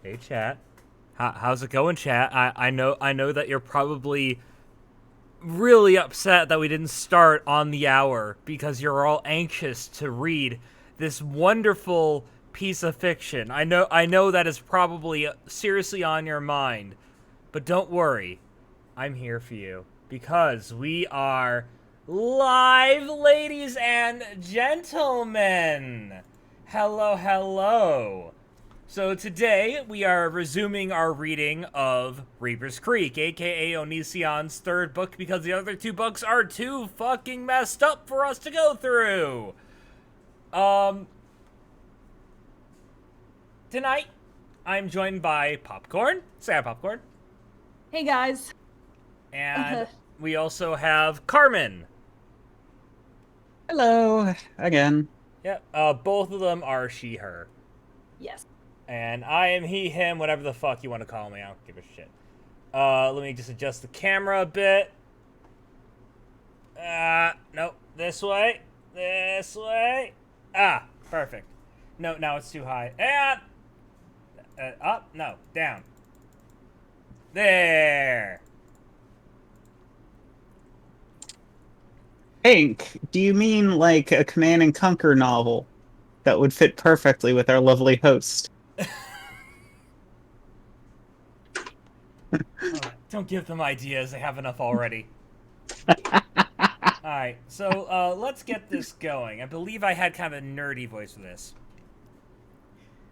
Hey, chat. How's it going, chat? I know that you're probably really upset that we didn't start on the hour because you're all anxious to read this wonderful piece of fiction. I know that is probably seriously on your mind, but don't worry. I'm here for you because we are live, ladies and gentlemen. Hello, hello. So today we are resuming our reading of Reaper's Creek, aka Onision's third book, because the other two books are too fucking messed up for us to go through. Um, Tonight I'm joined by Popcorn. Say hi, Popcorn. Hey guys. And we also have Carmen. Hello again. Yeah, both of them are she, her. Yes. And I am he, him, whatever the fuck you want to call me. I don't give a shit. Let me just adjust the camera a bit. Nope. This way. This way. Ah, perfect. No, now it's too high. And up? No, down. There. Hank, do you mean like a Command and Conquer novel that would fit perfectly with our lovely host? Oh, don't give them ideas. They have enough already. Alright, so let's get this going. I believe I had kind of a nerdy voice for this.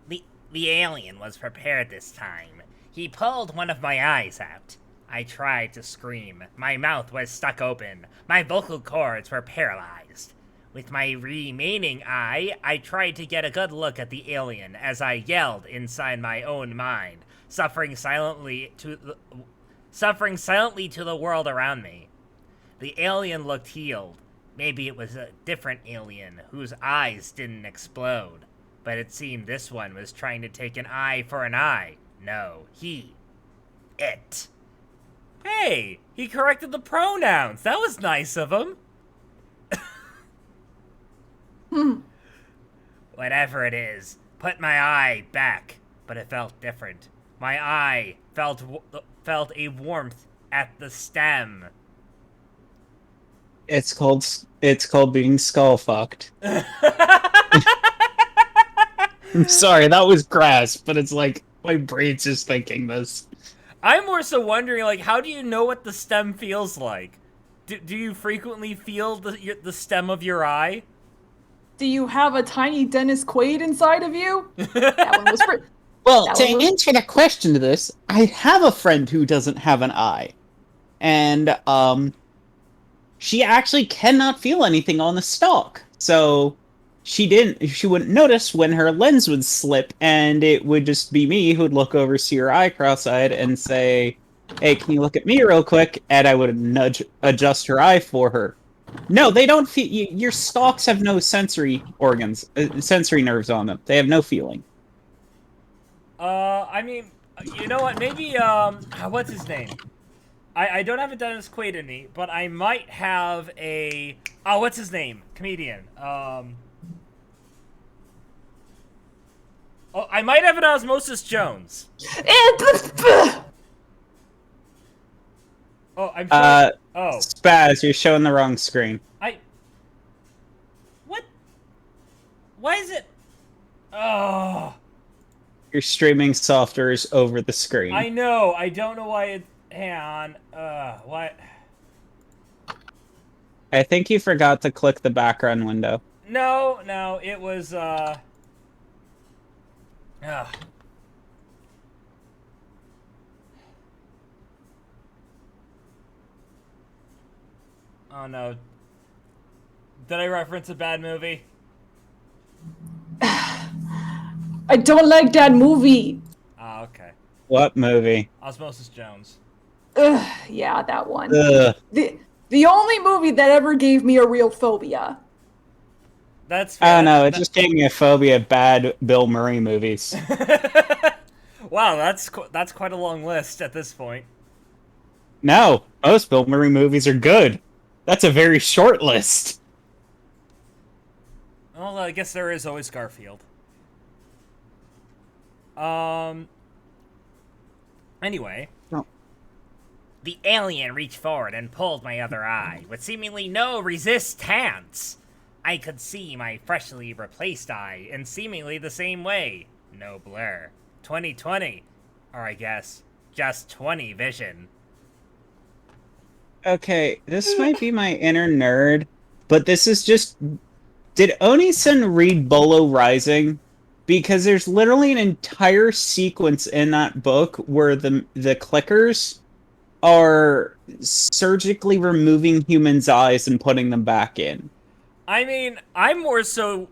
The alien was prepared this time. He pulled one of my eyes out. I tried to scream. My mouth was stuck open. My vocal cords were paralyzed. With my remaining eye, I tried to get a good look at the alien as I yelled inside my own mind, suffering silently to the world around me. The alien looked healed. Maybe it was a different alien whose eyes didn't explode. But it seemed this one was trying to take an eye for an eye. No, it. Hey, he corrected the pronouns. That was nice of him. Whatever it is, put my eye back. But it felt different. My eye felt a warmth at the stem. It's called being skull fucked. I'm sorry, that was crass, but it's like my brain's just thinking this. I'm more so wondering, like, how do you know what the stem feels like? Do you frequently feel the stem of your eye? Do you have a tiny Dennis Quaid inside of you? That one was pretty. Well, That to one was. answer the question to this, I have a friend who doesn't have an eye. And she actually cannot feel anything on the stalk. So she wouldn't notice when her lens would slip, and it would just be me who'd look over, see her eye cross-eyed, and say, "Hey, can you look at me real quick?" And I would adjust her eye for her. No, they don't feel. Your stalks have no sensory organs, sensory nerves on them. They have no feeling. I mean, you know what? Maybe, what's his name? I don't have a Dennis Quaid in me, but I might have a. Oh, what's his name? Comedian. Oh, I might have an Osmosis Jones. Oh, I'm sure. Oh, Spaz, you're showing the wrong screen. What? Why is it? Oh. You're streaming softwares over the screen. I know. I don't know why it. Hang on. What? I think you forgot to click the background window. No, it was, Ugh. Oh no. Did I reference a bad movie? I don't like that movie. Ah, okay. What movie? Osmosis Jones. Yeah, that one. Ugh. The only movie that ever gave me a real phobia. That's I fair. don't know. It just gave me a phobia of bad Bill Murray movies. Wow, that's quite a long list at this point. No, most Bill Murray movies are good. That's a very short list. Well, I guess there is always Garfield. Um, Anyway, No. the alien reached forward and pulled my other eye with seemingly no resistance. I could see my freshly replaced eye in seemingly the same way. No blur. 2020. Or I guess, just 20 vision. Okay, this might be my inner nerd, but this is just... Did Oni-san read Bolo Rising? Because there's literally an entire sequence in that book where the clickers are surgically removing humans' eyes and putting them back in. I mean, I'm more so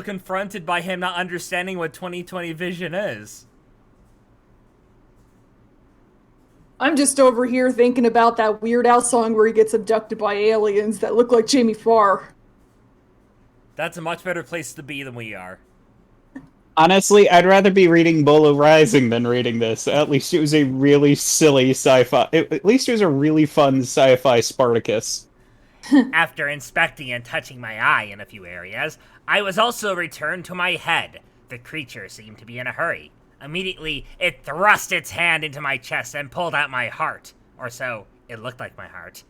confronted by him not understanding what 2020 vision is. I'm just over here thinking about that Weird Al song where he gets abducted by aliens that look like Jamie Farr. That's a much better place to be than we are. Honestly, I'd rather be reading Bolo Rising than reading this. At least it was a really silly sci-fi... At least it was a really fun sci-fi Spartacus. After inspecting and touching my eye in a few areas, I was also returned to my head. The creature seemed to be in a hurry. Immediately, it thrust its hand into my chest and pulled out my heart. Or so, it looked like my heart.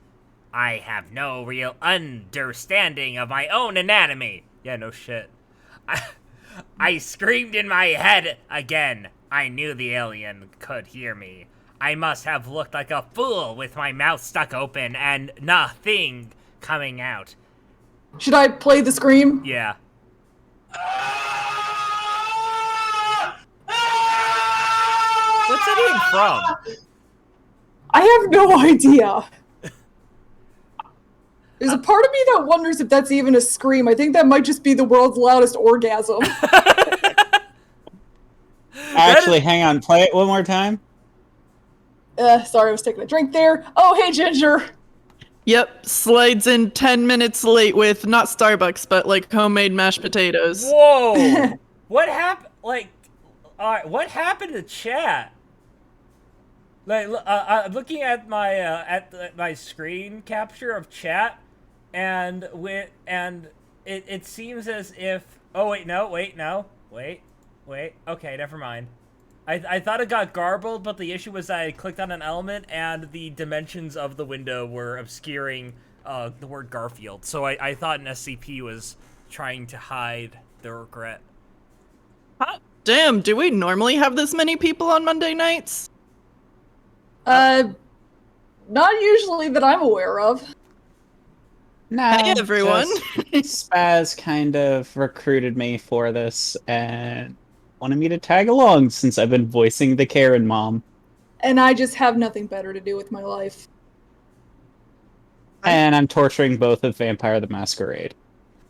I have no real understanding of my own anatomy. Yeah, no shit. I screamed in my head again. I knew the alien could hear me. I must have looked like a fool with my mouth stuck open and nothing coming out. Should I play the scream? Yeah. What's that even from? I have no idea. There's a part of me that wonders if that's even a scream. I think that might just be the world's loudest orgasm. Actually, hang on. Play it one more time. Sorry, I was taking a drink there. Oh, hey, Ginger. Yep, slides in 10 minutes late with not Starbucks, but like homemade mashed potatoes. Whoa! What happened? Like, what happened to chat? Like, looking at my screen capture of chat, and it seems as if. Oh wait, no, wait. Okay, never mind. I thought it got garbled, but the issue was that I clicked on an element and the dimensions of the window were obscuring the word Garfield. So I thought an SCP was trying to hide the regret. Hot damn, do we normally have this many people on Monday nights? Not usually that I'm aware of. No, Hey, everyone. Spaz kind of recruited me for this and wanted me to tag along since I've been voicing the Karen mom. And I just have nothing better to do with my life. And I'm torturing both of Vampire the Masquerade.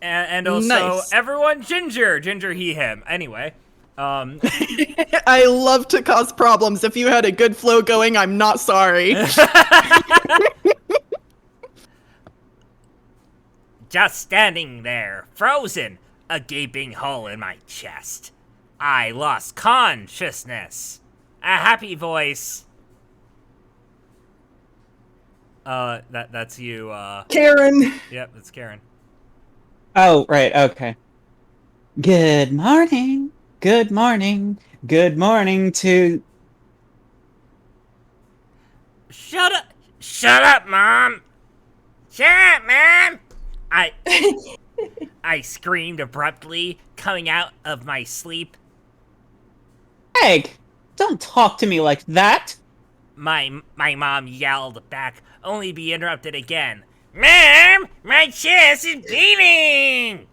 And also, Nice. everyone, Ginger, he, him. Anyway, I love to cause problems. If you had a good flow going, I'm not sorry. just standing there, frozen, a gaping hole in my chest. I lost consciousness. A happy voice. That's you, Karen. Yep, that's Karen. Oh, right, okay. Good morning. Good morning. Good morning to... Shut up, Mom! Shut up, Mom! I screamed abruptly, coming out of my sleep. Egg, don't talk to me like that. My mom yelled back, only to be interrupted again. Mom, my chest is bleeding!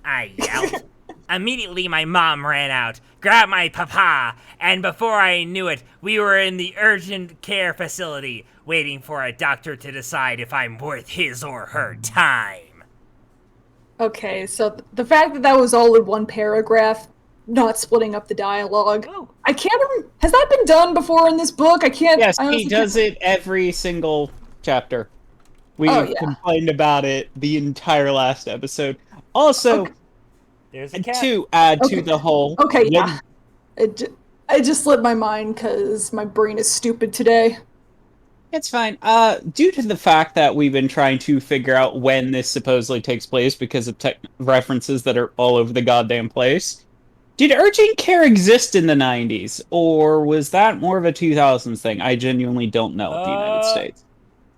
I yelled. Immediately, my mom ran out, grabbed my papa, and before I knew it, we were in the urgent care facility, waiting for a doctor to decide if I'm worth his or her time. Okay, so the fact that that was all in one paragraph, not splitting up the dialogue. Oh. I can't remember. Has that been done before in this book? I can't. Yes, I he honestly does can't- it every single chapter. We Oh, yeah. complained about it the entire last episode. Also, Okay. There's a cat. to add Okay. to the whole... Okay, when- yeah. It just slipped my mind because my brain is stupid today. It's fine. Due to the fact that we've been trying to figure out when this supposedly takes place because of references that are all over the goddamn place, Did urgent care exist in the 90s, or was that more of a 2000s thing? I genuinely don't know in the United Uh, States.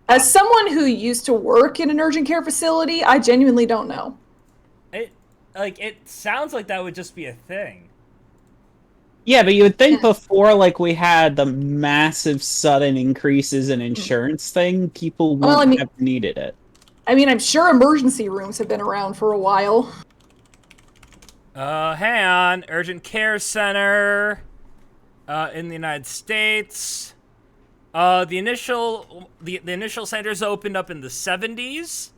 As someone who used to work in an urgent care facility, I genuinely don't know. it it sounds like that would just be a thing. Yeah, but you would think before, like, we had the massive sudden increases in insurance thing, people Well, wouldn't have needed it. I mean, I'm sure emergency rooms have been around for a while. Hang on. Urgent Care Center in the United States. The initial centers opened up in the 70s.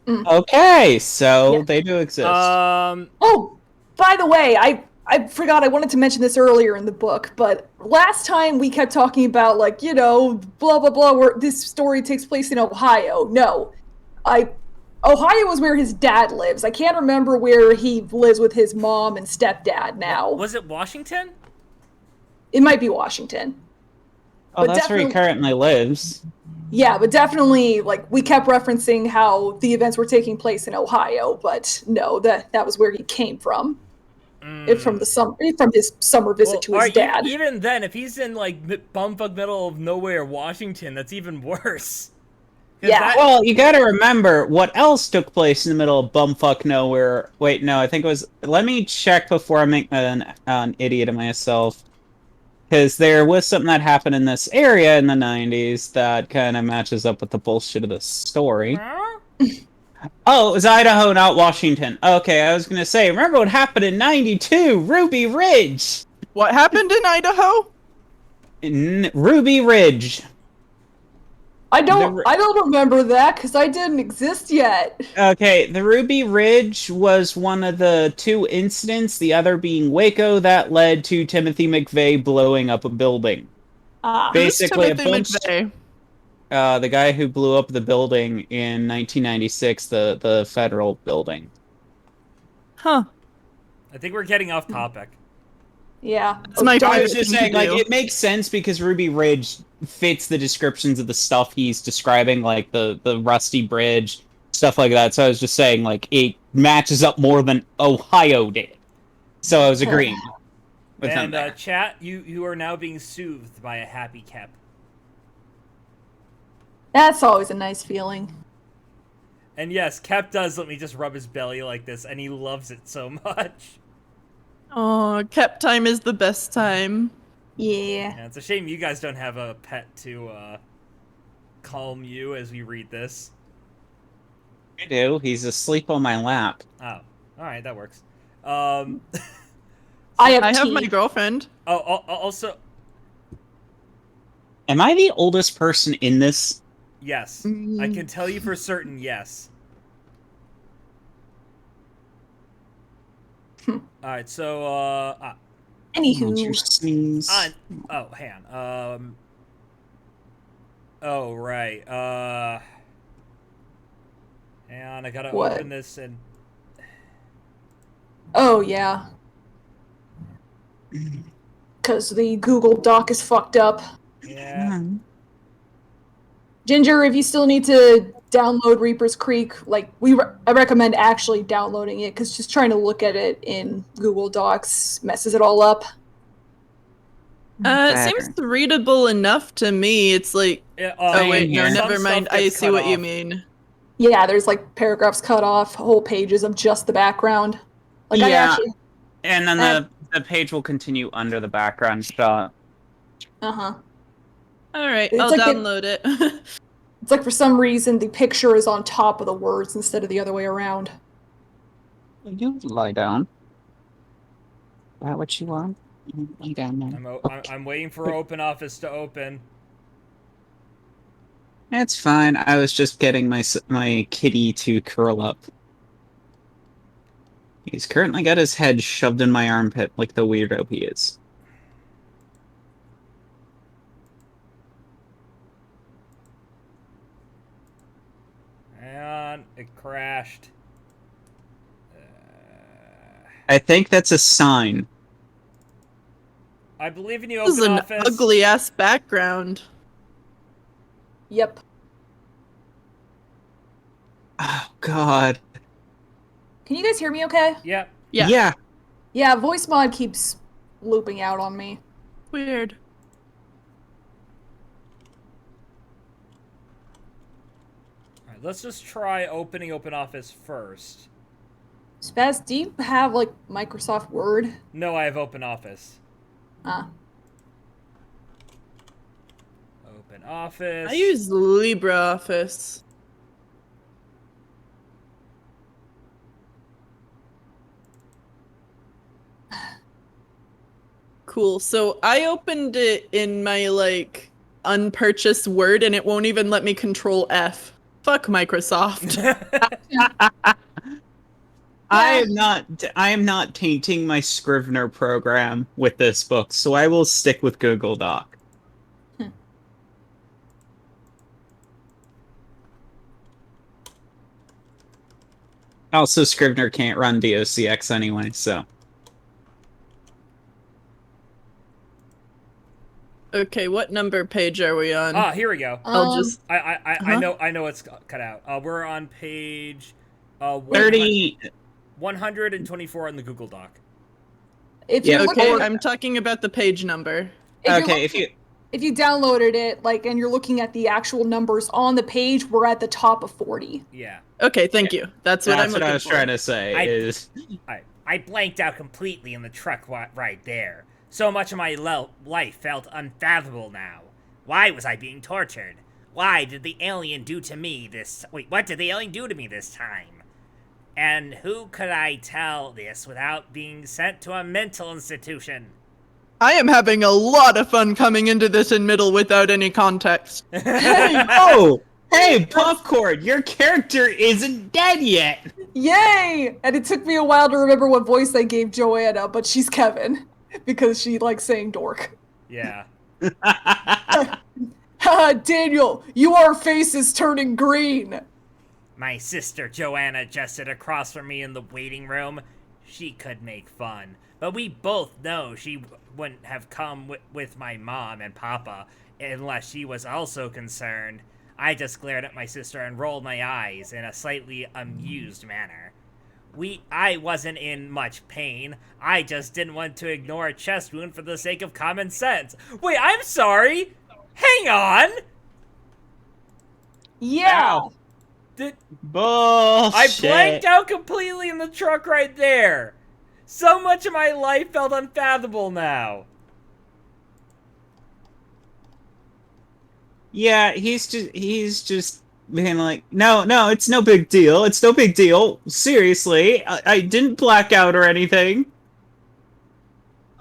Okay, so Yeah. they do exist. Oh, by the way, I forgot I wanted to mention this earlier in the book, but last time we kept talking about, like, you know, blah blah blah, where this story takes place in Ohio. No. Ohio is where his dad lives. I can't remember where he lives with his mom and stepdad now. Was it Washington? It might be Washington. Oh, but that's where he currently lives. Yeah, but definitely, like, we kept referencing how the events were taking place in Ohio, but no, that was where he came from. From his summer visit to his dad. Even then, if he's in like bumfuck middle of nowhere, Washington, that's even worse. Yeah. Well, you gotta remember what else took place in the middle of bumfuck nowhere. Wait, no, I think it was. Let me check before I make an idiot of myself. Because there was something that happened in this area in the 90s that kind of matches up with the bullshit of the story. Oh, it was Idaho, not Washington. Okay, I was gonna say, remember what happened in 92? Ruby Ridge! What happened in Idaho? Ruby Ridge. I don't remember that because I didn't exist yet. Okay, the Ruby Ridge was one of the two incidents, the other being Waco, that led to Timothy McVeigh blowing up a building. Basically, a bunch. McVeigh? The guy who blew up the building in 1996, the federal building. Huh. I think we're getting off topic. Yeah. It's my I was favorite just thing saying, to like, do. it makes sense because Ruby Ridge fits the descriptions of the stuff he's describing, like the rusty bridge, stuff like that. So I was just saying, like, it matches up more than Ohio did. So I was agreeing with him And there. chat, you are now being soothed by a happy Kep. That's always a nice feeling. And yes, Kep does let me just rub his belly like this, and he loves it so much. Oh, Kep time is the best time. Yeah. Yeah, it's a shame you guys don't have a pet to calm you as we read this. I do. He's asleep on my lap. Oh, all right, that works. I have my tea. girlfriend. Also, Am I the oldest person in this? yes, I can tell you for certain. Yes. All right, so Your Anywho. sneeze. oh, hang on. Oh, right. Hang on, I gotta What? open this and. Oh, yeah. Because the Google Doc is fucked up. Yeah. Ginger, if you still need to download Reaper's Creek, like, I recommend actually downloading it, because just trying to look at it in Google Docs messes it all up. It seems readable enough to me. It's like, oh wait, no, here. never Some mind. stuff I gets see cut what you off. mean. Yeah, there's, like, paragraphs cut off, whole pages of just the background. Like, I Yeah. actually... And then the page will continue under the background shot. Uh-huh. All right, It's I'll like download it. It's like for some reason the picture is on top of the words instead of the other way around. You lie down. Is that what you want? Lie down now. I'm waiting for Open Office to open. It's fine. I was just getting my kitty to curl up. He's currently got his head shoved in my armpit like the weirdo he is. Hang on, it crashed. I think that's a sign. I believe in you, This is Open an Office. ugly ass background. Yep. Oh God. Can you guys hear me okay? Yep. Yeah. Yeah, voice mod keeps looping out on me. Weird. All right, let's just try opening OpenOffice first. Spaz, do you have like Microsoft Word? No, I have OpenOffice. Ah. OpenOffice. I use LibreOffice. Cool. So I opened it in my like unpurchased Word and it won't even let me control F. Fuck Microsoft. I am not tainting my Scrivener program with this book, so I will stick with Google Doc. Also, Scrivener can't run DOCX anyway, so. Okay, what number page are we on? Ah, here we go. I'll just I know it's cut out. We're on page 30. 124 on the Google Doc. If Yeah, you're Okay, looking, I'm talking about the page number. Okay, if you downloaded it, like, and you're looking at the actual numbers on the page, we're at the top of 40. Yeah. Okay, thank you. That's what I'm That's looking what I was for. trying to say. Is I blanked out completely in the truck right there. So much of my life felt unfathomable now. Why was I being tortured? Why did the alien do to me this... Wait, what did the alien do to me this time? And who could I tell this without being sent to a mental institution? I am having a lot of fun coming into this in middle without any context. oh, hey, Popcorn, your character isn't dead yet. Yay! And it took me a while to remember what voice I gave Joanna, but she's Kevin. Because she likes saying dork. Yeah. Haha, Daniel, your face is turning green. My sister Joanna just sat across from me in the waiting room. She could make fun, but we both know she wouldn't have come with my mom and papa unless she was also concerned. I just glared at my sister and rolled my eyes in a slightly amused manner. I wasn't in much pain. I just didn't want to ignore a chest wound for the sake of common sense. Wait, I'm sorry. Hang on. Yeah. Ow. Did Bullshit. I blanked out completely in the truck right there. So much of my life felt unfathomable now. Yeah, he's just being like, no, it's no big deal. It's no big deal. Seriously, I didn't black out or anything.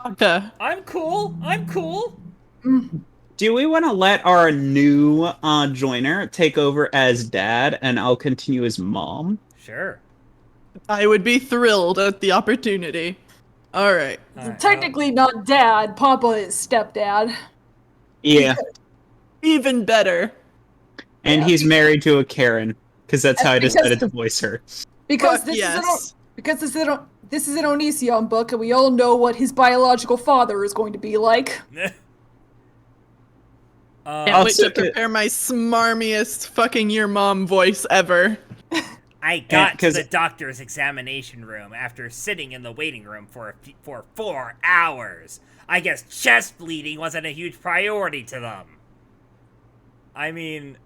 Okay. I'm cool. Do we want to let our new joiner take over as dad, and I'll continue as mom? Sure. I would be thrilled at the opportunity. Alright. Alright, Technically not dad, Papa is stepdad. Yeah, Even better. and Yeah. he's married to a Karen, because that's how I Because- decided to voice her. Because Fuck this yes. this is an Onision book, and we all know what his biological father is going to be like. Can't I'll wait to stick it- prepare my smarmiest fucking your mom voice ever. I got to 'cause- the doctor's examination room after sitting in the waiting room for 4 hours. I guess chest bleeding wasn't a huge priority to them. I mean,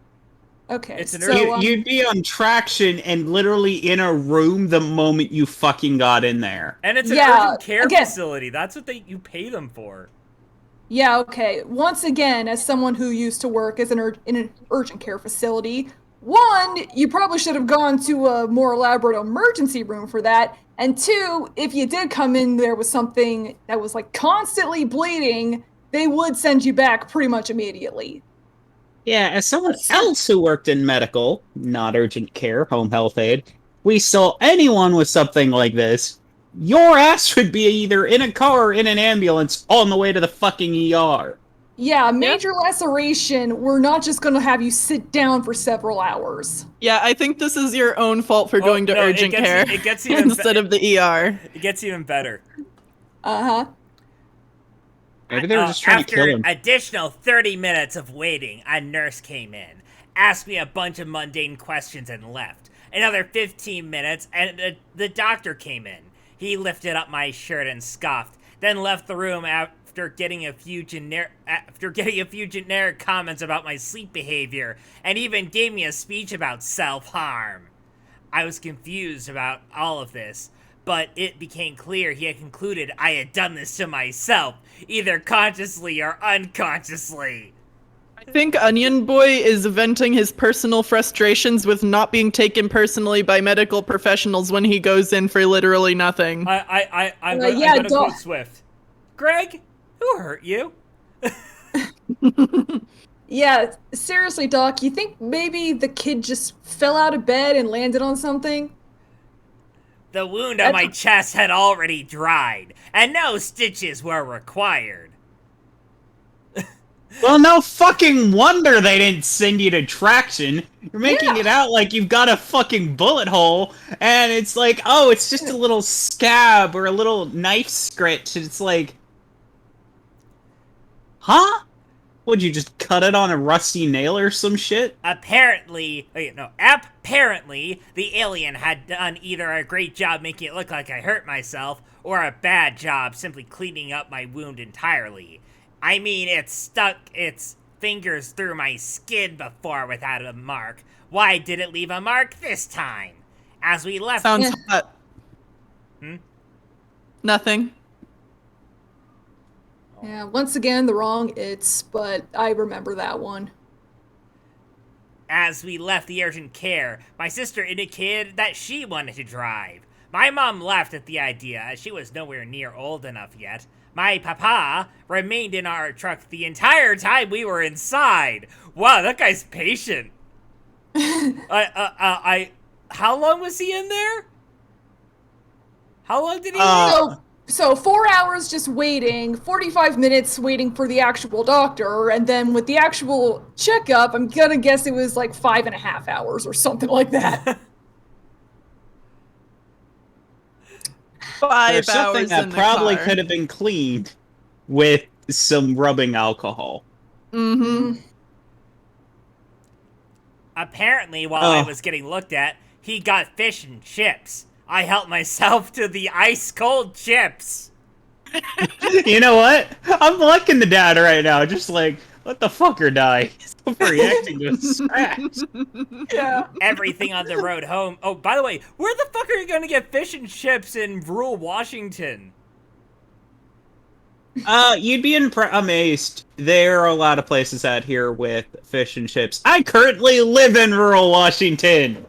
Okay, It's an so You'd be on traction and literally in a room the moment you fucking got in there. and it's an Yeah, urgent care again- facility. That's what you pay them for. yeah, okay. Once again, as someone who used to work as in an urgent care facility, one, you probably should have gone to a more elaborate emergency room for that. And two, if you did come in there with something that was like constantly bleeding, they would send you back pretty much immediately. Yeah, as someone else who worked in medical, not urgent care, home health aid, we saw anyone with something like this, your ass would be either in a car or in an ambulance on the way to the fucking ER. Yeah, major laceration, we're not just gonna have you sit down for several hours. Yeah, I think this is your own fault for going to no, it urgent gets- care it gets even instead of the ER. It gets even better. Uh-huh. Maybe they were just trying to After kill him. additional 30 minutes of waiting, a nurse came in, asked me a bunch of mundane questions and left. Another 15 minutes, and the doctor came in. He lifted up my shirt and scoffed, then left the room after getting a few generic comments about my sleep behavior, and even gave me a speech about self-harm. I was confused about all of this, but it became clear he had concluded I had done this to myself, either consciously or unconsciously. I think Onion Boy is venting his personal frustrations with not being taken personally by medical professionals when he goes in for literally nothing. I'm gonna quote Swift. Greg, who hurt you? Yeah, seriously, Doc, you think maybe the kid just fell out of bed and landed on something? The wound on my chest had already dried, and no stitches were required. Well, no fucking wonder they didn't send you to traction. You're making it out like you've got a fucking bullet hole, and it's like, oh, it's just a little scab or a little knife scratch, and it's like, huh? Would you just cut it on a rusty nail or some shit? Apparently, the alien had done either a great job making it look like I hurt myself, or a bad job simply cleaning up my wound entirely. I mean, it stuck its fingers through my skin before without a mark. Why did it leave a mark this time? As we left... Sounds hot. Nothing. Yeah, once again, the wrong it's, but I remember that one. As we left the urgent care, my sister indicated that she wanted to drive. My mom laughed at the idea, as she was nowhere near old enough yet. My papa remained in our truck the entire time we were inside. Wow, that guy's patient. How long was he in there? How long did he So 4 hours just waiting, 45 minutes waiting for the actual doctor, and then with the actual checkup, I'm gonna guess it was like 5.5 hours or something like that. 5 There's something hours that in the probably car. could have been cleaned with some rubbing alcohol. Mm-hmm. Apparently, while I was getting looked at, he got fish and chips. I helped myself to the ice-cold chips. You know what? I'm liking the dad right now. Just like, let the fucker die. He's overreacting to a scratch. Yeah. Everything on the road home. Oh, by the way, where the fuck are you going to get fish and chips in rural Washington? You'd be amazed. There are a lot of places out here with fish and chips. I currently live in rural Washington.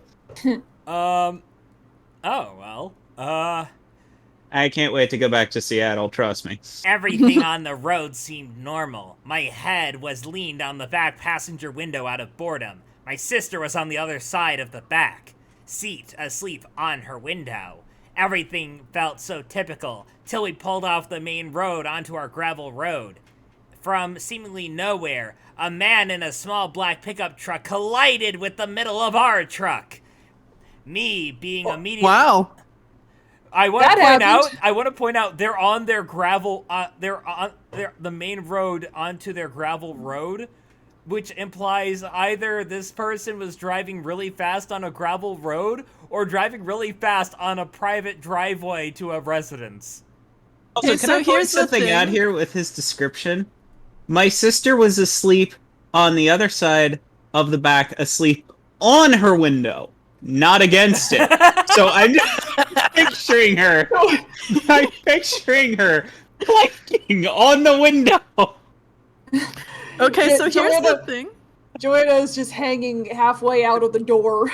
Oh, well, I can't wait to go back to Seattle, trust me. everything on the road seemed normal. My head was leaned on the back passenger window out of boredom. My sister was on the other side of the back seat, asleep on her window. Everything felt so typical, till we pulled off the main road onto our gravel road. From seemingly nowhere, a man in a small black pickup truck collided with the middle of our truck. Me being immediately... Wow. I want That to point out they're on their gravel the main road onto their gravel road, which implies either this person was driving really fast on a gravel road or driving really fast on a private driveway to a residence. Also, Okay, can so I point here's the something thing. out here with his description? My sister was asleep on the other side of the back, asleep on her window, not against it. So I'm picturing her. I'm picturing her blinking on the window. Okay, so here's the Joanna- thing. Joanna's just hanging halfway out of the door.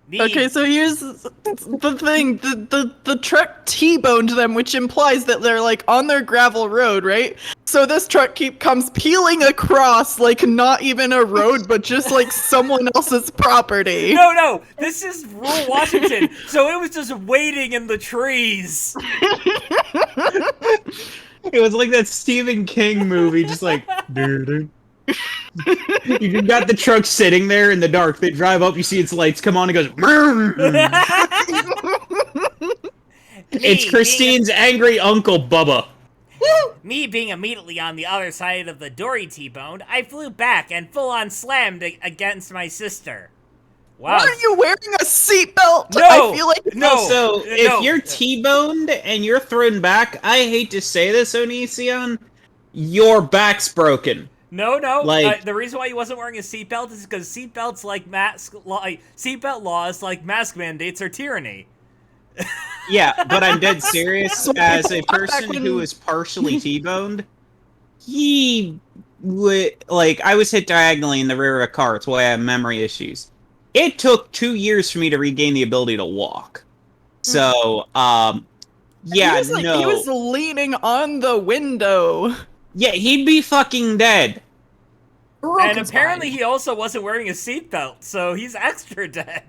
Me, Okay, so here's the thing. The truck T-boned them, which implies that they're like on their gravel road, right? So this truck comes peeling across like not even a road, but just like someone else's property. No, this is rural Washington, so it was just waiting in the trees. It was like that Stephen King movie, just like, doo-doo. You got the truck sitting there in the dark. They drive up, you see its lights come on, it goes. It's Christine's angry uncle Bubba. Me being immediately on the other side of the door he T-boned, I flew back and full-on slammed against my sister. Wow. Why are you wearing a seatbelt? No! I feel like No! Also, if no. you're T-boned and you're thrown back, I hate to say this, Onision, your back's broken. No, Like- the reason why he wasn't wearing a seatbelt is because seatbelt laws like mask mandates are tyranny. Yeah, but I'm dead serious. As a person when- who is partially T-boned, he would I was hit diagonally in the rear of a car. It's why I have memory issues. It took 2 years for me to regain the ability to walk. So, yeah, he was leaning on the window. yeah, he'd be fucking dead. And apparently he also wasn't wearing a seatbelt, so he's extra dead.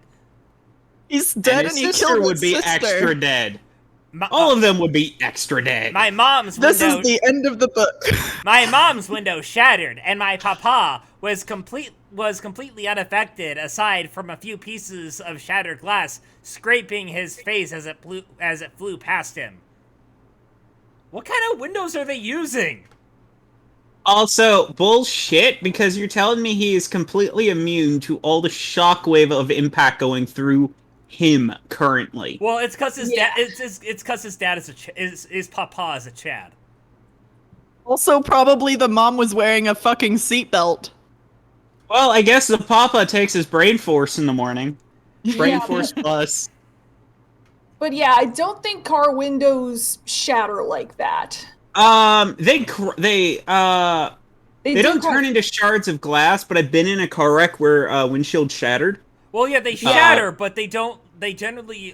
He's dead, And and, his he sister killed his would be sister. extra dead. All of them would be extra dead. My mom's This window. is the end of the book. My mom's window shattered, and my papa was completely unaffected, aside from a few pieces of shattered glass scraping his face as it flew past him. What kind of windows are they using? Also, bullshit, because you're telling me he is completely immune to all the shockwave of impact going through him currently. Well, it's because his Yeah. dad. It's because his dad is papa is a Chad. Also, probably the mom was wearing a fucking seatbelt. Well, I guess the papa takes his brain force in the morning. Brain Yeah. force plus. But yeah, I don't think car windows shatter like that. They don't turn into shards of glass, but I've been in a car wreck where windshield shattered. Well, yeah, they shatter, but they don't. They generally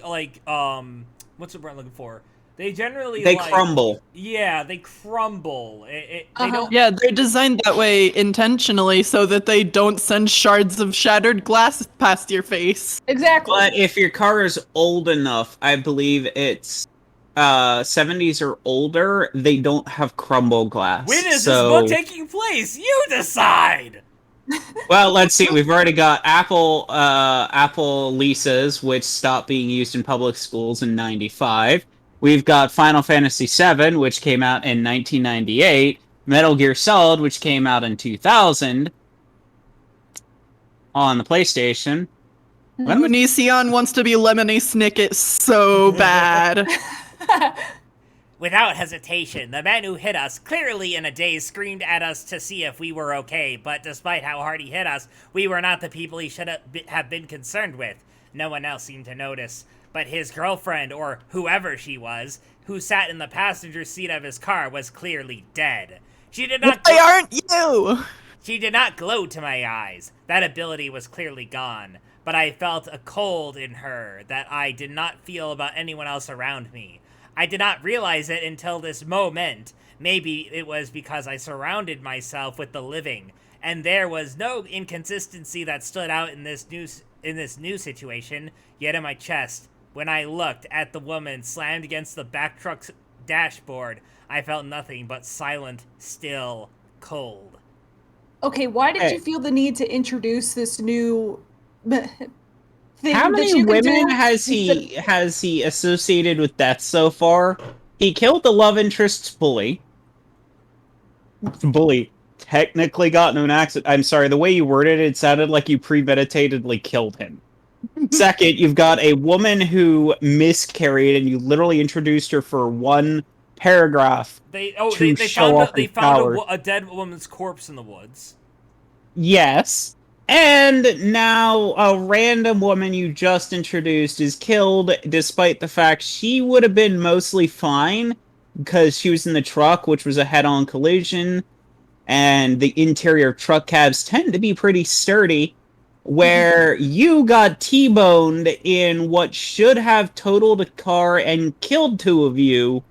what's the word I'm looking for? They generally They crumble. Yeah, they crumble. They don't. Yeah, they're designed that way intentionally so that they don't send shards of shattered glass past your face. Exactly. But if your car is old enough, I believe it's 70s or older, they don't have crumble glass. When is so... this book taking place? You decide. Well, let's see. We've already got Apple Lisas, which stopped being used in public schools in '95. We've got Final Fantasy VII, which came out in 1998. Metal Gear Solid, which came out in 2000 on the PlayStation. Onision wants to be Lemony Snicket so bad. Without hesitation, the man who hit us, clearly in a daze, screamed at us to see if we were okay, but despite how hard he hit us, we were not the people he should have been concerned with. No one else seemed to notice, but his girlfriend, or whoever she was, who sat in the passenger seat of his car, was clearly dead. She did not- Why aren't you? She did not glow to my eyes. That ability was clearly gone, but I felt a cold in her that I did not feel about anyone else around me. I did not realize it until this moment. Maybe it was because I surrounded myself with the living, and there was no inconsistency that stood out in this new situation. Yet in my chest, when I looked at the woman slammed against the back truck's dashboard, I felt nothing but silent, still, cold. Okay, why did Hey. you feel the need to introduce this new thing How that many you can women do has instead- he associated with death so far? He killed the love interest's bully. The bully technically got into an accident. I'm sorry, the way you worded it, it sounded like you premeditatedly killed him. Second, you've got a woman who miscarried, and you literally introduced her for one paragraph. They to show off his power. a dead woman's corpse in the woods. Yes. And now a random woman you just introduced is killed, despite the fact she would have been mostly fine because she was in the truck, which was a head-on collision, and the interior truck cabs tend to be pretty sturdy, where you got T-boned in what should have totaled a car and killed two of you,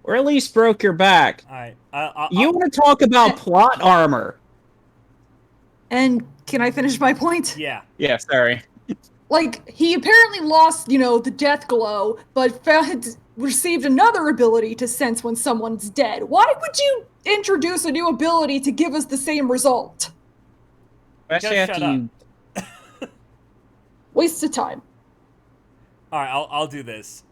or at least broke your back. Alright, You want to talk about plot armor? And can I finish my point? yeah. Yeah, sorry. Like, he apparently lost, the death glow, but received another ability to sense when someone's dead. Why would you introduce a new ability to give us the same result? Especially Just after shut you... Waste of time. Alright, I'll do this.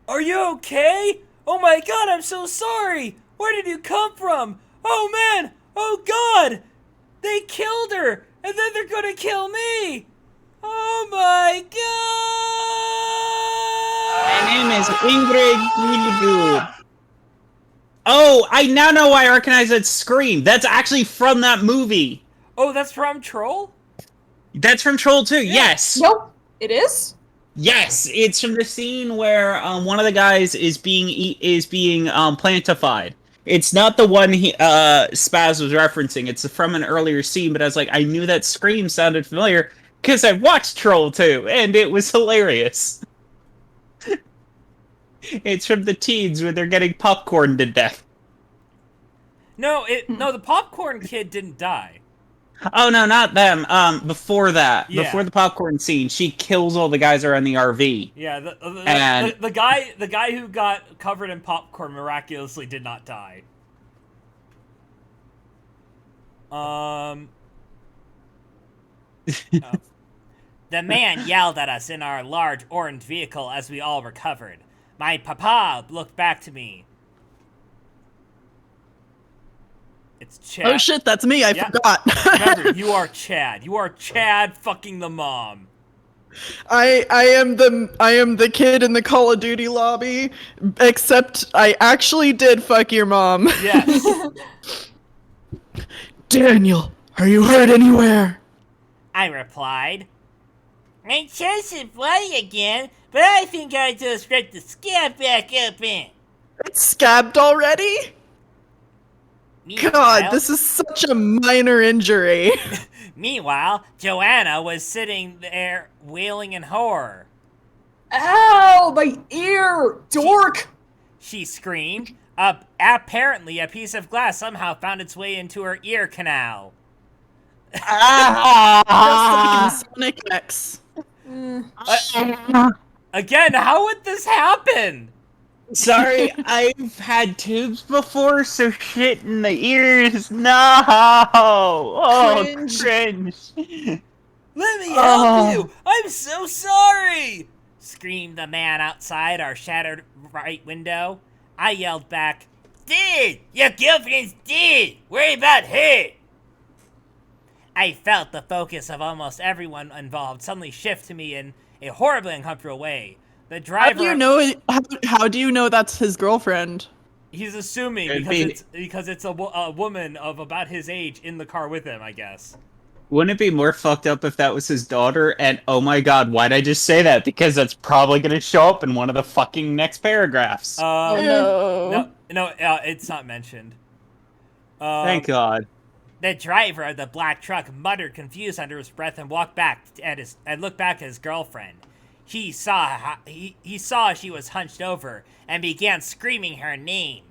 Are you okay? Oh my god, I'm so sorry! Where did you come from? Oh man! Oh god! They killed her! And then they're gonna kill me! Oh my god! My name is Ingrid Gilligood. Oh, I now know why I recognize that scream. That's actually from that movie. Oh, that's from Troll? That's from Troll 2. Yeah. Yes. Nope, it is. Yes, it's from the scene where one of the guys is being plantified. It's not the one Spaz was referencing. It's from an earlier scene, but I was like, I knew that scream sounded familiar because I watched Troll 2, and it was hilarious. It's from the teens when they're getting popcorn to death. No, the popcorn kid didn't die. Oh no, not them. Before that, Yeah. before the popcorn scene, she kills all the guys around the RV. Yeah, And- the guy who got covered in popcorn miraculously did not die. Oh. The man yelled at us in our large orange vehicle as we all recovered. My papa looked back to me. It's Chad. Oh shit, that's me. I Yeah. forgot. Remember, you are Chad. You are Chad fucking the mom. I am the kid in the Call of Duty lobby, except I actually did fuck your mom. Yes. Daniel, are you hurt anywhere? I replied. My chest is bloody again, but I think I just ripped the scab back open. It's scabbed already? Meanwhile, God, this is such a minor injury. Meanwhile, Joanna was sitting there wailing in horror. Ow, my ear, dork. She screamed. Apparently, a piece of glass somehow found its way into her ear canal. Just like in Sonic X. Again, how would this happen? Sorry, I've had tubes before, so shit in the ears. No. Oh, cringe. Let me help you! I'm so sorry! Screamed the man outside our shattered right window. I yelled back, Dead! Your girlfriend's dead! Worry about her! I felt the focus of almost everyone involved suddenly shift to me in a horribly uncomfortable way. The How driver... do you know? How do you know that's his girlfriend? He's assuming because it's a woman of about his age in the car with him, I guess. Wouldn't it be more fucked up if that was his daughter? And oh my god, why'd I just say that? Because that's probably gonna show up in one of the fucking next paragraphs. No. No, it's not mentioned. Thank god. The driver of the black truck muttered confused under his breath and walked back and looked back at his girlfriend. He saw she was hunched over and began screaming her name.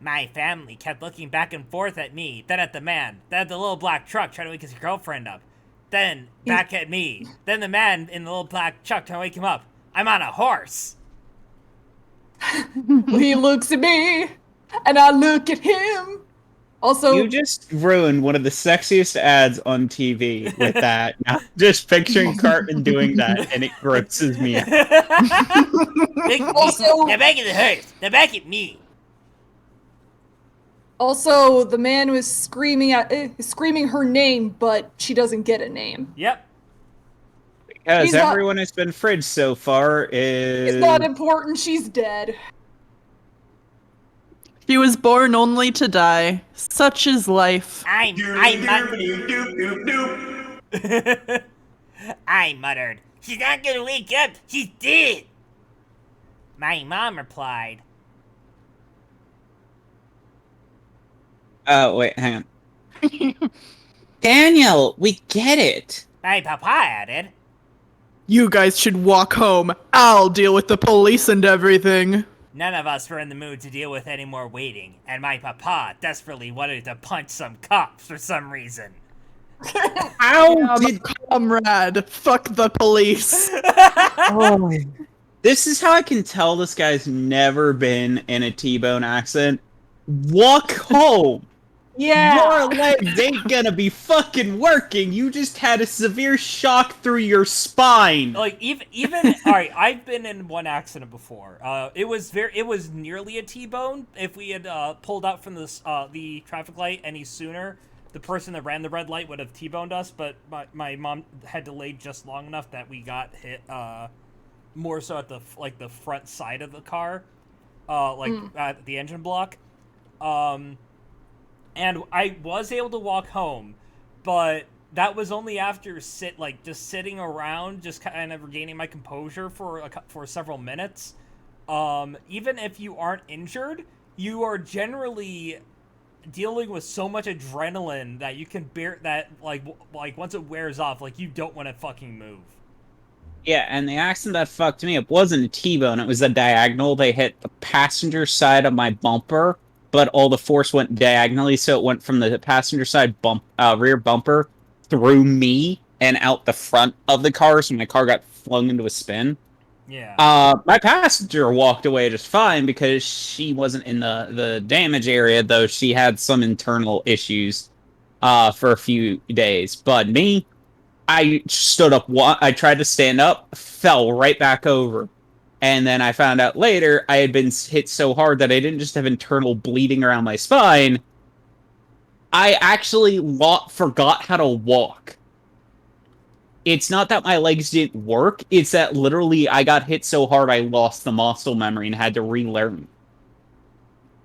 My family kept looking back and forth at me, then at the man, then at the little black truck trying to wake his girlfriend up, then back at me, then the man in the little black truck trying to wake him up. I'm on a horse. He looks at me, and I look at him. Also, You just ruined one of the sexiest ads on TV with that. Now, just picturing Cartman doing that, and it grosses me out. Also- now back at the horse. Now back at me. also, the man was screaming her name, but she doesn't get a name. Yep. Because He's not- everyone has been fridged so far is... It's not important. She's dead. She was born only to die. Such is life. I muttered, She's not gonna wake up, she's dead. My mom replied, Oh, wait, hang on. Daniel, we get it. my papa added, You guys should walk home. I'll deal with the police and everything. None of us were in the mood to deal with any more waiting, and my papa desperately wanted to punch some cops for some reason. How did... Comrade, fuck the police. Oh. This is how I can tell this guy's never been in a T-bone accident. Walk home. Yeah. Your legs ain't gonna be fucking working. You just had a severe shock through your spine. Like even all right, I've been in one accident before. It was nearly a T-bone if we had pulled out from the traffic light any sooner. the person that ran the red light would have T-boned us, but my mom had delayed just long enough that we got hit more so at the front side of the car, at the engine block. And I was able to walk home, but that was only after just sitting around, just kind of regaining my composure for several minutes. Even if you aren't injured, you are generally dealing with so much adrenaline that you can bear that, like once it wears off, like, you don't want to fucking move. Yeah, and the accident that fucked me up wasn't a T-bone, it was a diagonal. They hit the passenger side of my bumper, but all the force went diagonally, so it went from the passenger side rear bumper through me and out the front of the car, so my car got flung into a spin. Yeah. My passenger walked away just fine because she wasn't in the damage area, though she had some internal issues for a few days. But me, I stood up, I tried to stand up, fell right back over. And then I found out later I had been hit so hard that I didn't just have internal bleeding around my spine. I actually forgot how to walk. It's not that my legs didn't work, it's that literally I got hit so hard I lost the muscle memory and had to relearn.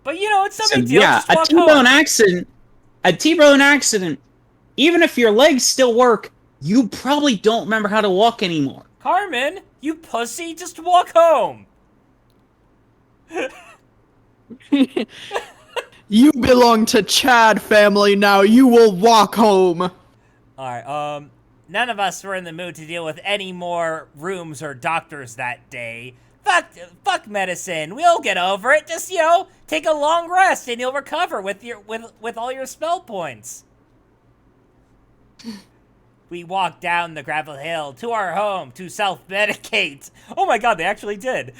But it's no big deal. Yeah, Just walk home. A T-bone accident, even if your legs still work, you probably don't remember how to walk anymore. Carmen, you pussy, just walk home. You belong to Chad family now. You will walk home. Alright, none of us were in the mood to deal with any more rooms or doctors that day. Fuck medicine. We'll get over it. Just, take a long rest and you'll recover with all your spell points. We walked down the gravel hill to our home to self-medicate. Oh my god, they actually did.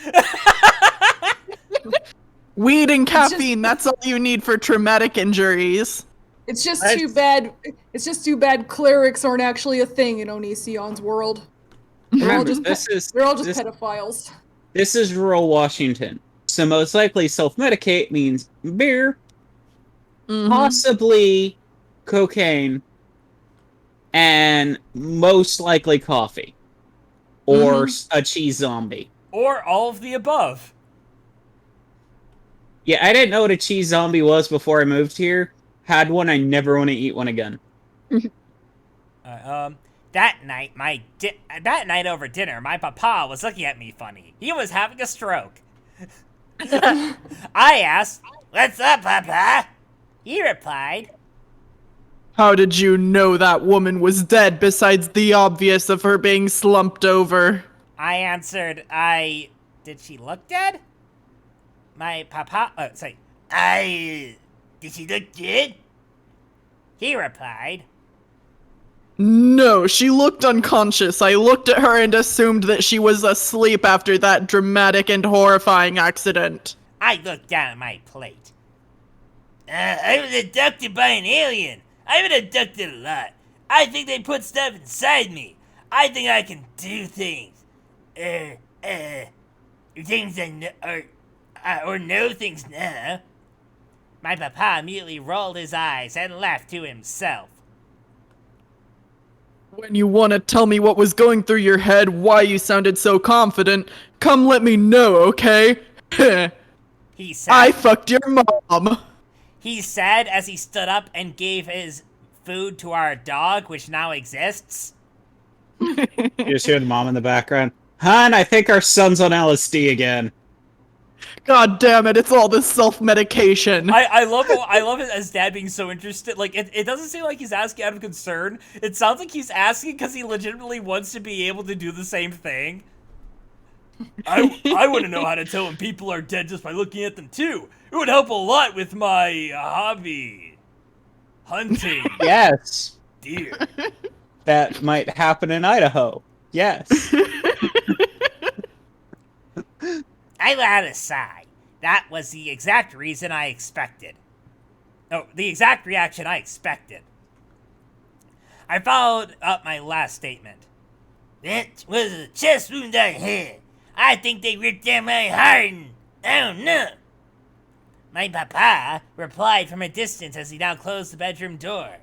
Weed and caffeine, that's all you need for traumatic injuries. It's just too bad. It's just too bad clerics aren't actually a thing in Onision's world. They're all just pedophiles. This is rural Washington, so most likely self-medicate means beer, possibly cocaine, and most likely coffee, or a cheese zombie. Or all of the above. Yeah, I didn't know what a cheese zombie was before I moved here. Had one, I never want to eat one again. That night over dinner, my papa was looking at me funny. He was having a stroke. I asked, "What's up, papa?" He replied, "How did you know that woman was dead besides the obvious of her being slumped over?" I answered, did she look dead? My papa, did she look dead? He replied, "No, she looked unconscious. I looked at her and assumed that she was asleep after that dramatic and horrifying accident." I looked down at my plate. I was abducted by an alien. I've been abducted a lot. I think they put stuff inside me. I think I can do things. Things or know things now. My papa immediately rolled his eyes and laughed to himself. "When you want to tell me what was going through your head, why you sounded so confident, come let me know, okay?" He said. "I fucked your mom." He said as he stood up and gave his food to our dog, which now exists. You just hear the mom in the background. "Hon, I think our son's on LSD again." God damn it, it's all this self-medication. I love it as dad being so interested. Like, it doesn't seem like he's asking out of concern. It sounds like he's asking because he legitimately wants to be able to do the same thing. I want to know how to tell when people are dead just by looking at them too. It would help a lot with my hobby. Hunting. Yes. Deer. That might happen in Idaho. Yes. I let out a sigh. That was the exact reason I expected. No, the exact reaction I expected. I followed up my last statement. That was a chest wound I had. I think they ripped out my heart and I don't know. My papa replied from a distance as he now closed the bedroom door.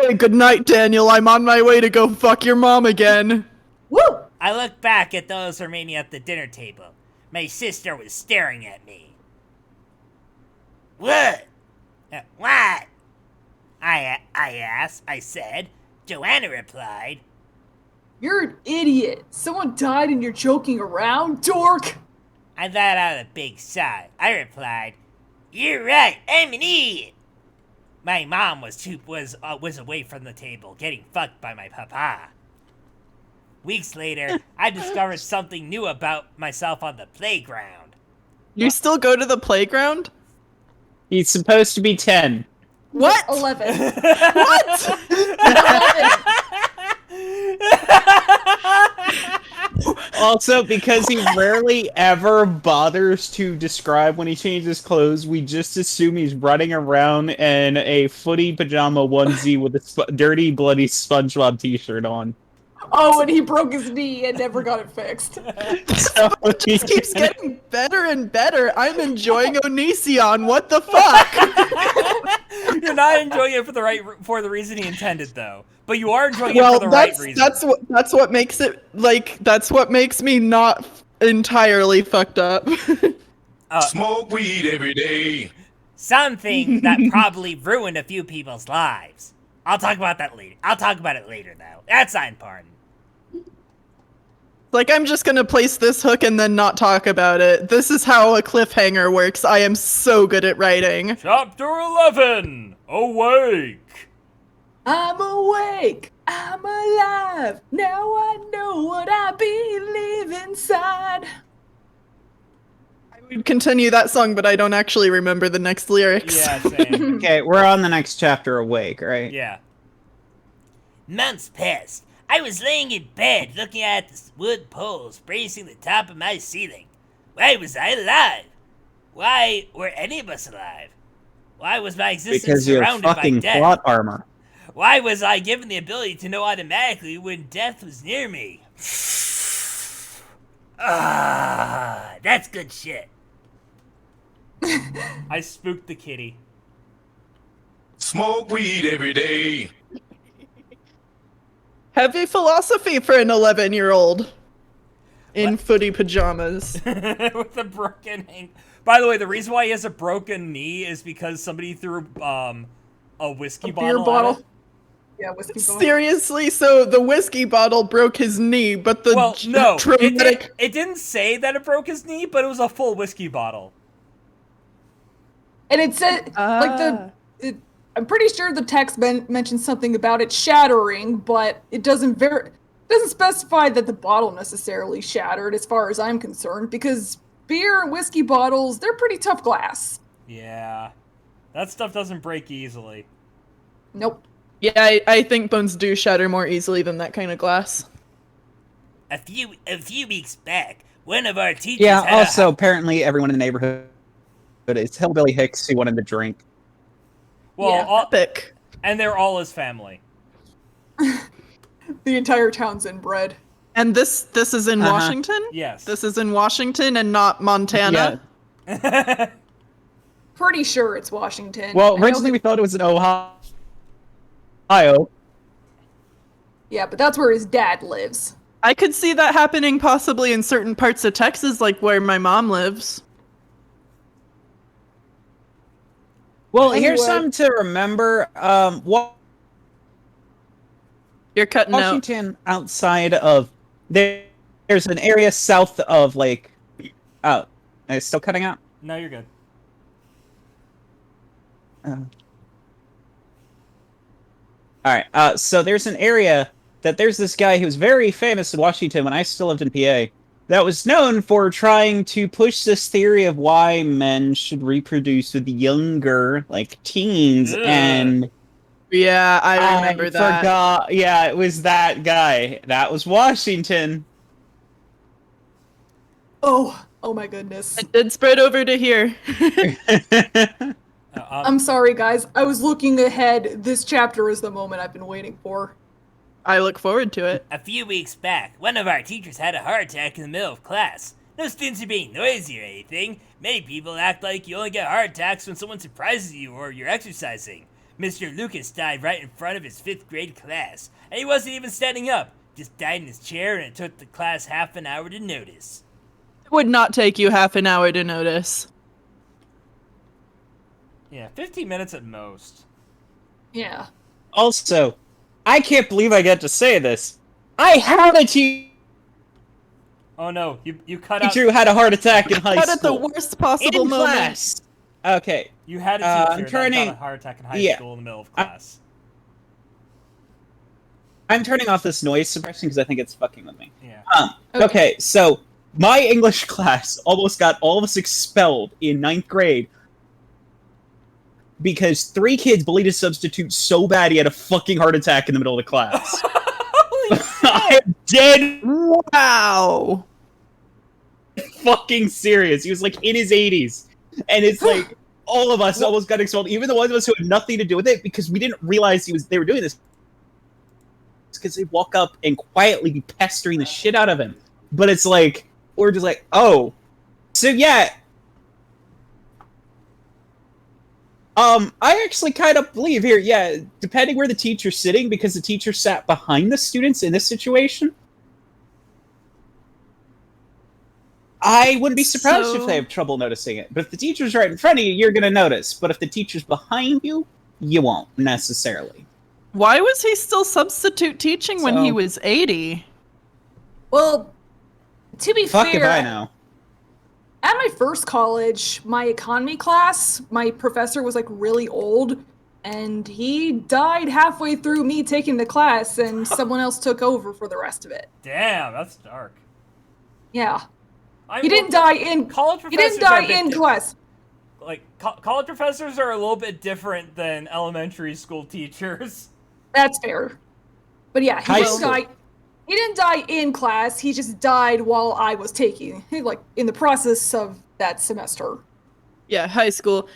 Hey, good night, Daniel. I'm on my way to go fuck your mom again. Woo! I looked back at those remaining at the dinner table. My sister was staring at me. What? What? I asked. I said. Joanna replied. You're an idiot. Someone died and you're joking around, dork. I let out a big sigh. I replied, "You're right. I'm an idiot." My mom was away from the table, getting fucked by my papa. Weeks later, I discovered something new about myself on the playground. You still go to the playground? He's supposed to be 10. What? 11. What? 11. Also, because he rarely ever bothers to describe when he changes clothes, we just assume he's running around in a footy pajama onesie with a dirty, bloody SpongeBob t-shirt on. Oh, and he broke his knee and never got it fixed. So It keeps getting better and better. I'm enjoying Onision. What the fuck? You're not enjoying it for the reason he intended, though. But you are enjoying it for the right reason. That's what makes it that's what makes me not entirely fucked up. Smoke weed every day. Something that probably ruined a few people's lives. I'll talk about that later. I'll talk about it later, though. That's not important. Like, I'm just gonna place this hook and then not talk about it. This is how a cliffhanger works. I am so good at writing. Chapter 11, Awake. I'm awake. I'm alive. Now I know what I believe inside. I would continue that song, but I don't actually remember the next lyrics. Yeah, same. Okay, we're on the next chapter, Awake, right? Yeah. Months passed. I was laying in bed looking at the wood poles bracing the top of my ceiling. Why was I alive? Why were any of us alive? Why was my existence Because you're surrounded by fucking death? plot armor. Why was I given the ability to know automatically when death was near me? Ah, that's good shit. I spooked the kitty. Smoke weed every day. Heavy philosophy for an 11-year-old. In footy pajamas. With a broken ankle. By the way, the reason why he has a broken knee is because somebody threw a whiskey A bottle beer bottle. at it. Yeah, whiskey bottle. Seriously, so the whiskey bottle broke his knee, but the Well, no, traumatic... it didn't say that it broke his knee, but it was a full whiskey bottle. And it said, I'm pretty sure the text mentions something about it shattering, but it doesn't specify that the bottle necessarily shattered, as far as I'm concerned, because beer and whiskey bottles, they're pretty tough glass. Yeah. That stuff doesn't break easily. Nope. Yeah, I think bones do shatter more easily than that kind of glass. A few weeks back, one of our teachers Yeah, had also, apparently everyone in the neighborhood is Hillbilly Hicks who wanted to drink. Well, Yeah. Epic. and they're all his family. The entire town's inbred. And this is in Uh-huh. Washington? Yes. This is in Washington and not Montana? Pretty sure it's Washington. Well, I know originally that- we thought it was in Ohio. Yeah, but that's where his dad lives. I could see that happening possibly in certain parts of Texas, like where my mom lives. Well, Anyway. here's something to remember. You're cutting out. Washington, outside of there's an area south of like. Oh, it's still cutting out. No, you're good. All right. So there's an area that there's this guy who's very famous in Washington when I still lived in PA that was known for trying to push this theory of why men should reproduce with younger, like teens, Ugh. and Yeah, I remember that. forgot. Yeah, it was that guy. That was Washington. Oh my goodness. It did spread over to here. I'm sorry, guys. I was looking ahead. This chapter is the moment I've been waiting for. I look forward to it. A few weeks back, one of our teachers had a heart attack in the middle of class. No students are being noisy or anything. Many people act like you only get heart attacks when someone surprises you or you're exercising. Mr. Lucas died right in front of his 5th grade class, and he wasn't even standing up. Just died in his chair, and it took the class half an hour to notice. It would not take you half an hour to notice. Yeah, 15 minutes at most. Yeah. Also, I can't believe I get to say this. I had a teacher Oh no, you cut out. who had a heart attack in high Cut at the school. worst possible In moment. class. Okay. You had a I'm teacher that turning- got a heart attack in high yeah. school in the middle of class. I'm turning off this noise suppression because I think it's fucking with me. Yeah. Okay, so my English class almost got all of us expelled in 9th grade because 3 kids bullied a substitute so bad he had a fucking heart attack in the middle of the class. I'm dead Wow. fucking serious. He was like in his 80s. And it's like all of us almost got expelled, even the ones of us who had nothing to do with it, because we didn't realize they were doing this. Because they'd walk up and quietly be pestering the shit out of him. But it's like, we're just like, oh. So yeah. I actually kind of believe here, yeah, depending where the teacher's sitting, because the teacher sat behind the students in this situation, I wouldn't be surprised if they have trouble noticing it. But if the teacher's right in front of you, you're going to notice. But if the teacher's behind you, you won't necessarily. Why was he still substitute teaching when he So- was 80? Well, to be Fuck if fair, I know. at my first college, my economy class, my professor was like really old, and he died halfway through me taking the class, and someone else took over for the rest of it. Damn, that's dark. Yeah, I he didn't die in. College He didn't professors are die a bit in different. class. Like college professors are a little bit different than elementary school teachers. That's fair. But yeah, High he didn't school. die. He didn't die in class. He just died while I was taking, like, in the process of that semester. Yeah, high school.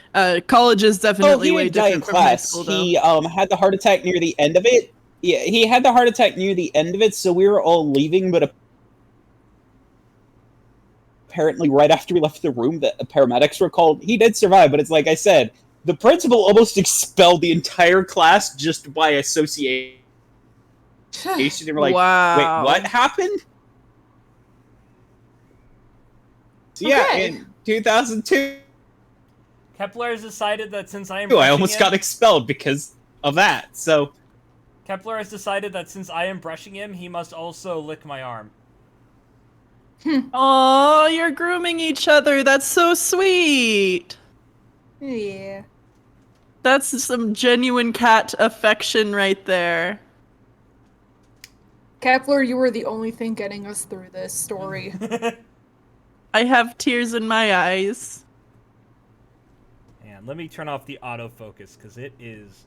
College is definitely he way didn't die in different from high class. school, though. He had the heart attack near the end of it. Yeah, he had the heart attack near the end of it, so we were all leaving, but apparently right after we left the room, the paramedics were called. He did survive, but it's like I said, the principal almost expelled the entire class just by association. They were like, Wow. wait, what happened? So yeah, Okay. in 2002, Kepler has decided that since I am I brushing almost him, got expelled because of that. So Kepler has decided that since I am brushing him, he must also lick my arm. Aw, you're grooming each other. That's so sweet. Yeah. That's some genuine cat affection right there. Kepler, you were the only thing getting us through this story. I have tears in my eyes. And let me turn off the autofocus because it is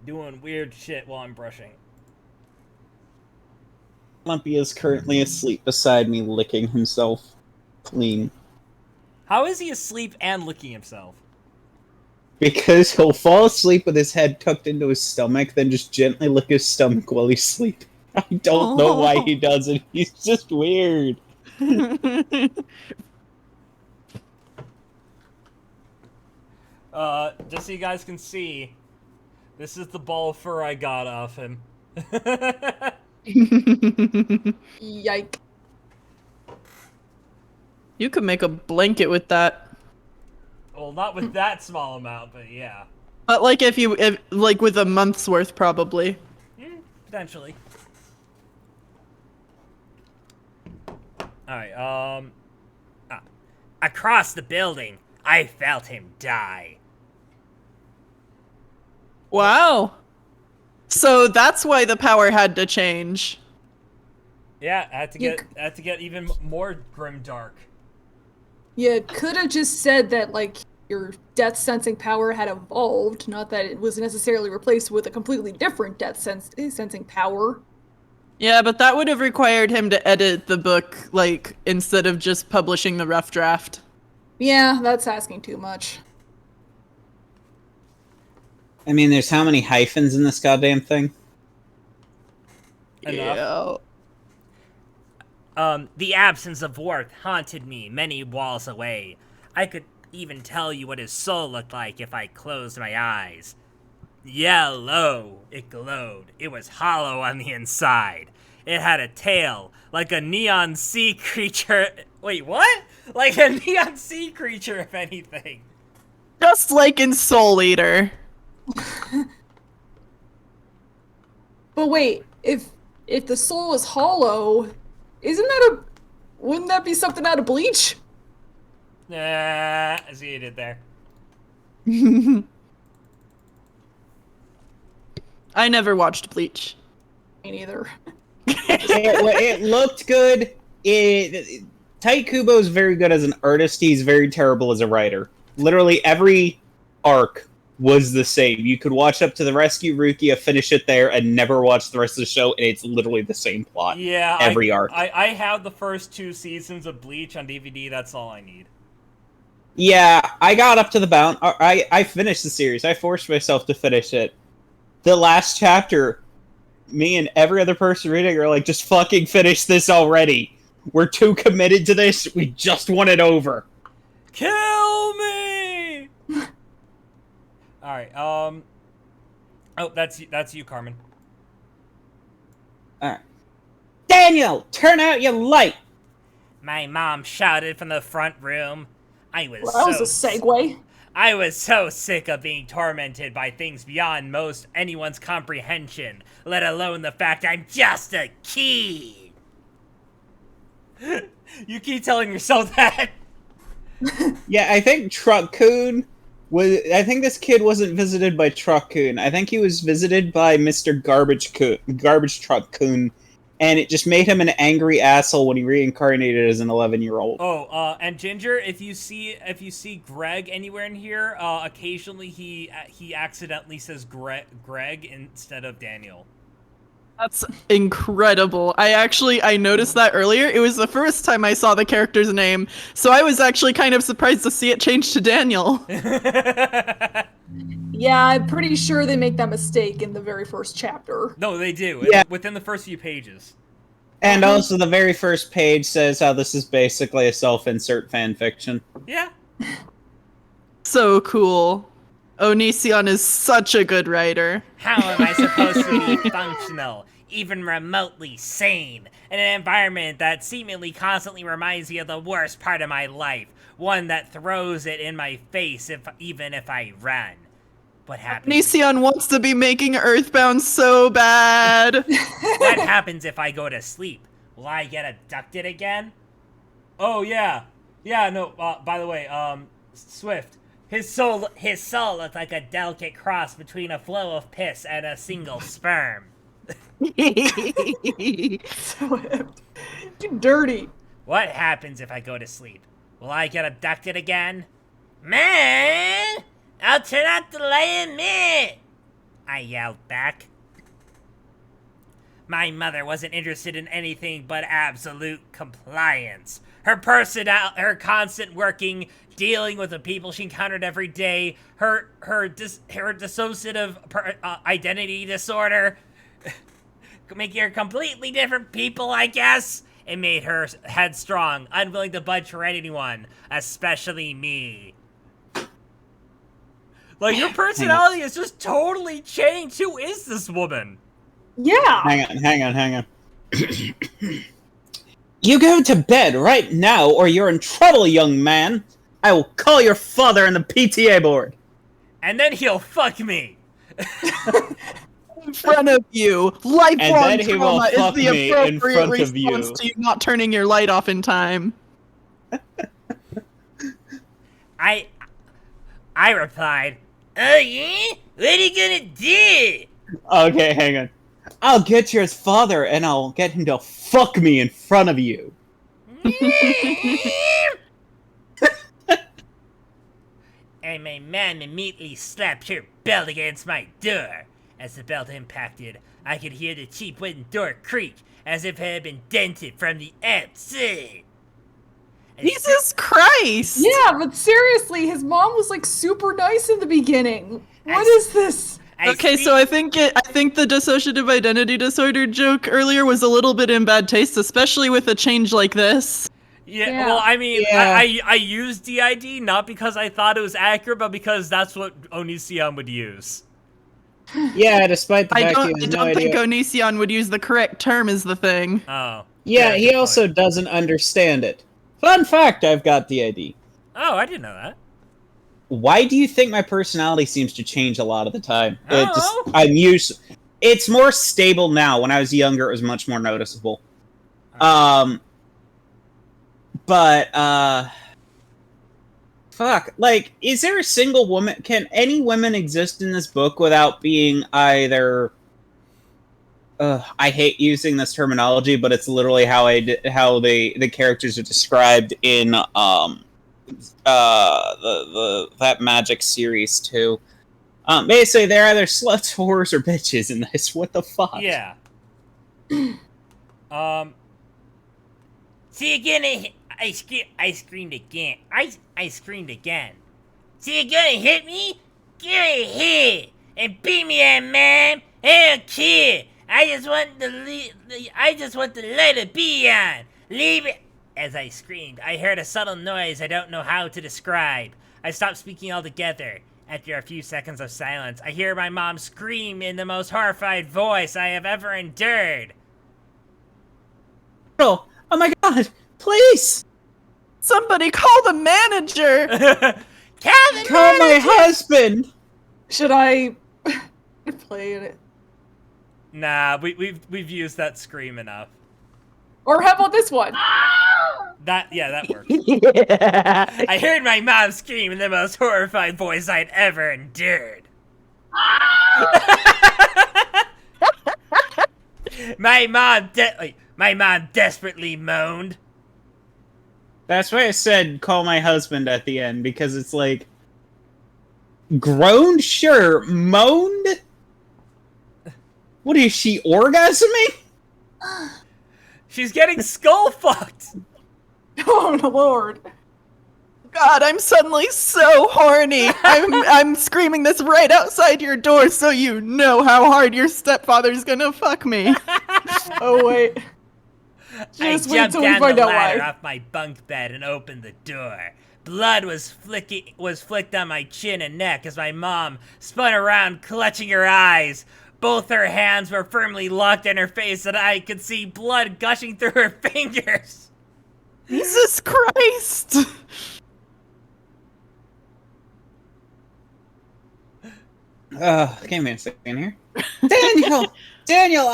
doing weird shit while I'm brushing. Lumpy is currently asleep beside me, licking himself clean. How is he asleep and licking himself? Because he'll fall asleep with his head tucked into his stomach, then just gently lick his stomach while he's sleeping. I don't know why he does it. He's just weird. Just so you guys can see, this is the ball of fur I got off him. Yike. You could make a blanket with that. Well, not with that small amount, but yeah. But like if like with a month's worth probably. Potentially. Alright, Across the building, I felt him die. Wow. So that's why the power had to change. yeah, I had You to get even more grim dark. You could have just said that, like, your death sensing power had evolved, not that it was necessarily replaced with a completely different death sensing power. Yeah, but that would have required him to edit the book, like, instead of just publishing the rough draft. Yeah, that's asking too much. I mean, there's how many hyphens in this goddamn thing? Enough. The absence of work haunted me many walls away. I could even tell you what his soul looked like if I closed my eyes. Yellow. It glowed. It was hollow on the inside. It had a tail, like a neon sea creature. Wait, what? Like a neon sea creature, if anything. Just like in Soul Eater. But wait, if the soul is hollow, wouldn't that be something out of Bleach? I see what you did there. I never watched Bleach. Me neither. It looked good. Tai Kubo is very good as an artist. He's very terrible as a writer. Literally every arc was the same. You could watch up to the Rescue Rukia, finish it there, and never watch the rest of the show, and it's literally the same plot. Yeah, every arc. I have the first 2 seasons of Bleach on DVD. That's all I need. Yeah, I got up to the bound. I finished the series. I forced myself to finish it. The last chapter, me and every other person reading are like, just fucking finish this already. We're too committed to this. We just want it over. Kill me! Alright, oh, that's you, Carmen. Alright. Daniel, turn out your light! My mom shouted from the front room. I was Well, that was a segue. I was so sick of being tormented by things beyond most anyone's comprehension, let alone the fact I'm just a kid. You keep telling yourself that. Yeah, I think Truck-kun was... I think this kid wasn't visited by Truck-kun. I think he was visited by Mr. Garbage Truck-kun, and it just made him an angry asshole when he reincarnated as an 11-year-old. Oh, and Ginger, if you see Greg anywhere in here, occasionally he accidentally says Greg instead of Daniel. That's incredible. I noticed that earlier. It was the first time I saw the character's name, so I was actually kind of surprised to see it change to Daniel. Yeah, I'm pretty sure they make that mistake in the very first chapter. No, they do. Yeah. Within the first few pages. And also the very first page says how this is basically a self-insert fanfiction. Yeah. So cool. Onision is such a good writer. How am I supposed to be functional, even remotely sane, in an environment that seemingly constantly reminds me of the worst part of my life, one that throws it in my face even if I run? What happens? Onision wants to be making Earthbound so bad. What happens if I go to sleep? Will I get abducted again? Oh yeah. Yeah. No. By the way, Swift. His soul looked like a delicate cross between a flow of piss and a single sperm. So you dirty. What happens if I go to sleep? Will I get abducted again? Man! I'll turn out the light in a minute! I yelled back. My mother wasn't interested in anything but absolute compliance. Her constant working, dealing with the people she encountered every day, her dissociative identity disorder, making her completely different people, I guess. It made her headstrong, unwilling to budge for anyone, especially me. Like, your personality has just totally changed. Who is this woman? Yeah. Hang on. You go to bed right now, or you're in trouble, young man. I will call your father and the PTA board. And then he'll fuck me. In front of you. Lifelong then he will trauma is fuck the me in appropriate front of you. response to you not turning your light off in time. I replied, "Oh yeah? What are you gonna do?" Okay, hang on. I'll get your father, and I'll get him to fuck me in front of you. And my man immediately slapped her belt against my door. As the belt impacted, I could hear the cheap wooden door creak as if it had been dented from the outside. Jesus Christ! Yeah, but seriously, his mom was like super nice in the beginning. What is this? Okay, so I think the dissociative identity disorder joke earlier was a little bit in bad taste, especially with a change like this. Yeah, well, I mean, Yeah. I used DID not because I thought it was accurate, but because that's what Onision would use. Yeah, despite the I fact he don't, has I no don't think idea. Onision would use the correct term is the thing. Oh. Yeah, he good also point. doesn't understand it. Fun fact, I've got the ID. Oh, I didn't know that. Why do you think my personality seems to change a lot of the time? I don't know. I'm used. It's more stable now. When I was younger, it was much more noticeable. But fuck. Like, is there a single woman? Can any women exist in this book without being either? I hate using this terminology, but it's literally how the characters are described in that Magic series too. Basically, they're either sluts, whores, or bitches in this. What the fuck? Yeah. See again, I screamed again. I screamed again. See you gonna hit me? Go ahead and beat me up, man. I don't care. I just want the light to be on. Leave it. As I screamed, I heard a subtle noise I don't know how to describe. I stopped speaking altogether. After a few seconds of silence, I hear my mom scream in the most horrified voice I have ever endured. Oh my god! Please Somebody call the manager! call my husband. Should I play it? Nah, we've used that scream enough. Or how about this one? That works. Yeah. I heard my mom scream in the most horrified voice I'd ever endured. My mom desperately moaned. That's why I said call my husband at the end, because it's like groaned, sure, moaned. What is she orgasming? She's getting skull fucked. Oh Lord! God, I'm suddenly so horny. I'm screaming this right outside your door, so you know how hard your stepfather's gonna fuck me. Oh wait. I Just wait jumped till we down find the out ladder why. off my bunk bed and opened the door. Blood was flicked on my chin and neck as my mom spun around, clutching her eyes. Both her hands were firmly locked in her face, and I could see blood gushing through her fingers. Jesus Christ! Give me a second here. Daniel,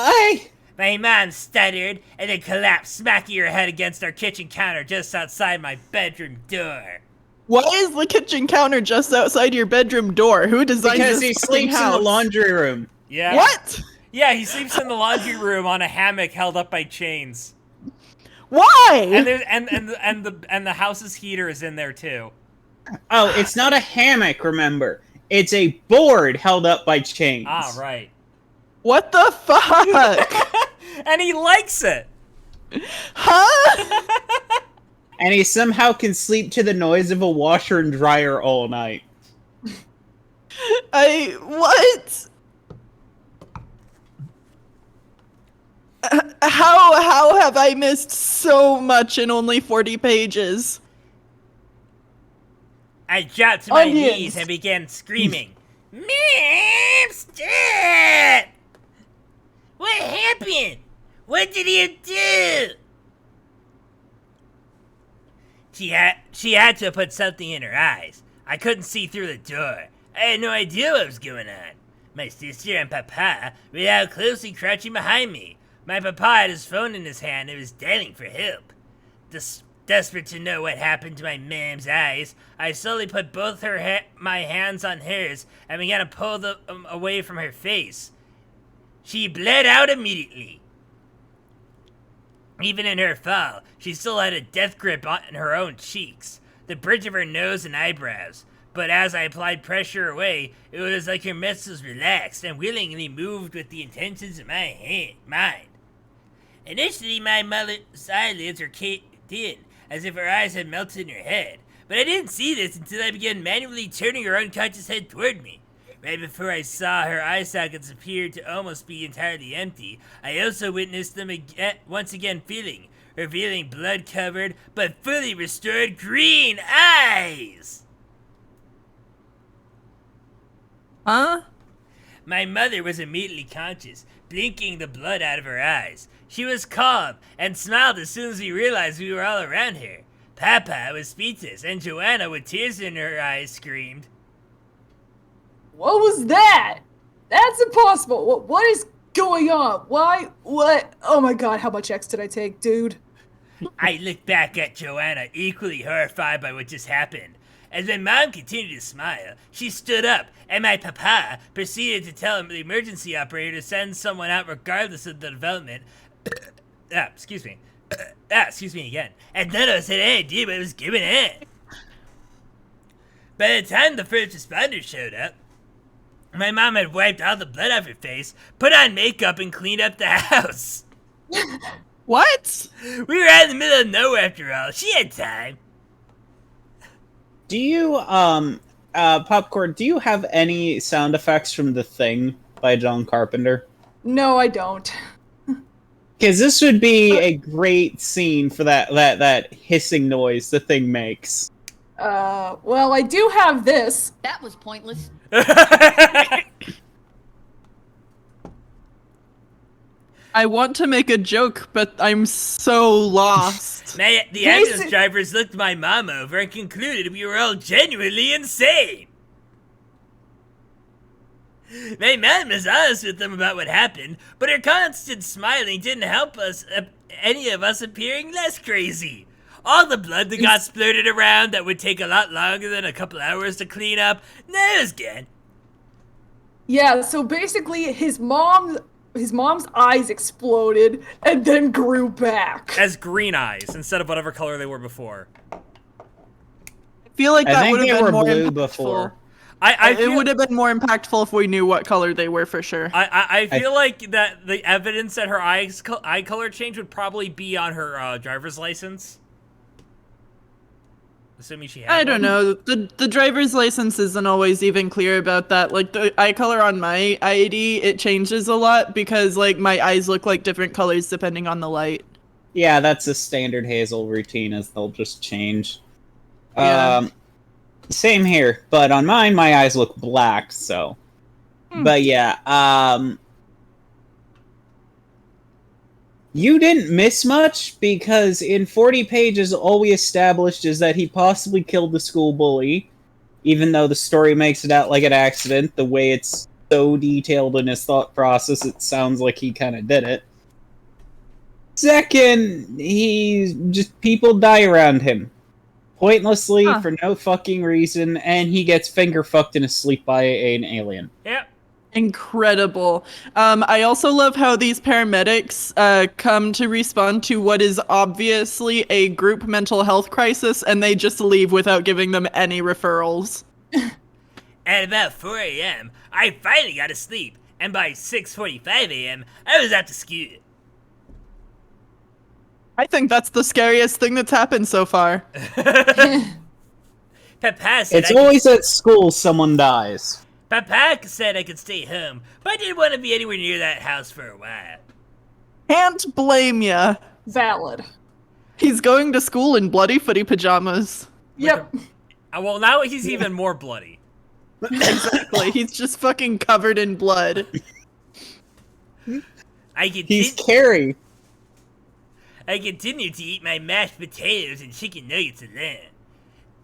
My mom stuttered and then collapsed, smacking her head against our kitchen counter just outside my bedroom door. Why is the kitchen counter just outside your bedroom door? Who designed because this he fucking sleeps house? in the laundry room. Yeah. What? Yeah, he sleeps in the laundry room on a hammock held up by chains. Why? And there's and the house's heater is in there too. Oh, it's not a hammock, remember. It's a board held up by chains. Ah, right. What the fuck? And he likes it. Huh? And he somehow can sleep to the noise of a washer and dryer all night. What? How have I missed so much in only 40 pages? I dropped to my Onions. knees and began screaming. Mom, stop! What happened? What did you do? She had to have put something in her eyes. I couldn't see through the door. I had no idea what was going on. My sister and Papa were out closely crouching behind me. My Papa had his phone in his hand and was dialing for help. Desperate to know what happened to my mom's eyes, I slowly put both my hands on hers and began to pull them away from her face. She bled out immediately. Even in her fall, she still had a death grip on her own cheeks, the bridge of her nose and eyebrows. But as I applied pressure away, it was like her muscles relaxed and willingly moved with the intentions of my mind. Initially, my mother's eyelids were caved in, as if her eyes had melted in her head. But I didn't see this until I began manually turning her unconscious head toward me. Right before I saw her eye sockets appear to almost be entirely empty, I also witnessed them once again revealing blood-covered but fully restored green eyes! Huh? My mother was immediately conscious, blinking the blood out of her eyes. She was calm and smiled as soon as we realized we were all around her. Papa was speechless, and Joanna, with tears in her eyes, screamed. What was that? That's impossible. What is going on? Why? What? Oh my god, how much X did I take, dude? I looked back at Joanna, equally horrified by what just happened. As my mom continued to smile, she stood up, and my papa proceeded to tell the emergency operator to send someone out regardless of the development. Excuse me. Excuse me again. And none of us had any idea what was going on. By the time the first responders showed up, my mom had wiped all the blood off her face, put on makeup, and cleaned up the house. What? We were out in the middle of nowhere after all. She had time. Do you, Popcorn, do you have any sound effects from The Thing by John Carpenter? No, I don't. Because this would be a great scene for that hissing noise the Thing makes. Well, I do have this. That was pointless. I want to make a joke, but I'm so lost. The ambulance drivers looked my mom over and concluded we were all genuinely insane. My mom was honest with them about what happened, but her constant smiling didn't help us, any of us appearing less crazy. All the blood that got splurted around that would take a lot longer than a couple hours to clean up, that was good. Yeah, so basically his mom's eyes exploded and then grew back. As green eyes instead of whatever color they were before. I feel like I that think would they have were been more blue impactful. before. It would have been more impactful if we knew what color they were for sure. I feel like that the evidence that her eye color change would probably be on her driver's license. Assuming she had I don't one. know. The driver's license isn't always even clear about that. Like the eye color on my ID, it changes a lot because like my eyes look like different colors depending on the light. Yeah, that's a standard Hazel routine, as they'll just change. Yeah. Same here, but on mine, my eyes look black, so. But yeah, you didn't miss much, because in 40 pages, all we established is that he possibly killed the school bully, even though the story makes it out like an accident. The way it's so detailed in his thought process, it sounds like he kind of did it. Second, people die around him. Pointlessly, for no fucking reason, and he gets finger fucked in his sleep by an alien. Yep. Incredible. I also love how these paramedics come to respond to what is obviously a group mental health crisis, and they just leave without giving them any referrals. At about 4 a.m., I finally got to sleep, and by 6:45 a.m., I was out to school. I think that's the scariest thing that's happened so far. Papa said It's always at school someone dies. Papa said I could stay home, but I didn't want to be anywhere near that house for a while. Can't blame ya. Valid. He's going to school in bloody footy pajamas. Yep. Well, now he's even more bloody. Exactly. He's just fucking covered in blood. He's Carrie. I continued to eat my mashed potatoes and chicken nuggets alone.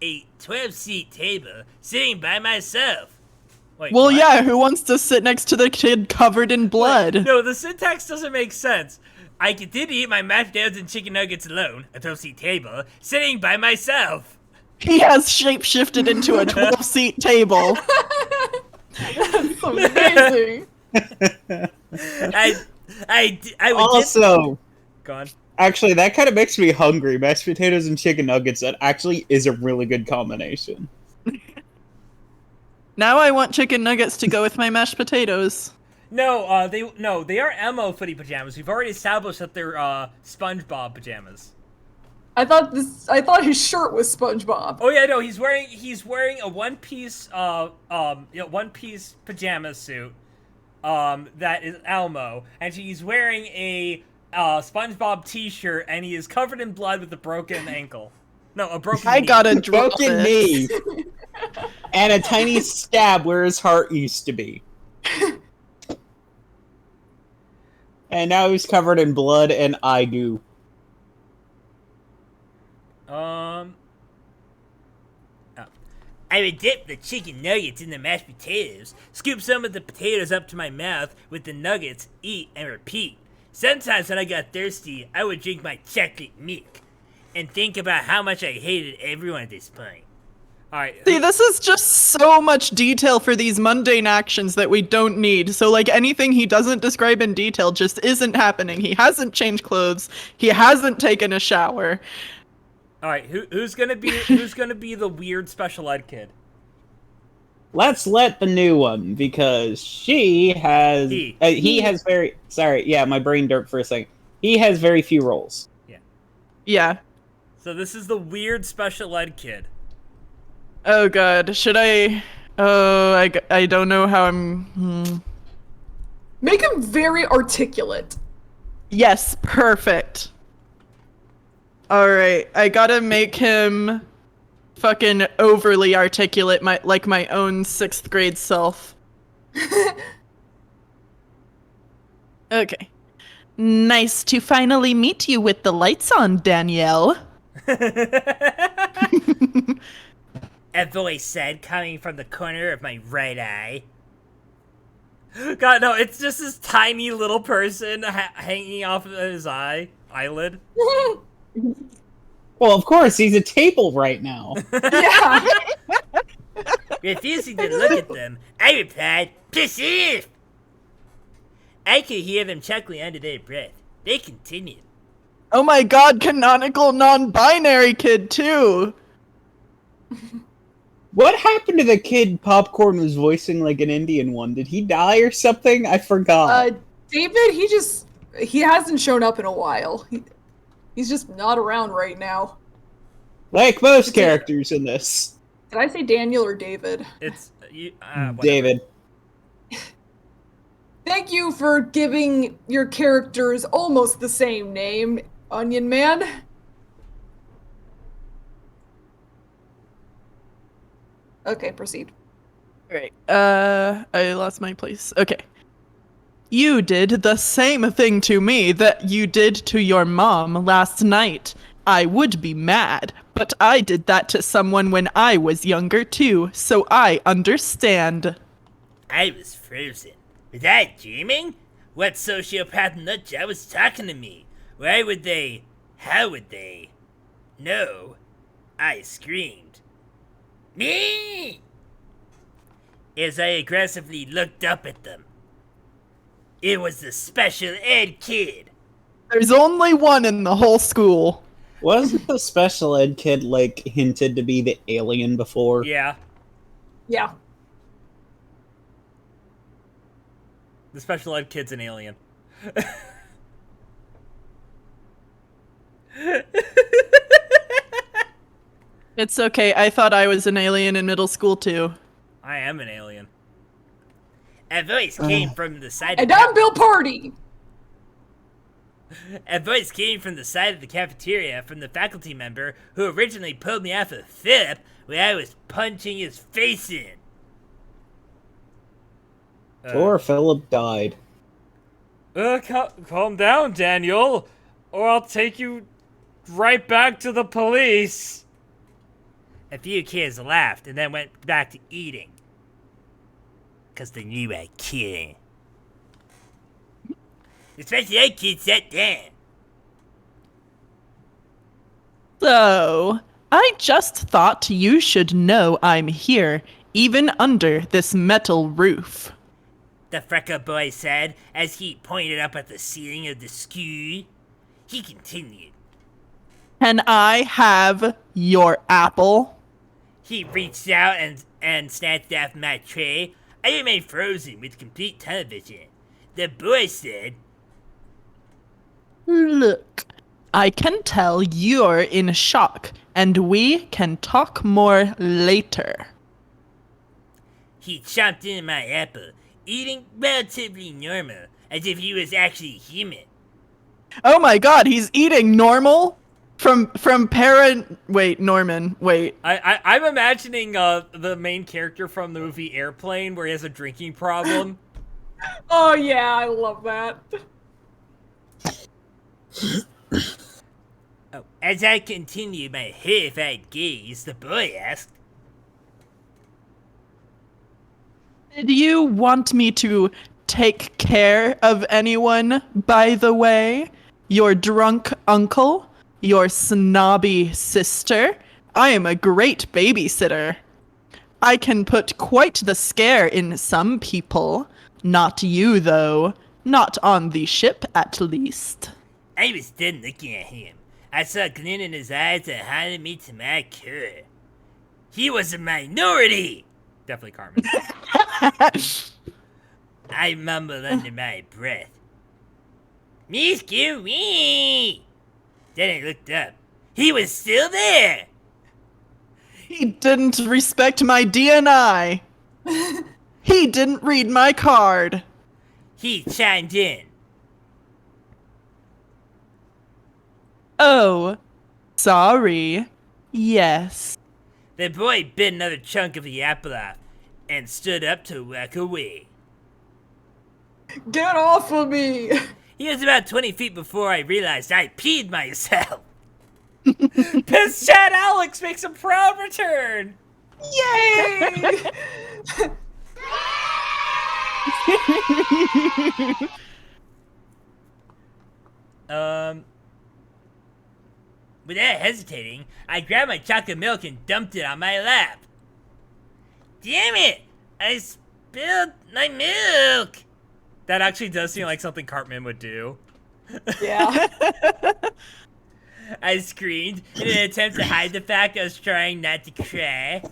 A 12-seat table, sitting by myself. Wait, Well, what? yeah, who wants to sit next to the kid covered in blood? No, the syntax doesn't make sense. I continued to eat my mashed potatoes and chicken nuggets alone, a 12-seat table, sitting by myself. He has shapeshifted into a 12-seat table. That's amazing. I would Also, Go on. actually, that kind of makes me hungry. Mashed potatoes and chicken nuggets, that actually is a really good combination. Now I want chicken nuggets to go with my mashed potatoes. No, they are emo footy pajamas. We've already established that they're SpongeBob pajamas. I thought his shirt was SpongeBob. Oh yeah, no, he's wearing a one-piece one-piece pajama suit that is Elmo, and he's wearing a SpongeBob t-shirt, and he is covered in blood with a broken ankle. No, a broken I knee. gotta draw Broken this. knee. And a tiny scab where his heart used to be. And now he's covered in blood and eye goo. Oh. I would dip the chicken nuggets in the mashed potatoes, scoop some of the potatoes up to my mouth with the nuggets, eat, and repeat. Sometimes when I got thirsty, I would drink my chocolate milk and think about how much I hated everyone at this point. All right. See, this is just so much detail for these mundane actions that we don't need. So, like, anything he doesn't describe in detail just isn't happening. He hasn't changed clothes. He hasn't taken a shower. All right. Who's gonna be the weird special ed kid? Let's let the new one, because he has very... Sorry, yeah, my brain derped for a second. He has very few roles. Yeah. So this is the weird special ed kid. Oh, God. Should I... Oh, I don't know how I'm... Make him very articulate. Yes, perfect. Alright, I gotta make him fucking overly articulate, like my own 6th grade self. Okay. Nice to finally meet you with the lights on, Danielle. A voice said, coming from the corner of my right eye. God, no, it's just this tiny little person hanging off of his eyelid. Well, of course, he's a table right now. Yeah. Refusing to look at them, I replied, "Piss off!" I could hear them chuckling under their breath. They continued. Oh my god, canonical non-binary kid, too! What happened to the kid Popcorn was voicing like an Indian one? Did he die or something? I forgot. David, he hasn't shown up in a while. He's just not around right now. Like most characters in this. Did I say Daniel or David? It's David. Thank you for giving your characters almost the same name, Onion Man. Okay, proceed. Alright, I lost my place. Okay. You did the same thing to me that you did to your mom last night. I would be mad, but I did that to someone when I was younger too, so I understand. I was frozen. Was I dreaming? What sociopath nutjob was talking to me? Why would they? How would they? No. I screamed. Me! As I aggressively looked up at them. It was the special ed kid. There's only one in the whole school. Wasn't the special ed kid, like, hinted to be the alien before? Yeah. Yeah. The special ed kid's an alien. It's okay, I thought I was an alien in middle school too. I am an alien. A voice came from the side And of I'm Bill Party! A voice came from the side of the cafeteria from the faculty member who originally pulled me off of Philip when I was punching his face in. Poor Philip died. Calm down, Daniel, or I'll take you right back to the police. A few kids laughed and then went back to eating. 'Cause they knew I cared. The special ed kid sat down. So, I just thought you should know I'm here, even under this metal roof. The freckle boy said as he pointed up at the ceiling of the school. He continued. Can I have your apple? He reached out and snatched off my tray. I remained frozen with complete tunnel vision. The boy said, Look, I can tell you're in shock, and we can talk more later. He chomped into my apple, eating relatively normal, as if he was actually human. Oh my god, he's eating normal? From Norman, wait. I'm imagining the main character from the movie Airplane where he has a drinking problem. Oh yeah, I love that. Oh, as I continued my horrified gaze, the boy asked, Did you want me to take care of anyone, by the way? Your drunk uncle? Your snobby sister? I am a great babysitter. I can put quite the scare in some people. Not you, though. Not on the ship, at least. I was done looking at him. I saw a glint in his eyes that haunted me to my core. He was a minority! Definitely Carmen. I mumbled under my breath. Mr. Wee! Then I looked up. He was still there! He didn't respect my DNI. He didn't read my card. He chimed in. Oh, sorry. Yes. The boy bit another chunk of the apple off and stood up to walk away. Get off of me! He was about 20 feet before I realized I peed myself. Piss Chat Alex makes a proud return. Yay! Without hesitating, I grabbed my chocolate milk and dumped it on my lap. Damn it! I spilled my milk! That actually does seem like something Cartman would do. Yeah. I screamed in an attempt to hide the fact I was trying not to cry.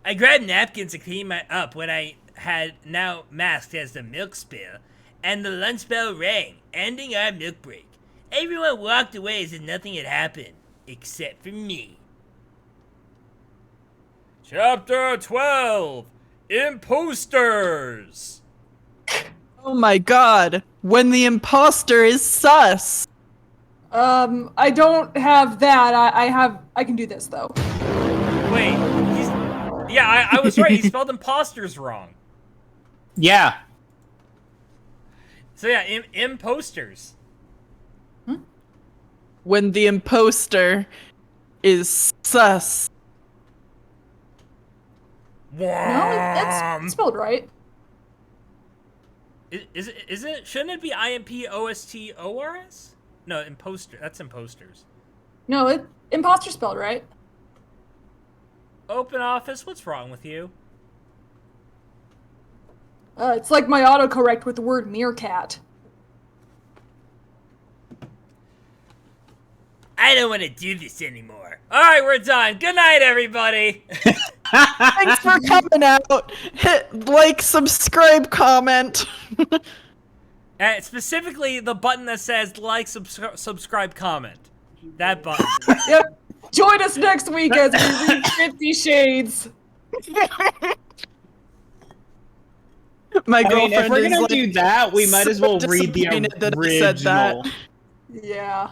I grabbed napkins to clean up when I had now masked as the milk spill, and the lunch bell rang, ending our milk break. Everyone walked away as if nothing had happened, except for me. Chapter 12 Imposters! Oh my god. When the imposter is sus. I don't have that. I can do this though. Wait, I was right. He spelled imposters wrong. Yeah. So yeah, imposters. When the imposter is sus. No, that's spelled right. Is it? Shouldn't it be IMPOSTORS? No, imposter. That's imposters. No, imposter spelled right. Open office. What's wrong with you? It's like my autocorrect with the word meerkat. I don't want to do this anymore. All right, we're done. Good night, everybody. Thanks for coming out. Hit like, subscribe, comment. Specifically, the button that says like, subscribe, comment. That button. Yep. Join us next week as we read 50 Shades. My I mean, girlfriend if we're is gonna like, do that, we might as well so read the disappointed that I said that. original. Yeah.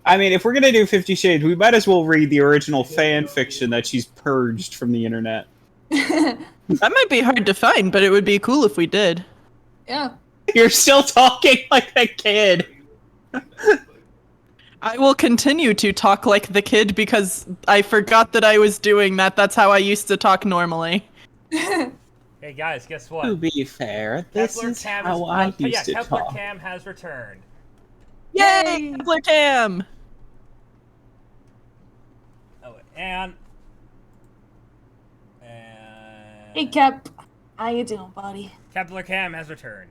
I mean, if we're gonna do 50 Shades, we might as well read the original fan fiction that she's purged from the internet. That might be hard to find, but it would be cool if we did. Yeah. You're still talking like a kid. I will continue to talk like the kid because I forgot that I was doing that. That's how I used to talk normally. Hey guys, guess what? To be fair, this Kepler is Cam how I yeah, used to Kepler talk. Cam has returned. Yay! Kepler Cam! Oh, and Hey, Kep. How you doing, buddy? Kepler Cam has returned.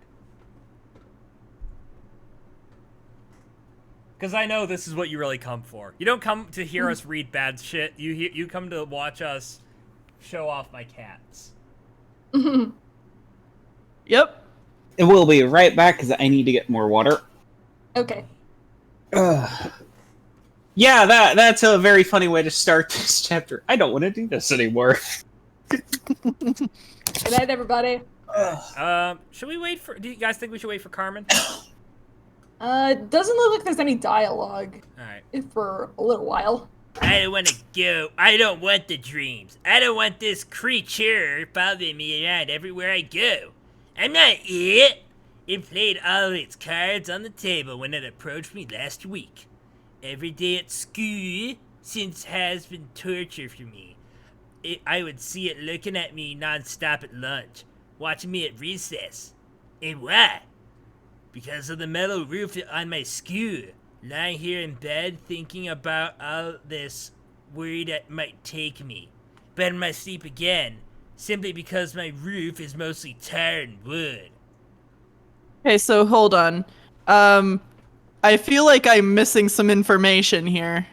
Because I know this is what you really come for. You don't come to hear us read bad shit. You come to watch us show off my cats. Yep. And we'll be right back because I need to get more water. Okay. Yeah, that's a very funny way to start this chapter. I don't want to do this anymore. Good night, everybody. Should we wait for... Do you guys think we should wait for Carmen? Doesn't look like there's any dialogue Alright. for a little while. I don't want to go. I don't want the dreams. I don't want this creature following me around everywhere I go. I'm not it. It played all its cards on the table when it approached me last week. Every day at school since has been torture for me. I would see it looking at me non-stop at lunch, watching me at recess. And why? Because of the metal roof on my school. Lying here in bed thinking about all this, worried it might take me. But in my sleep again, simply because my roof is mostly tar and wood. Okay, so hold on. I feel like I'm missing some information here.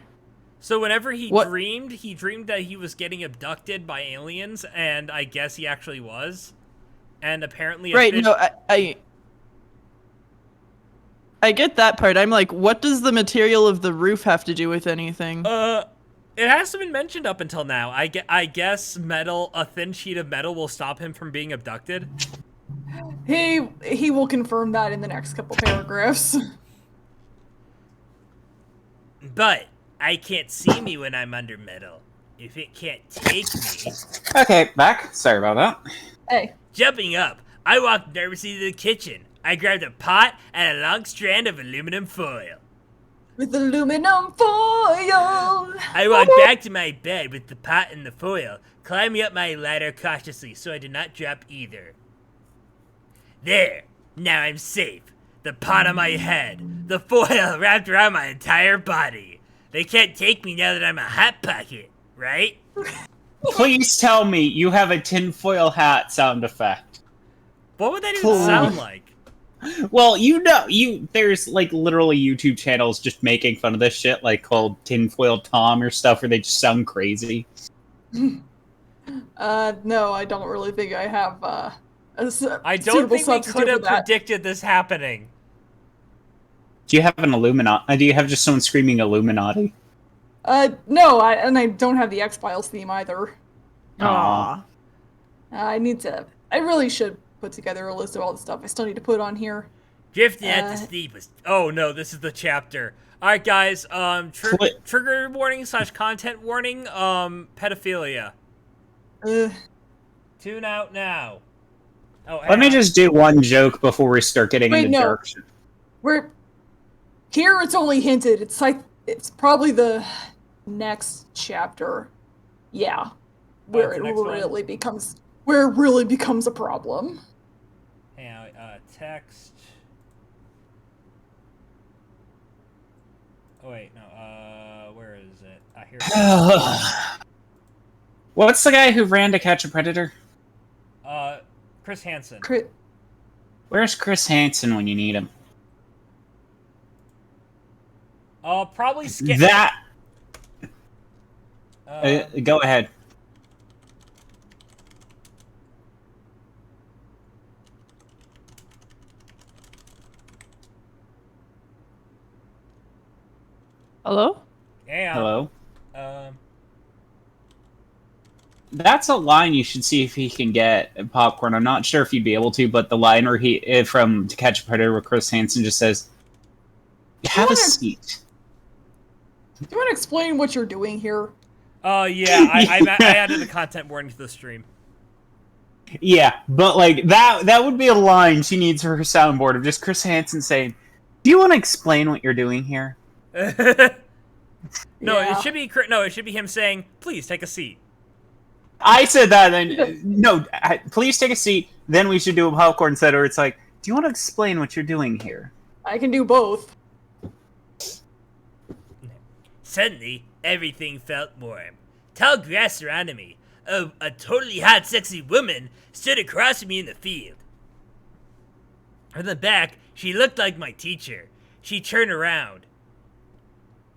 So whenever he What? dreamed that he was getting abducted by aliens, and I guess he actually was. And apparently a Right, fish- no, I get that part. I'm like, what does the material of the roof have to do with anything? It hasn't been mentioned up until now. I guess a thin sheet of metal will stop him from being abducted. He will confirm that in the next couple paragraphs. But I can't see me when I'm under metal. If it can't take me, Okay, back. Sorry about that. Hey, jumping up, I walked nervously to the kitchen. I grabbed a pot and a long strand of aluminum foil. with aluminum foil. I walked back to my bed with the pot and the foil, climbing up my ladder cautiously so I did not drop either. There, now I'm safe. The pot on my head, the foil wrapped around my entire body. They can't take me now that I'm a hot pocket, right? Please tell me you have a tinfoil hat sound effect. What would that even sound like? Well, there's like literally YouTube channels just making fun of this shit, like called Tinfoil Tom or stuff, where they just sound crazy. No, I don't really think I have I don't suitable think we substitute could for have that. predicted this happening. Do you have an Illuminati? Do you have just someone screaming Illuminati? No, I don't have the X-Files theme either. Aw. I really should put together a list of all the stuff I still need to put on here. Drifting out to sleep was Oh no, this is the chapter. All right, guys. Cli- Trigger warning / content warning. Pedophilia. Ugh. Tune out now. Oh, Let me hang on. just do one joke before we start getting Wait, into no. dark shit. We're here. It's only hinted. It's probably the next chapter. Yeah, where the it next one? really becomes a problem. Hang on, text. Oh wait, no. Where is it? Here. It is. What's the guy who ran to catch a predator? Chris Hansen. Where's Chris Hansen when you need him? Probably skip. That. Go ahead. Hello? Yeah. Hello. Um. That's a line you should see if he can get popcorn. I'm not sure if you'd be able to, but the line where from To Catch a Predator, where Chris Hansen just says, "Have a seat." Do you want to explain what you're doing here? Yeah. I added the content warning to the stream. Yeah, but like that would be a line she needs for her soundboard of just Chris Hansen saying, "Do you want to explain what you're doing here?" No, Yeah. it should be it should be him saying, "Please take a seat." I said that, then no. Please take a seat. Then we should do a popcorn set, or it's like, "Do you want to explain what you're doing here?" I can do both. Suddenly, everything felt warm. Tall grass surrounded me. A totally hot, sexy woman stood across from me in the field. From the back, she looked like my teacher. She turned around.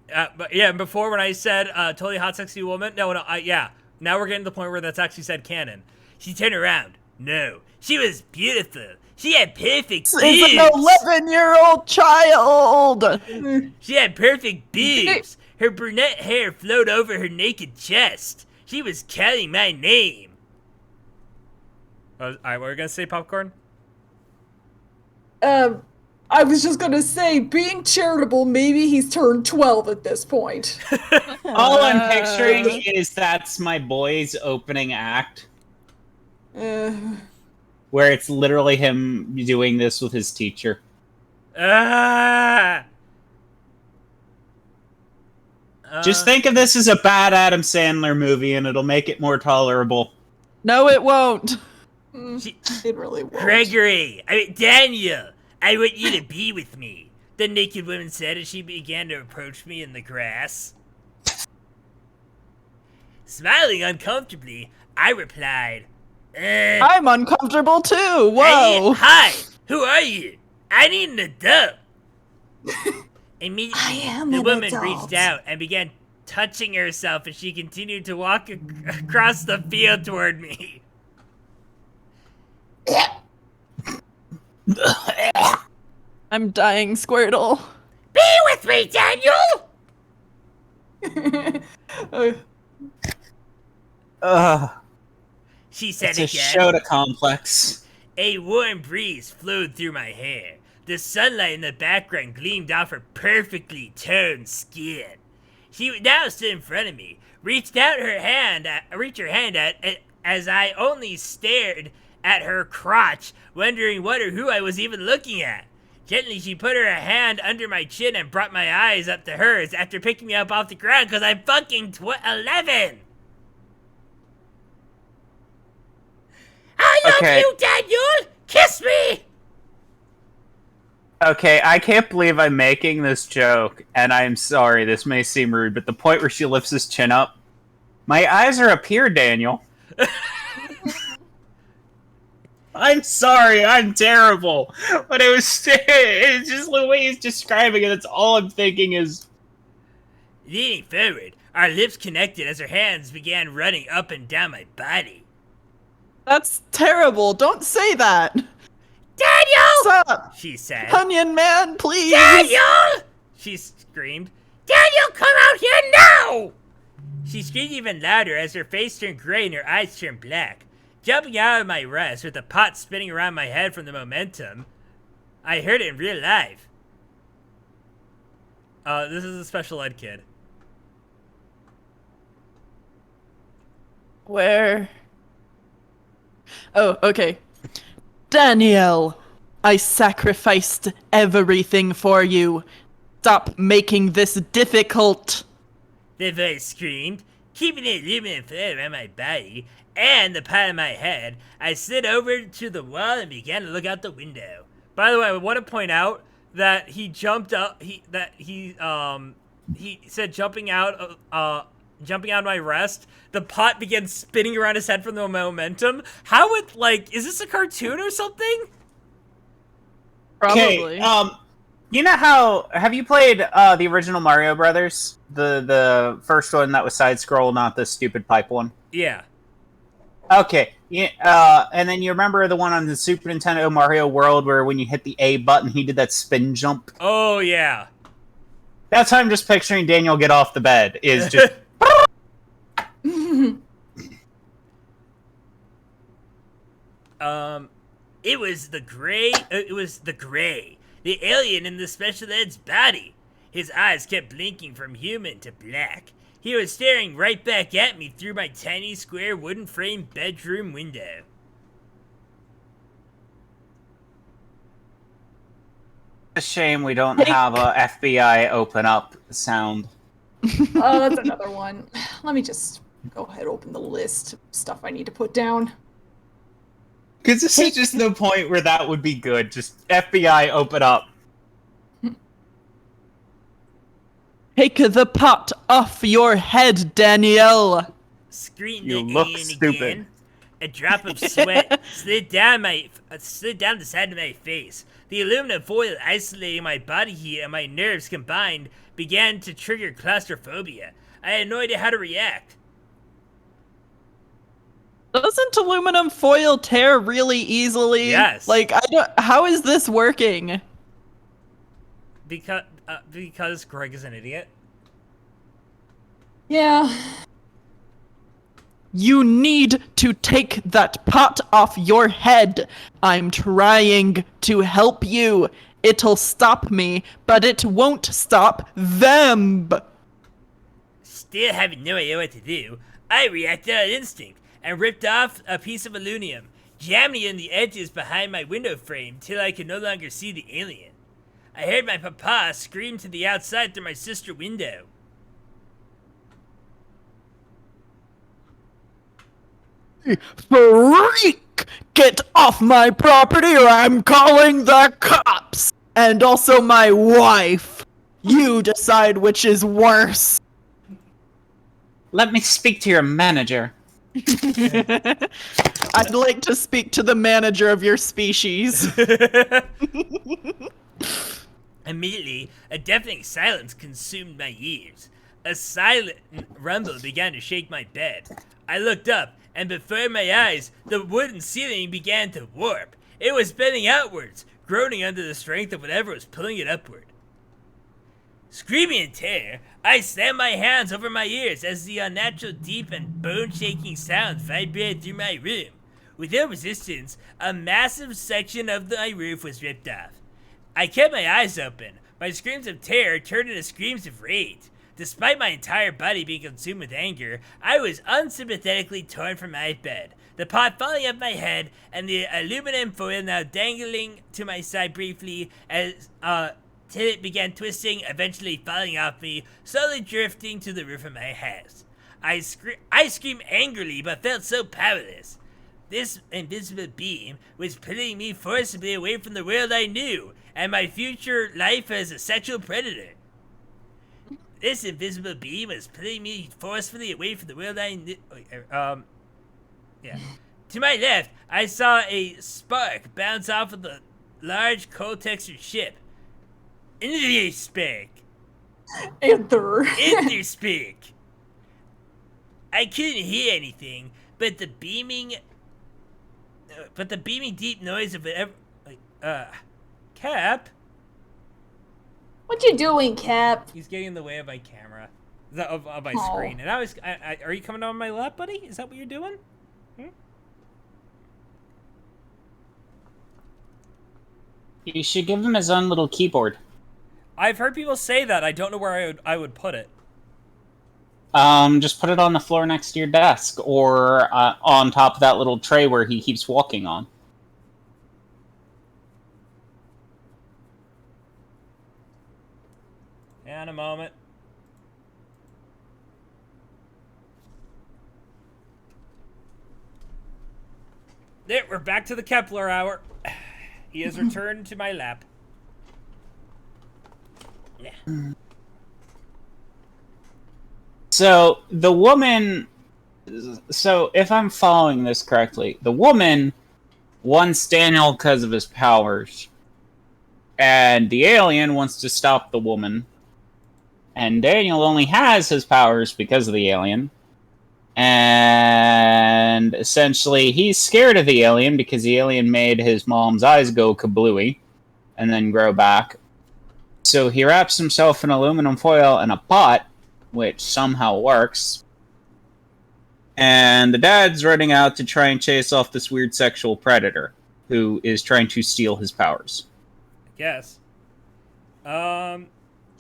But yeah, before when I said totally hot, sexy woman, yeah. Now we're getting to the point where that's actually said canon. She turned around. No, she was beautiful. She had perfect boobs. It's an 11-year-old child! She had perfect boobs. Her brunette hair flowed over her naked chest. She was calling my name. All right, what were we gonna say, popcorn? I was just gonna say, being charitable, maybe he's turned 12 at this point. All I'm picturing is that's my boy's opening act, Uh, where where it's literally him doing this with his teacher. Just think of this as a bad Adam Sandler movie, and it'll make it more tolerable. No, it won't. It really won't. Daniel, I want you to be with me, the naked woman said as she began to approach me in the grass. Smiling uncomfortably, I replied, I'm uncomfortable too. Whoa. Hi, who are you? I need an adult. Immediately, I am the an woman adult. reached out and began touching herself as she continued to walk across the field toward me. I'm dying, Squirtle. Be with me, Daniel! She said It's a again. Shota complex. A warm breeze flowed through my hair. The sunlight in the background gleamed off her perfectly toned skin. She now stood in front of me, reached her hand at as I only stared at her crotch, wondering what or who I was even looking at. Gently, she put her hand under my chin and brought my eyes up to hers after picking me up off the ground because I'm fucking 11. I love Okay. you, Daniel! Kiss me! Okay, I can't believe I'm making this joke, and I'm sorry, this may seem rude, but the point where she lifts his chin up, my eyes are up here, Daniel. I'm sorry, I'm terrible, but it's just the way he's describing it, that's all I'm thinking is... Leaning forward, our lips connected as her hands began running up and down my body. That's terrible. Don't say that. Daniel! Stop. She said. Onion Man, please. Daniel! She screamed. Daniel, come out here now! She screamed even louder as her face turned gray and her eyes turned black. Jumping out of my rest with the pot spinning around my head from the momentum, I heard it in real life. This is a special ed kid. Where? Oh, okay. Danielle, I sacrificed everything for you. Stop making this difficult. The voice screamed, keeping the aluminum foil around my body and the pot on my head. I slid over to the wall and began to look out the window. By the way, I want to point out that he jumped up. He said jumping out of my rest. The pot began spinning around his head from the momentum. How would is this a cartoon or something? Probably. Okay, you know how... Have you played the original Mario Brothers? The first one that was side-scroll, not the stupid pipe one? Yeah. Okay, yeah, and then you remember the one on the Super Nintendo Mario World where when you hit the A button, he did that spin jump? Oh, yeah. That's how I'm just picturing Daniel get off the bed, is just... It was the gray. The alien in the special ed's body. His eyes kept blinking from human to black. He was staring right back at me through my tiny square wooden frame bedroom window. a shame we don't have a FBI open up sound. Oh, that's another one. Let me just go ahead, open the list of stuff I need to put down. Because this is just the point where that would be good. Just FBI open up. Take the pot off your head, Danielle. Screamed You the look alien stupid. again. A drop of sweat slid down the side of my face. The aluminum foil isolating my body heat and my nerves combined began to trigger claustrophobia. I had no idea how to react. Doesn't aluminum foil tear really easily? Yes. Like, how is this working? Because Greg is an idiot. Yeah. You need to take that pot off your head. I'm trying to help you. It'll stop me, but it won't stop them. Still having no idea what to do, I reacted on instinct and ripped off a piece of aluminum. jamming in the edges behind my window frame till I could no longer see the alien. I heard my papa scream to the outside through my sister window. Freak! Get off my property or I'm calling the cops! And also my wife. You decide which is worse. Let me speak to your manager. I'd like to speak to the manager of your species. Immediately, a deafening silence consumed my ears. A silent rumble began to shake my bed. I looked up, and before my eyes, the wooden ceiling began to warp. It was bending outwards, groaning under the strength of whatever was pulling it upward. Screaming in terror, I slammed my hands over my ears as the unnatural deep and bone-shaking sound vibrated through my room. With no resistance, a massive section of my roof was ripped off. I kept my eyes open. My screams of terror turned into screams of rage. Despite my entire body being consumed with anger, I was unsympathetically torn from my bed, the pot falling off my head, and the aluminum foil now dangling to my side briefly as, till it began twisting, eventually falling off me, slowly drifting to the roof of my house. I screamed angrily, but felt so powerless. This invisible beam was pulling me forcibly away from the world I knew, and my future life as a sexual predator. This invisible beam was pulling me forcefully away from the world I knew. Yeah. To my left, I saw a spark bounce off of the large, cold-textured ship. Interspeak. Interspeak. I couldn't hear anything, but the beaming deep noise of whatever. Cap. What you doing, Cap? He's getting in the way of my camera, of my screen. And are you coming on my lap, buddy? Is that what you're doing? You should give him his own little keyboard. I've heard people say that. I don't know where I would put it. Just put it on the floor next to your desk, or on top of that little tray where he keeps walking on. In a moment. There, we're back to the Kepler hour. He has returned to my lap. Yeah. So, the woman... So, if I'm following this correctly, the woman wants Daniel because of his powers. And the alien wants to stop the woman. And Daniel only has his powers because of the alien. And essentially, he's scared of the alien because the alien made his mom's eyes go kablooey and then grow back. So he wraps himself in aluminum foil in a pot, which somehow works. And the dad's running out to try and chase off this weird sexual predator who is trying to steal his powers. I guess.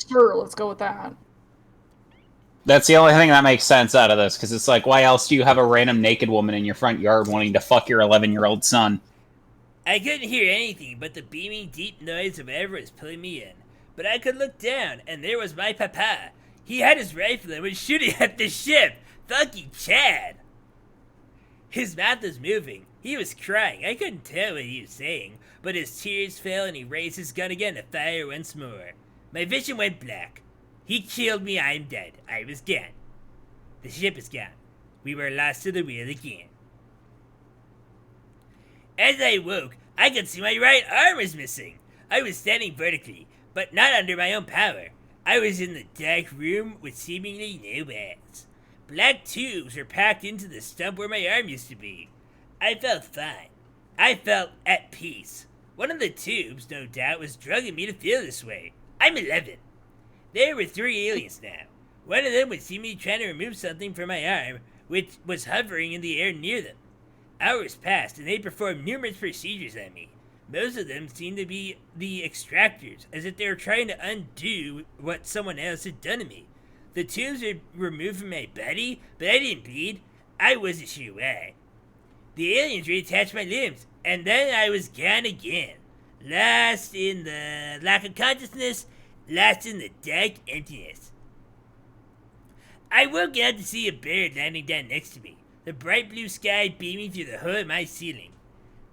Sure, let's go with that. That's the only thing that makes sense out of this, because it's like, why else do you have a random naked woman in your front yard wanting to fuck your 11-year-old son? I couldn't hear anything but the beaming deep noise of whatever was pulling me in. But I could look down, and there was my papa. He had his rifle and was shooting at the ship. Fucking Chad. His mouth was moving. He was crying. I couldn't tell what he was saying, but his tears fell and he raised his gun again to fire once more. My vision went black. He killed me, I'm dead. I was gone. The ship is gone. We were lost to the wheel again. As I woke, I could see my right arm was missing. I was standing vertically, but not under my own power. I was in the dark room with seemingly no walls. Black tubes were packed into the stump where my arm used to be. I felt fine. I felt at peace. One of the tubes, no doubt, was drugging me to feel this way. I'm 11. There were 3 aliens now. One of them would see me trying to remove something from my arm, which was hovering in the air near them. Hours passed, and they performed numerous procedures on me. Most of them seemed to be the extractors, as if they were trying to undo what someone else had done to me. The tubes were removed from my body, but I didn't bleed. I wasn't sure why. The aliens reattached my limbs, and then I was gone again. Lost in the lack of consciousness, lost in the dark emptiness. I woke up to see a bird landing down next to me, the bright blue sky beaming through the hole in my ceiling.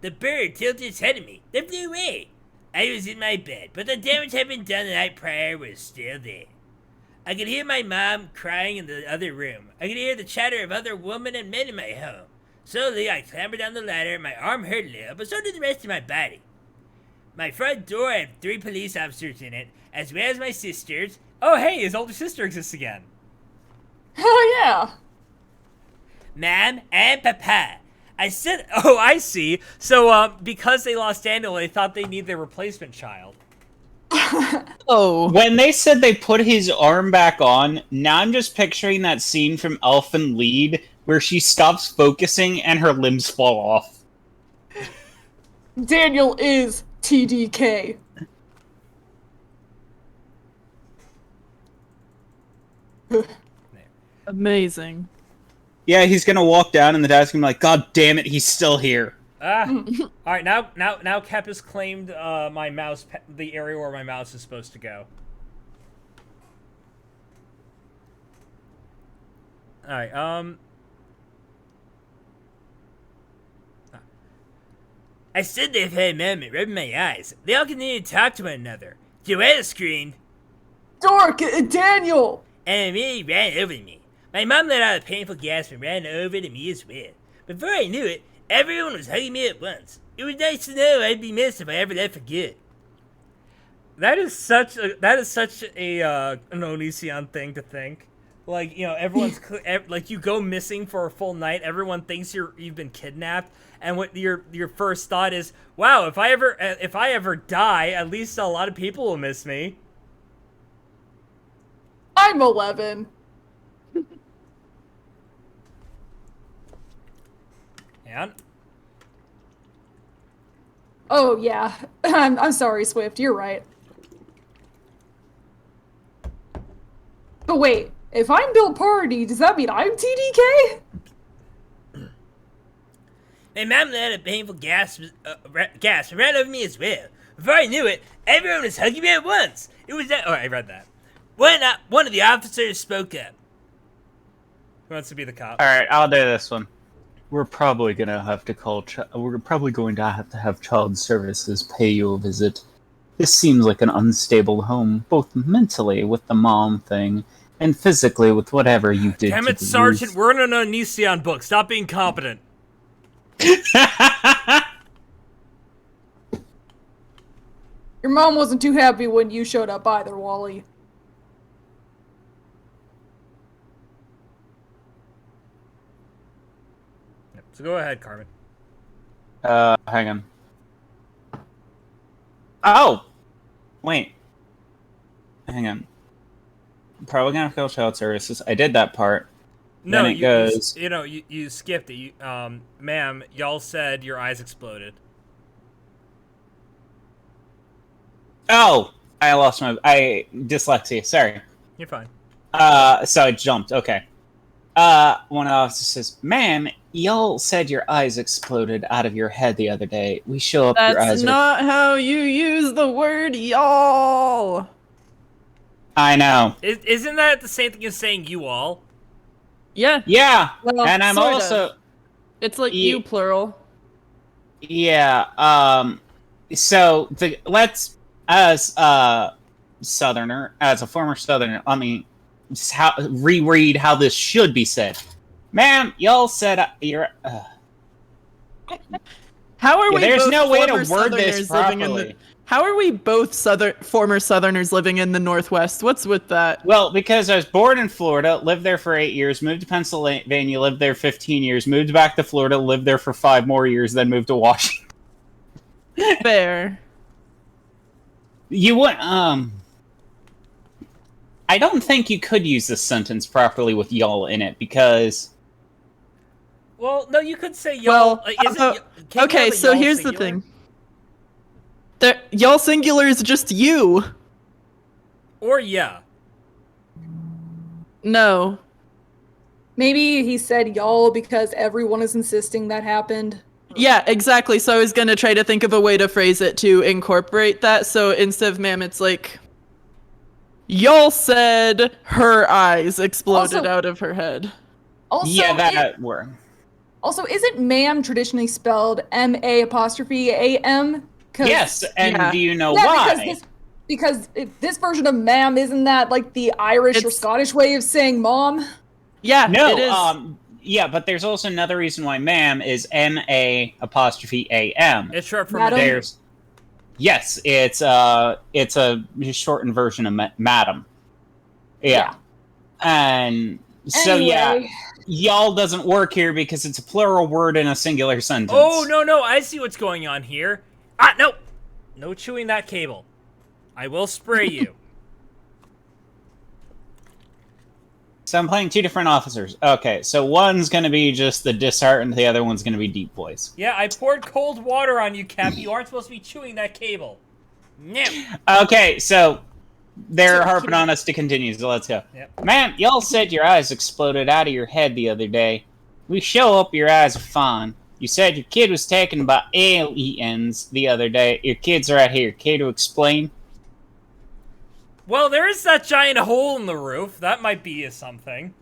The bird tilted its head at me, then flew away. I was in my bed, but the damage had been done the night prior was still there. I could hear my mom crying in the other room. I could hear the chatter of other women and men in my home. Slowly, I clambered down the ladder. My arm hurt a little, but so did the rest of my body. My front door had 3 police officers in it, as well as my sisters. Oh, hey, his older sister exists again. Oh yeah. Mom and Papa. I said, Oh, I see. So, because they lost Daniel, they thought they need their replacement child. Oh. When they said they put his arm back on, now I'm just picturing that scene from Elfen Lied where she stops focusing and her limbs fall off. Daniel is TDK. Amazing. Yeah, he's gonna walk down in the desk and be like, God damn it, he's still here. All right, now Kep has claimed my mouse, the area where my mouse is supposed to go. All right, I stood there for a moment, rubbing my eyes. They all continued to talk to one another. Joanna screamed, Dork, Daniel! and Amelia ran over to me. My mom let out a painful gasp and ran over to me as well. Before I knew it, everyone was hugging me at once. It was nice to know I'd be missed if I ever left for good. that is such a an Onision thing to think. Like, you know, everyone's like, you go missing for a full night. Everyone thinks you've been kidnapped, and what your first thought is, wow, if I ever die, at least a lot of people will miss me. I'm 11. And Oh yeah. I'm sorry, Swift, you're right. But wait, if I'm Bill Party, does that mean I'm TDK? My mom let out a painful gasp and ran over me as well. Before I knew it, everyone was hugging me at once. It was that. oh, I read that. One of the officers spoke up. Who wants to be the cop? All right, I'll do this one. We're probably gonna have to call. We're probably going to have child services pay you a visit. This seems like an unstable home, both mentally with the mom thing and physically with whatever you did. Damn to it, the Sergeant! youth. We're in an Onision book. Stop being competent. Your mom wasn't too happy when you showed up either, Wally. So go ahead, Carmen. Hang on. Oh! Wait. Hang on. Probably gonna have to call child services. I did that part. No, Then it goes. you skipped it. Ma'am, y'all said your eyes exploded. Oh! Dyslexia, sorry. You're fine. So I jumped, okay. One of the officers says, Ma'am, y'all said your eyes exploded out of your head the other day. We show up your That's eyes not how you use the word y'all. I know. Isn't that the same thing as saying you all? Yeah. Yeah, Well, and I'm sort of. also... It's like Ye- you plural. Yeah, so, as a former Southerner, let me just reread how this should be said. Ma'am, y'all said you're... How are we there's both no way to former word this Southerners living in properly. the... How are we both former Southerners living in the Northwest? What's with that? Well, because I was born in Florida, lived there for 8 years, moved to Pennsylvania, lived there 15 years, moved back to Florida, lived there for 5 more years, then moved to Washington. Fair. You would, I don't think you could use this sentence properly with y'all in it, because... Well, no, you could say y'all. Well, okay, so here's the thing. Y'all singular is just you. Or yeah. No. Maybe he said y'all because everyone is insisting that happened. Yeah, exactly. So I was gonna try to think of a way to phrase it to incorporate that. So instead of ma'am, it's like, y'all said her eyes exploded Also- out of her head. Also, Yeah, that worked. Also, isn't ma'am traditionally spelled M-A'-A-M? Yes, and Yeah. do you know Yeah, why? because this version of ma'am, isn't that like the Irish or It's- Scottish way of saying mom? Yeah, No, it is. Yeah, but there's also another reason why ma'am is M-A''A''M. It's short for Madam? madam. There's yes, it's a shortened version of madam. Yeah. And so yeah, Anyway. y'all doesn't work here because it's a plural word in a singular sentence. Oh, no, I see what's going on here. Ah, no! No chewing that cable. I will spray you. So I'm playing two different officers. Okay, so one's gonna be just the disheartened, the other one's gonna be deep voice. Yeah, I poured cold water on you, Cap. You aren't supposed to be chewing that cable. No. Okay, so they're So, harping can- on us to continue, so let's go. Yep. Ma'am, y'all said your eyes exploded out of your head the other day. We show up, your eyes are fine. You said your kid was taken by aliens the other day. Your kid's right here. Care to explain? Well, there is that giant hole in the roof. That might be something.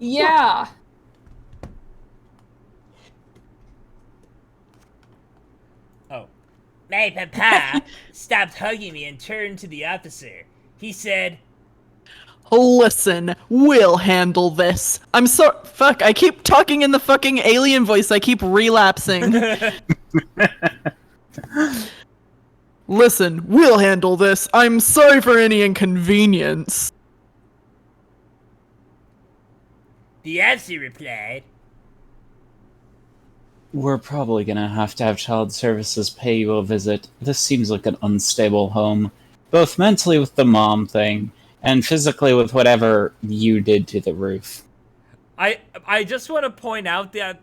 Yeah. Oh. My papa stopped hugging me and turned to the officer. He said, Listen, we'll handle this. I'm so fuck. I keep talking in the fucking alien voice. I keep relapsing. Listen, we'll handle this. I'm sorry for any inconvenience. the officer replied, We're probably gonna have to have child services pay you a visit. This seems like an unstable home. Both mentally with the mom thing, and physically with whatever you did to the roof. I just want to point out that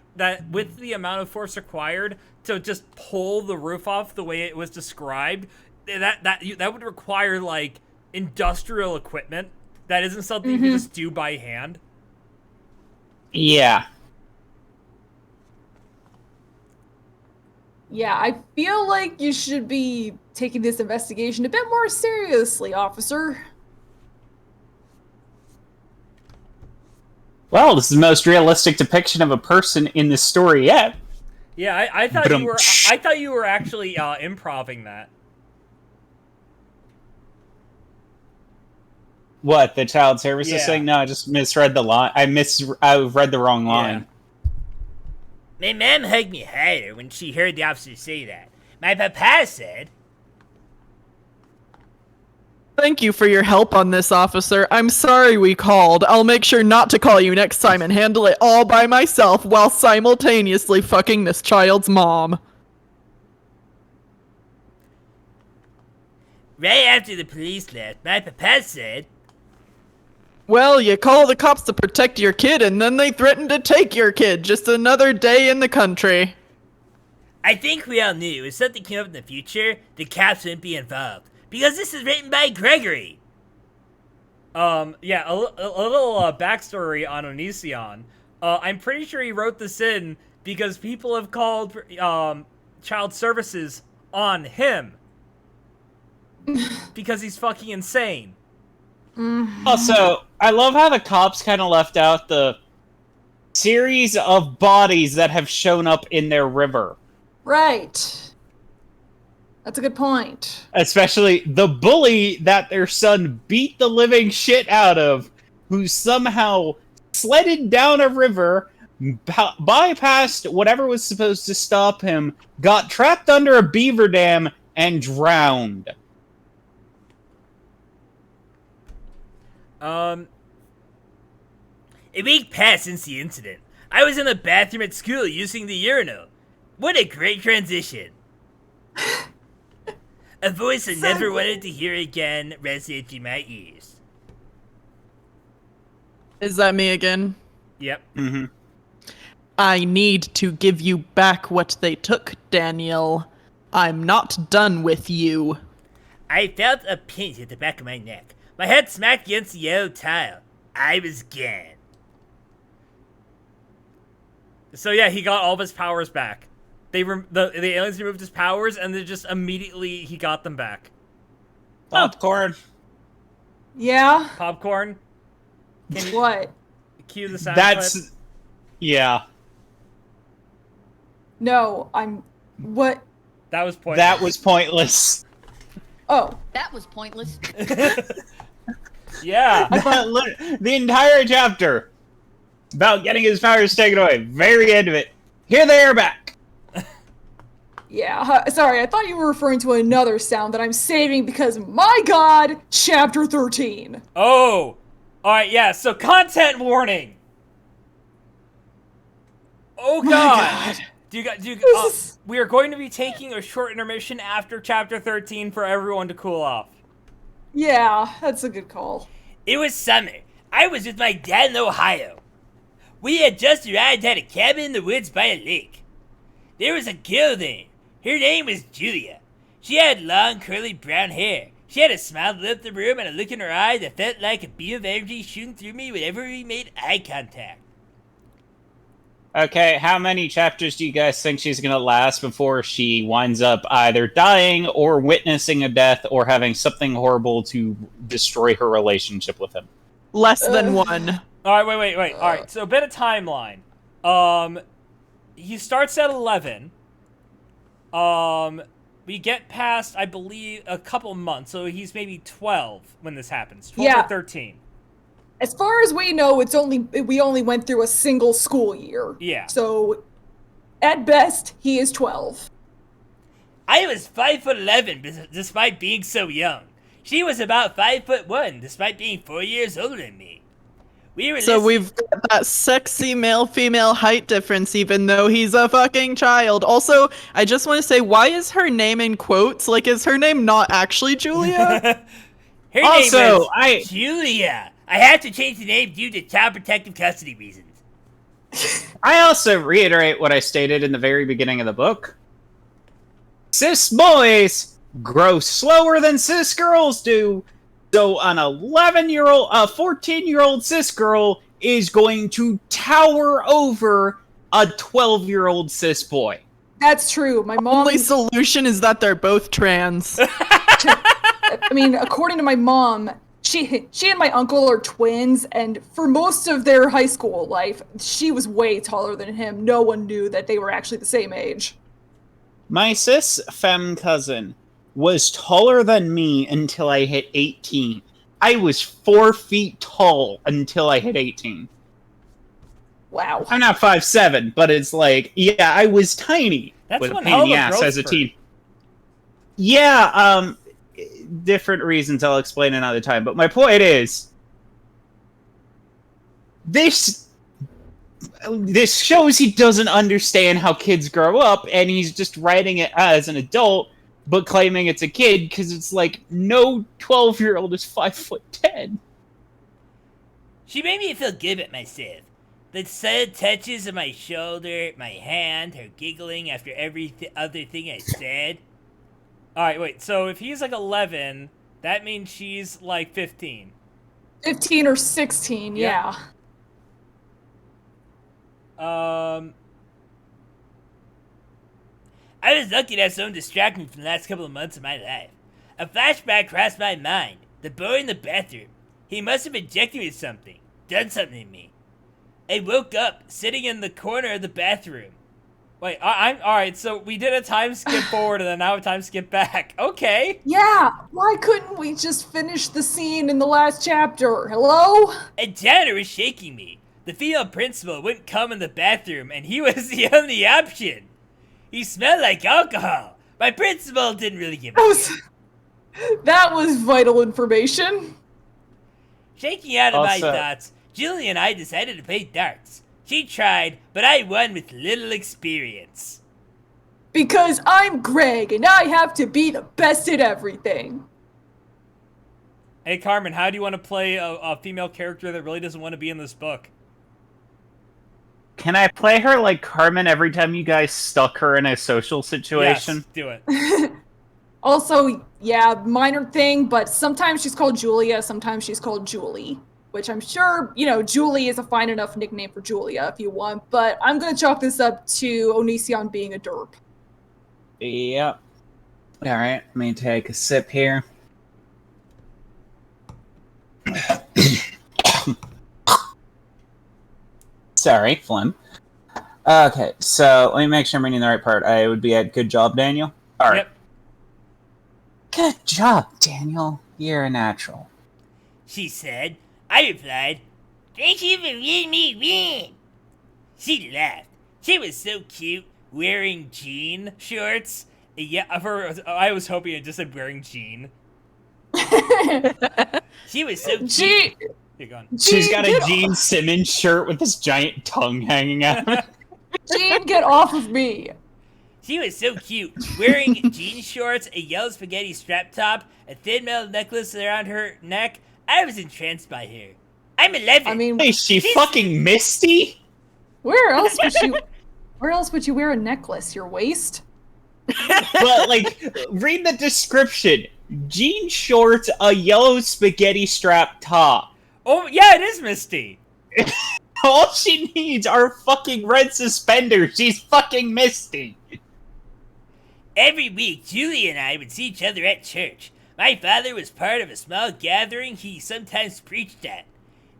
with the amount of force required to just pull the roof off the way it was described, that would require like industrial equipment. That isn't something you can just do by hand. Yeah. Yeah, I feel like you should be taking this investigation a bit more seriously, officer. Well, this is the most realistic depiction of a person in this story yet. Yeah, I thought you were actually improving that. What, the child services Yeah. thing? No, I just misread the line. I read the wrong line. my mom hugged me harder when she heard the officer say that. My papa said, Thank you for your help on this, officer. I'm sorry we called. I'll make sure not to call you next time and handle it all by myself while simultaneously fucking this child's mom. right after the police left, my papa said, Well, you call the cops to protect your kid and then they threaten to take your kid. Just another day in the country. I think we all knew if something came up in the future, the cops wouldn't be involved. Because this is written by Gregory. Yeah, a little backstory on Onision. I'm pretty sure he wrote this in because people have called child services on him because he's fucking insane. Also, I love how the cops kind of left out the series of bodies that have shown up in their river. Right. That's a good point. Especially the bully that their son beat the living shit out of, who somehow sledded down a river, bypassed whatever was supposed to stop him, got trapped under a beaver dam, and drowned. A week passed since the incident. I was in the bathroom at school using the urinal. What a great transition. A voice I never wanted to hear again resonated through my ears. Is that me again? Yep. Mm-hmm. I need to give you back what they took, Daniel. I'm not done with you. I felt a pinch at the back of my neck. My head smacked against the yellow tile. I was gone. So yeah, he got all of his powers back. The aliens removed his powers, and then just immediately he got them back. Popcorn. Yeah. Popcorn. Can you What? cue the sound clip? Yeah. No, what? That was pointless. That was pointless. Oh. That was pointless. Yeah. The entire chapter about getting his powers taken away. Very end of it. Here they are back. Yeah, sorry, I thought you were referring to another sound that I'm saving because, my god, chapter 13. Oh. All right. Yeah. So content warning. Oh god. We are going to be taking a short intermission after chapter 13 for everyone to cool off. Yeah, that's a good call. It was summer. I was with my dad in Ohio. We had just arrived at a cabin in the woods by a lake. There was a girl there. Her name was Julia. She had long, curly brown hair. She had a smile that lit up the room and a look in her eye that felt like a beam of energy shooting through me whenever we made eye contact. Okay, how many chapters do you guys think she's gonna last before she winds up either dying or witnessing a death or having something horrible to destroy her relationship with him? Less than one. All right. Wait. All right. So a bit of timeline. He starts at 11. We get past, I believe, a couple months, so he's maybe 12 when this happens. 12 or 13. As far as we know, we only went through a single school year. Yeah. So, at best, he is 12. I was 5'11" despite being so young. She was about 5'1" despite being 4 years older than me. We've got that sexy male-female height difference even though he's a fucking child. Also, I just want to say, why is her name in quotes? Like, is her name not actually Julia? Her name was Julia. I had to change the name due to child protective custody reasons. I also reiterate what I stated in the very beginning of the book. Cis boys grow slower than cis girls do. So an 14-year-old cis girl is going to tower over a 12-year-old cis boy. That's true. My mom. Only solution is that they're both trans. I mean, according to my mom, she and my uncle are twins, and for most of their high school life, she was way taller than him. No one knew that they were actually the same age. My cis femme cousin was taller than me until I hit 18. I was 4 feet tall until I hit 18. Wow. I'm not 5'7", but it's like, yeah, I was tiny. That's with a one pain hell in the of a ass growth as a spurt. teen. Yeah, different reasons I'll explain another time. But my point is, this shows he doesn't understand how kids grow up, and he's just writing it as an adult, but claiming it's a kid, because it's like, no 12-year-old is 5'10". She made me feel good about myself. The sudden touches of my shoulder, my hand, her giggling after every other thing I said. All right, wait. So if he's like 11, that means she's like 15. 15 or 16, yeah. I was lucky to have someone distract me from the last couple of months of my life. A flashback crossed my mind. The boy in the bathroom. He must have injected me with something. Done something to me. I woke up, sitting in the corner of the bathroom. Wait, I'm all right. So we did a time skip forward, and then now a time skip back. Okay. Yeah, why couldn't we just finish the scene in the last chapter? Hello? A janitor was shaking me. The female principal wouldn't come in the bathroom, and he was the only option. He smelled like alcohol. My principal didn't really give a shit. That was vital information. Shaking out of my Also- thoughts, Julie and I decided to play darts. She tried, but I won with little experience. Because I'm Greg, and I have to be the best at everything. Hey, Carmen, how do you want to play a female character that really doesn't want to be in this book? Can I play her like Carmen every time you guys stuck her in a social situation? Yes, do it. Also, yeah, minor thing, but sometimes she's called Julia, sometimes she's called Julie. which I'm sure, Julie is a fine enough nickname for Julia if you want, but I'm going to chalk this up to Onision being a derp. Yep. Alright, let me take a sip here. Sorry, phlegm. Okay, so let me make sure I'm reading the right part. I would be at good job, Daniel. Alright. Yep. Good job, Daniel. You're a natural. She said. I replied, thank you for letting me win. She laughed. She was so cute, wearing jean shorts. Yeah, I was hoping it just said wearing jean. She was so cute. You're gone. She's got a Gene Simmons shirt with this giant tongue hanging out. Gene, get off of me. She was so cute, wearing jean shorts, a yellow spaghetti strap top, a thin metal necklace around her neck. I was entranced by her. I'm 11. I mean, Hey, she's fucking Misty? where else would you wear a necklace? Your waist? But, read the description. Jean shorts, a yellow spaghetti strap top. Oh, yeah, it is Misty. All she needs are fucking red suspenders. She's fucking Misty. Every week, Julie and I would see each other at church. My father was part of a small gathering he sometimes preached at.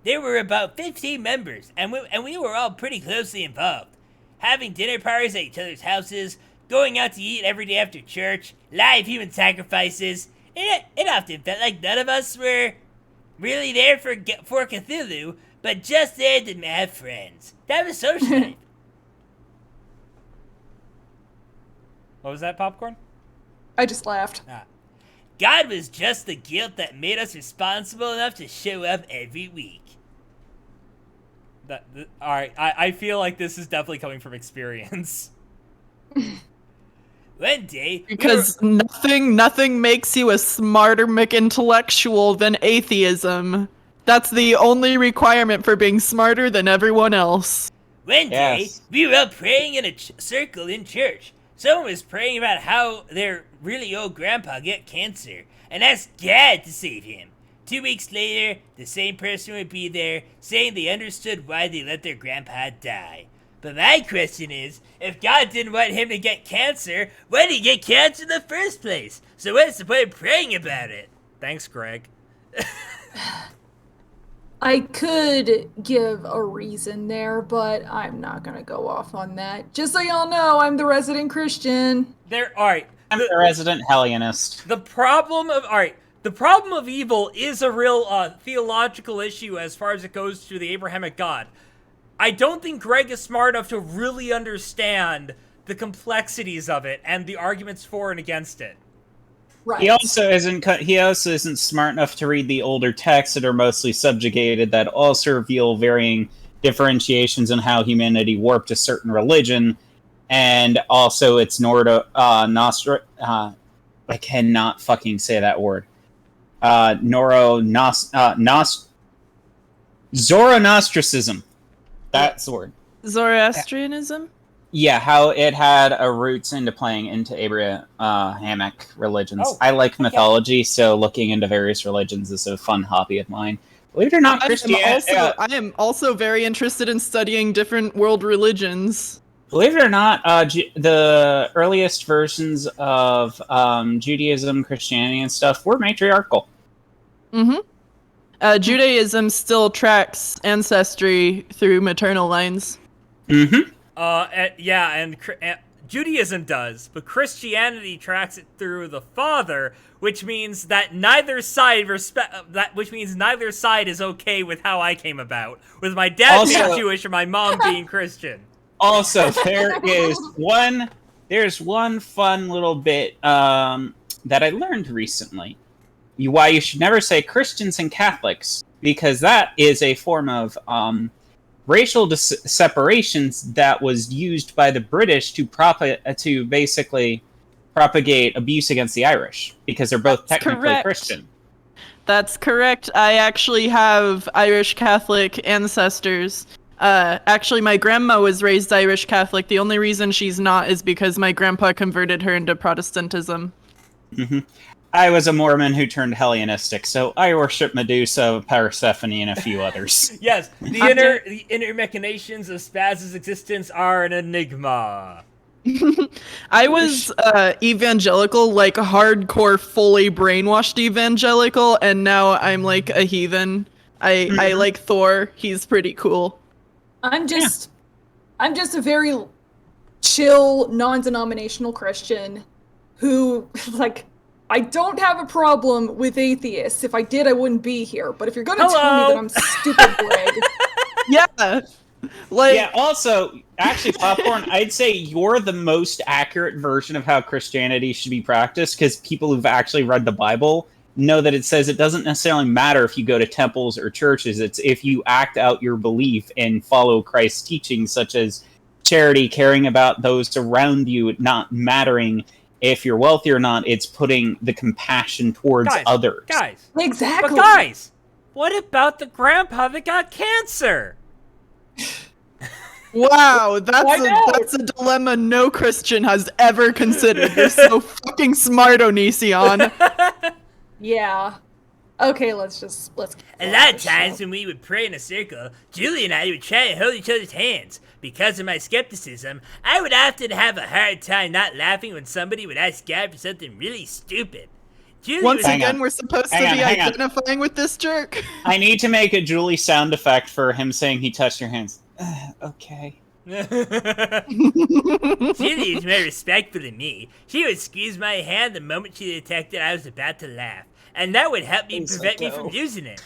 There were about 15 members, and we were all pretty closely involved. Having dinner parties at each other's houses, going out to eat every day after church, live human sacrifices. It often felt like none of us were really there for Cthulhu, but just there to have friends. That was social life. What was that, Popcorn? I just laughed. God was just the guilt that made us responsible enough to show up every week. Alright, I feel like this is definitely coming from experience. One day, Because nothing makes you a smarter McIntellectual than atheism. That's the only requirement for being smarter than everyone else. One day, Yes. we were all praying in a circle in church. Someone was praying about how their really old grandpa got cancer and asked God to save him. 2 weeks later, the same person would be there saying they understood why they let their grandpa die. But my question is, if God didn't want him to get cancer, why did he get cancer in the first place? So what's the point of praying about it? Thanks, Greg. I could give a reason there, but I'm not gonna go off on that. Just so y'all know, I'm the resident Christian. Alright. I'm the resident Hellenist. The problem of evil is a real theological issue as far as it goes to the Abrahamic God. I don't think Greg is smart enough to really understand the complexities of it and the arguments for and against it. Right. He also isn't smart enough to read the older texts that are mostly subjugated, that also reveal varying differentiations in how humanity warped a certain religion, and also its I cannot fucking say that word. Zoroastrianism. That's the word. Zoroastrianism? Yeah, how it had a roots into playing into Abrahamic religions. Oh, I like mythology, so looking into various religions is a fun hobby of mine. Believe it or not, Christianity. I am also very interested in studying different world religions. Believe it or not, the earliest versions of Judaism, Christianity, and stuff were matriarchal. Mm-hmm. Judaism still tracks ancestry through maternal lines. Mm-hmm. Yeah, and Judaism does, but Christianity tracks it through the father, which means that neither side is okay with how I came about, with my dad being Jewish or my mom being Christian. Also, there's one fun little bit that I learned recently. Why you should never say Christians and Catholics, because that is a form of racial separations that was used by the British to basically propagate abuse against the Irish, because they're both technically Christian. That's correct. I actually have Irish Catholic ancestors. Actually, my grandma was raised Irish Catholic. The only reason she's not is because my grandpa converted her into Protestantism. Mm-hmm. I was a Mormon who turned Hellenistic, so I worship Medusa, Persephone, and a few others. Yes, the inner machinations of Spaz's existence are an enigma. I was evangelical, like hardcore, fully brainwashed evangelical, and now I'm like a heathen. I like Thor. He's pretty cool. I'm just a very chill, non-denominational Christian who, like, I don't have a problem with atheists. If I did, I wouldn't be here. But if you're gonna tell me that I'm stupid, Greg, Yeah. Like, Yeah, also, actually, Popcorn, I'd say you're the most accurate version of how Christianity should be practiced, because people who've actually read the Bible know that it says it doesn't necessarily matter if you go to temples or churches. It's if you act out your belief and follow Christ's teachings, such as charity, caring about those around you, not mattering if you're wealthy or not. It's putting the compassion towards others. Guys, exactly. but guys, what about the grandpa that got cancer? wow, that's a dilemma no Christian has ever considered. You're so fucking smart, Onision. Yeah. Okay, let's. A lot of times when we would pray in a circle, Julie and I would try and hold each other's hands. Because of my skepticism, I would often have a hard time not laughing when somebody would ask God for something really stupid. Julie Once would- again, we're supposed to be identifying with this jerk. I need to make a Julie sound effect for him saying he touched your hands. Okay. Julie is more respectful than me. She would squeeze my hand the moment she detected I was about to laugh, and that would help me prevent me from using it.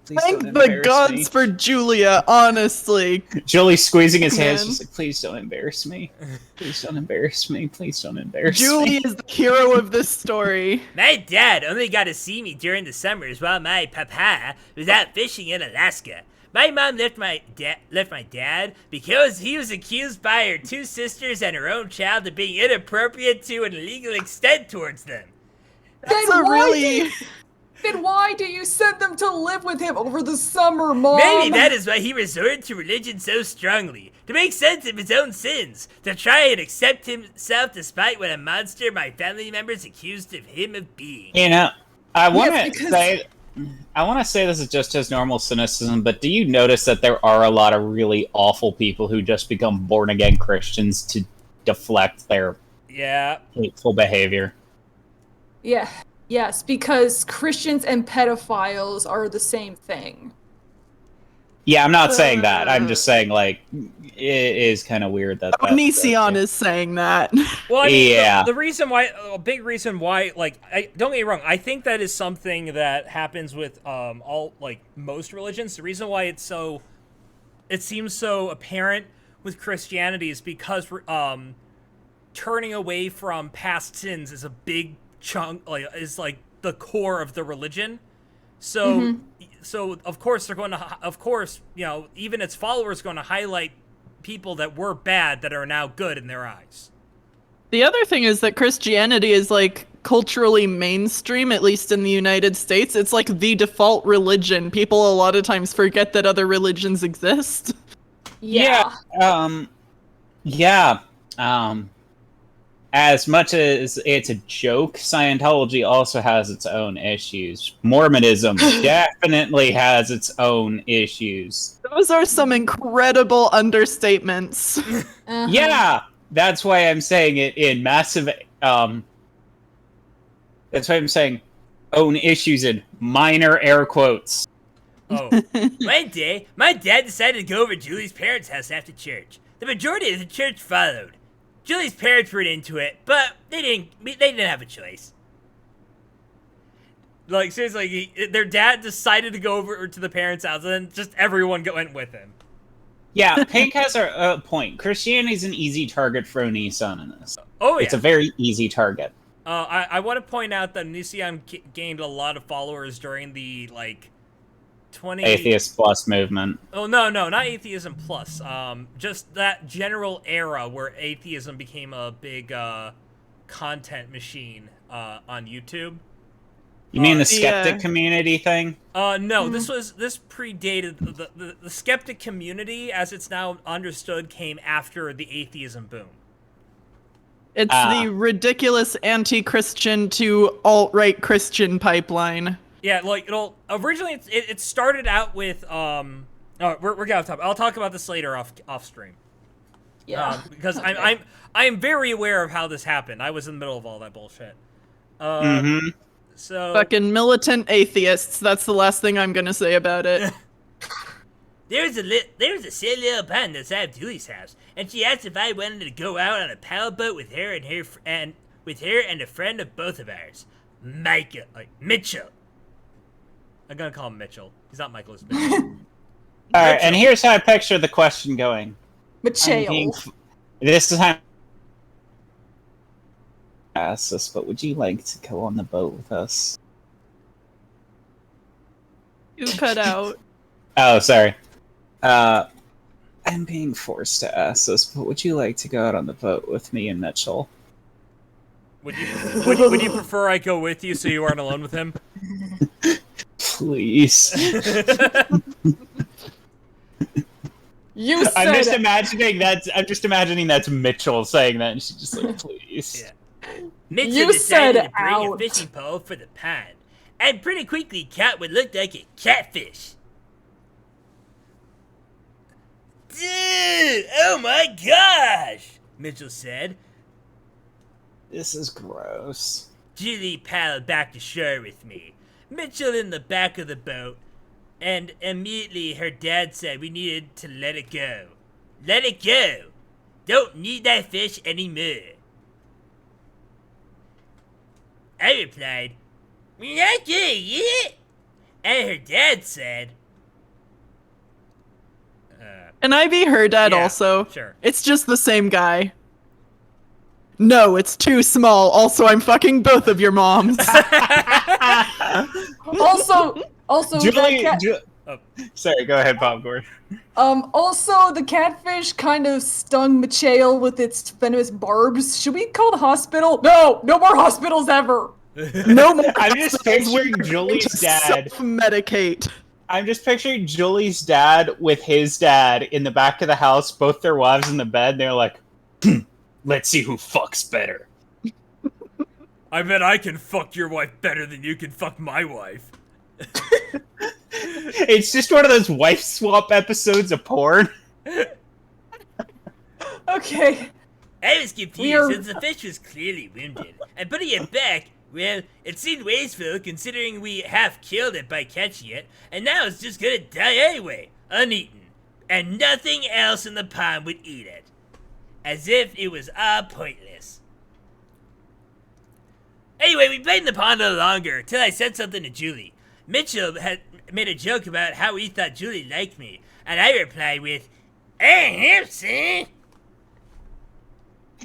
Thank the gods for Julia, honestly. Julie squeezing his hands, Man. just like, please don't embarrass me. Please don't embarrass me. Please don't embarrass me. Julie is the hero of this story. My dad only got to see me during the summers while my papa was out fishing in Alaska. My mom left my dad because he was accused by her two sisters and her own child of being inappropriate to an illegal extent towards them. That's a really... Then why do you send them to live with him over the summer, Mom? Maybe that is why he resorted to religion so strongly, to make sense of his own sins, to try and accept himself despite what a monster my family members accused of him of being. You know, I want to because- say this is just his normal cynicism, but do you notice that there are a lot of really awful people who just become born-again Christians to deflect their hateful behavior? Yeah. Yes, because Christians and pedophiles are the same thing. Yeah, I'm not saying that. I'm just saying, like, it is kind of weird that... Onision is saying that. Well, I mean, Yeah. the reason why, a big reason why, like, don't get me wrong, I think that is something that happens with most religions. The reason why it seems so apparent with Christianity is because turning away from past sins is a big chunk, is like the core of the religion. So, so of course they're going to, even its followers are going to highlight people that were bad that are now good in their eyes. The other thing is that Christianity is like culturally mainstream, at least in the United States. It's like the default religion. People a lot of times forget that other religions exist. Yeah. As much as it's a joke, Scientology also has its own issues. Mormonism definitely has its own issues. Those are some incredible understatements. Uh-huh. Yeah, that's why I'm saying it in massive. That's why I'm saying own issues in minor air quotes. Oh. One day, my dad decided to go over to Julie's parents' house after church. The majority of the church followed. Julie's parents weren't into it, but they didn't have a choice. Like, seriously, their dad decided to go over to the parents' house, and then just everyone went with him. Yeah, Pink has a point. Christianity's an easy target for Onision in this. Oh, yeah. It's a very easy target. I want to point out that Onision gained a lot of followers during the, 20... Atheist Plus movement. Oh, no, not Atheism Plus. Just that general era where atheism became a big content machine on YouTube. You mean the skeptic community thing? No, this predated the skeptic community, as it's now understood, came after the atheism boom. It's the ridiculous anti-Christian to alt-right Christian pipeline. Yeah, like it'll originally it started out with oh, we're getting off topic. I'll talk about this later off stream. Yeah. Because Okay. I'm very aware of how this happened. I was in the middle of all that bullshit. So Fucking militant atheists. That's the last thing I'm gonna say about it. There's a silly little pond outside of Julie's house, and she asked if I wanted to go out on a paddle boat with her and a friend of both of ours, Mitchell. I'm gonna call him Mitchell. He's not Michael. It's Mitchell. All right, and here's how I picture the question going. Mateo. This time, ask us, but would you like to go on the boat with us? You cut out. Oh, sorry. I'm being forced to ask this, but would you like to go out on the boat with me and Mitchell? Would you prefer I go with you so you aren't alone with him? Please. You said I'm just imagining that's Mitchell saying that, and she's just like, please. Yeah. Mitchell You decided said to bring a out. fishing pole for the pond, and pretty quickly caught what looked like a catfish. Dude, oh my gosh, Mitchell said. This is gross. Julie paddled back to shore with me, Mitchell in the back of the boat, and immediately her dad said we needed to let it go. Let it go! Don't need that fish anymore. I replied, we're not gonna eat it? And her dad said, And I be her dad Yeah, also. sure. It's just the same guy. No, it's too small. Also, I'm fucking both of your moms. Also, Julie, that cat- sorry, go ahead, Popcorn. also the catfish kind of stung Mateo with its venomous barbs. Should we call the hospital? No more hospitals ever. No more. I'm just picturing Julie's dad. Self-medicate. I'm just picturing Julie's dad with his dad in the back of the house, both their wives in the bed. They're like, let's see who fucks better. I bet I can fuck your wife better than you can fuck my wife. It's just one of those wife swap episodes of porn. Okay. I was confused We are- since the fish was clearly wounded, and putting it back, well, it seemed wasteful considering we half killed it by catching it, and now it's just gonna die anyway, uneaten, and nothing else in the pond would eat it. As if it was all pointless. Anyway, we played in the pond a little longer, till I said something to Julie. Mitchell had made a joke about how he thought Julie liked me, and I replied with, I hope so.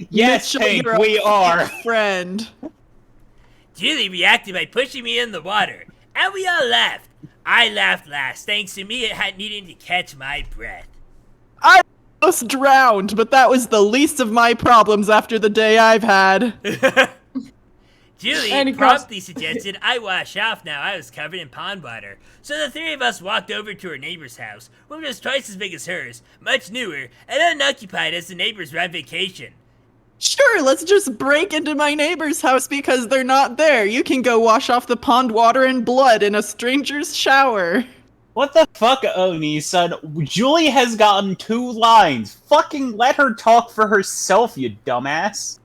Yes, Mitchell, Hank, you're a we are. friend. Julie reacted by pushing me in the water, and we all laughed. I laughed last, thanks to me needing to catch my breath. I almost drowned, but that was the least of my problems after the day I've had. Julie And he promptly suggested I wash off now I was covered in pond water. So the three of us walked over to her neighbor's house, which was twice as big as hers, much newer, and unoccupied as the neighbors were on vacation. Sure, let's just break into my neighbor's house because they're not there. You can go wash off the pond water and blood in a stranger's shower. What the fuck, Oni, son? Julie has gotten 2 lines. Fucking let her talk for herself, you dumbass.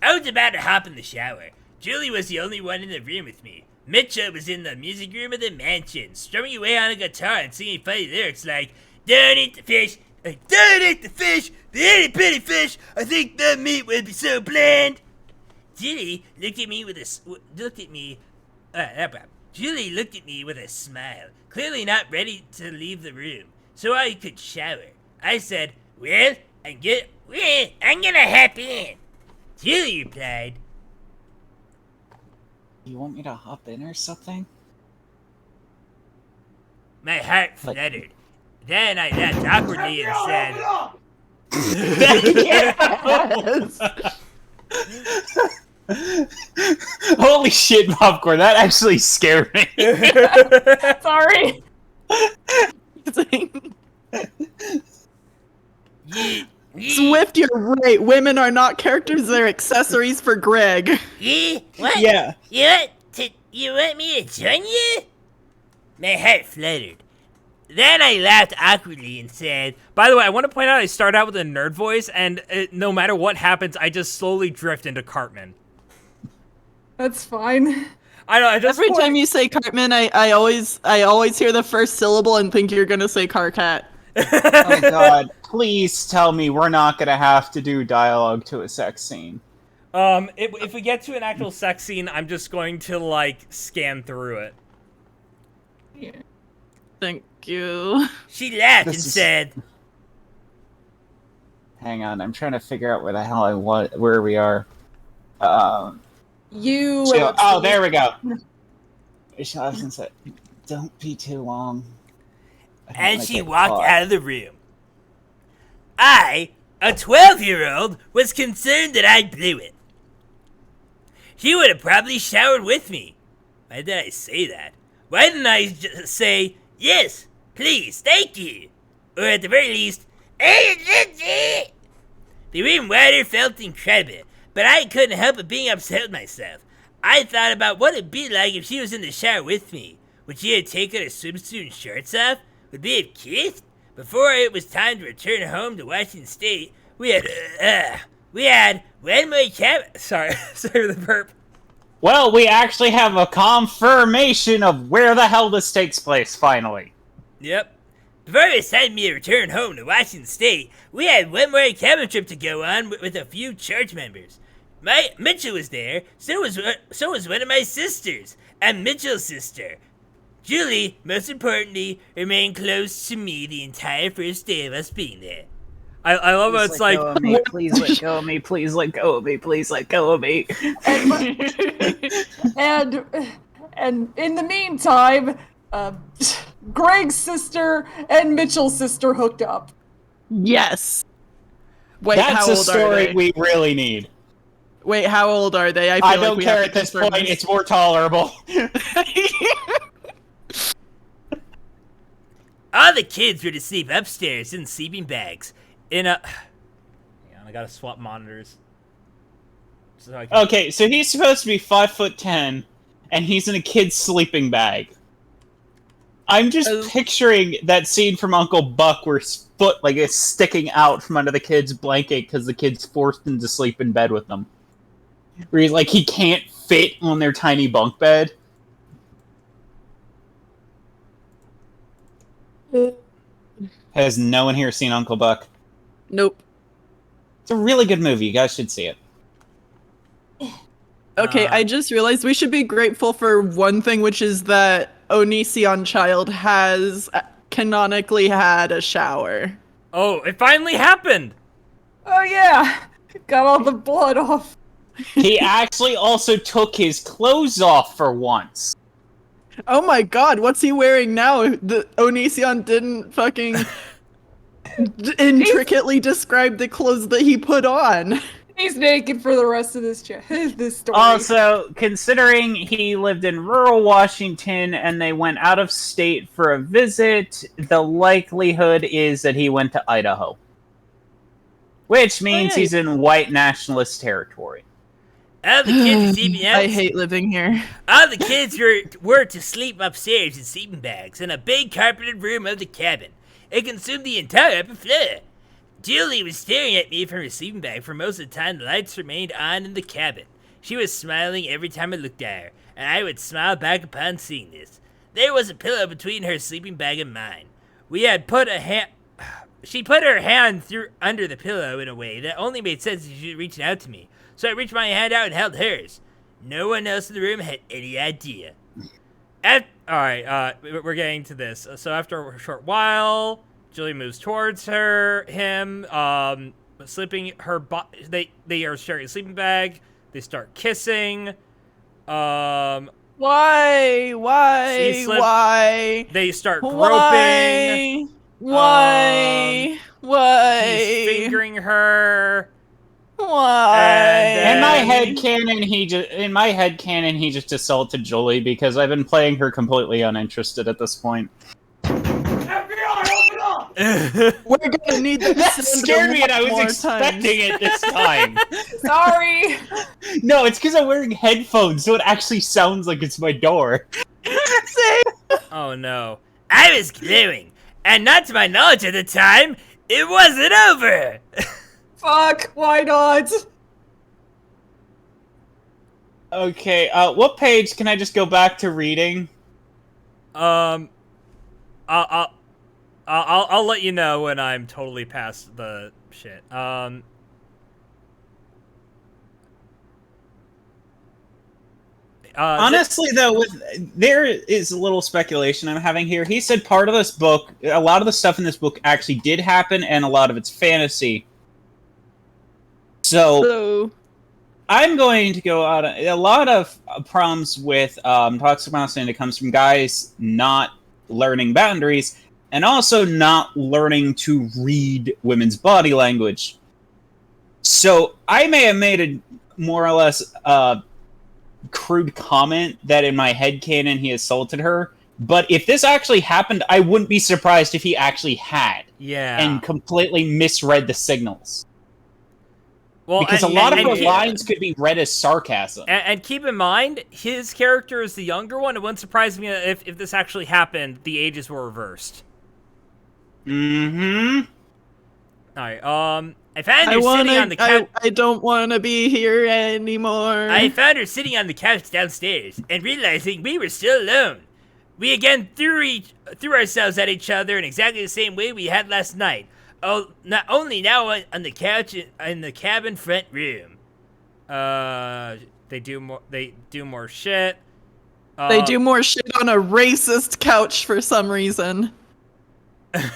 I was about to hop in the shower. Julie was the only one in the room with me. Mitchell was in the music room of the mansion, strumming away on a guitar and singing funny lyrics like, don't eat the fish, don't eat the fish, the itty bitty fish, I think the meat would be so bland. Julie looked at me with a smile, clearly not ready to leave the room, so I could shower. I said, well, I'm gonna hop in. Julie replied, You want me to hop in or something? my heart fluttered. Then I laughed awkwardly and said, Holy shit, Popcorn, that actually scared me. Sorry. Swift, you're right. Women are not characters; they're accessories for Greg. Yeah? What? Yeah. You want me to join you? My heart fluttered. Then I laughed awkwardly and said, By the way, I want to point out I start out with a nerd voice, and no matter what happens, I just slowly drift into Cartman. That's fine. I know. I just Every time you say Cartman, I always hear the first syllable and think you're gonna say Carcat. Oh my god. Please tell me we're not gonna have to do dialogue to a sex scene. If we get to an actual sex scene, I'm just going to like scan through it. Yeah. Thank you. she laughed and This is- said, Hang on, I'm trying to figure out where the hell where we are. You. Oh, there we go. She laughs and said, "Don't be too long." I don't and like she it. walked Oh. out of the room. I, a 12-year-old, was concerned that I blew it. She would have probably showered with me. Why did I say that? Why didn't I just say, yes, please, thank you? Or at the very least, the room water felt incredible, but I couldn't help but being upset with myself. I thought about what it'd be like if she was in the shower with me. Would she have taken her swimsuit and shorts off? Would we have kissed? Before it was time to return home to Washington State, we had one more Sorry for the burp. Well, we actually have a confirmation of where the hell this takes place, finally. Yep. Before it was time for me to return home to Washington State, we had one more cabin trip to go on with a few church members. Mitchell was there, so was one of my sisters, and Mitchell's sister. Julie, most importantly, remained close to me the entire first day of us being there. I love how it's like, Please let go of me, please let go of me, please let go of me. And in the meantime, Greg's sister and Mitchell's sister hooked up. Yes. Wait, That's how a old are story they? we really need. Wait, how old are they? I feel like don't we care have at to this confirm point, it's more tolerable. All the kids were to sleep upstairs in sleeping bags. Hang on, I gotta swap monitors. So I can... Okay, so he's supposed to be 5'10", and he's in a kid's sleeping bag. I'm just picturing that scene from Uncle Buck where his foot is sticking out from under the kid's blanket because the kid's forced him to sleep in bed with them. Where he's he can't fit on their tiny bunk bed. Has no one here seen Uncle Buck? Nope. It's a really good movie. You guys should see it. Okay, I just realized we should be grateful for one thing, which is that Onision Child has canonically had a shower. Oh, it finally happened! Oh yeah, got all the blood off. He actually also took his clothes off for once. Oh my god, what's he wearing now? The Onision didn't fucking intricately describe the clothes that he put on. He's naked for the rest of this this story. Also, considering he lived in rural Washington and they went out of state for a visit, the likelihood is that he went to Idaho. Which means he's in white nationalist territory. All the kids were sleeping out. I hate living here. All the kids were to sleep upstairs in sleeping bags in a big carpeted room of the cabin. It consumed the entire upper floor. Julie was staring at me from her sleeping bag for most of the time the lights remained on in the cabin. She was smiling every time I looked at her, and I would smile back upon seeing this. There was a pillow between her sleeping bag and mine. She put her hand under the pillow in a way that only made sense if she was reaching out to me, so I reached my hand out and held hers. No one else in the room had any idea. We're getting to this. So after a short while, Julie moves towards him, slipping her they are sharing a sleeping bag. They start kissing. Why? They start groping. Why? He's fingering her. Why? In my head canon, he just assaulted Julie because I've been playing her completely uninterested at this point. FBI, open up! We're gonna need this That sound scared a me, and I lot was more expecting times. it this time. Sorry. No, it's because I'm wearing headphones, so it actually sounds like it's my door. Oh no. I was gluing, and not to my knowledge at the time, it wasn't over. Fuck, why not? Okay, what page can I just go back to reading? Um, I'll I'll let you know when I'm totally past the shit. Honestly, though, there is a little speculation I'm having here. He said part of this book, a lot of the stuff in this book actually did happen, and a lot of it's fantasy. So I'm going to go out. A lot of problems with toxic masculinity comes from guys not learning boundaries and also not learning to read women's body language. So I may have made a more or less crude comment that in my headcanon he assaulted her. But if this actually happened, I wouldn't be surprised if he actually had. Yeah. And completely misread the signals. Well, Because a lot of the lines could be read as sarcasm. And keep in mind, his character is the younger one. It wouldn't surprise me if this actually happened, the ages were reversed. Mm-hmm. Alright, I found her sitting on the couch. I don't want to be here anymore. I found her sitting on the couch downstairs, and realizing we were still alone. We again threw ourselves at each other in exactly the same way we had last night. Oh, not only now on the couch in the cabin front room. They do more shit. They do more shit on a racist couch for some reason.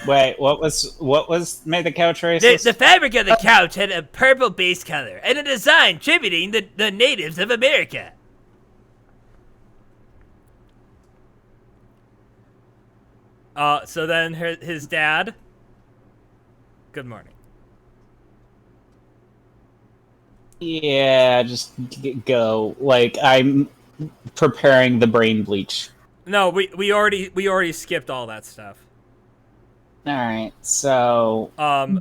Wait, what was made the couch racist? The fabric of the couch had a purple base color and a design attributing the natives of America. So then his dad. Good morning. Yeah, just go. Like, I'm preparing the brain bleach. No, we already skipped all that stuff. Alright, so...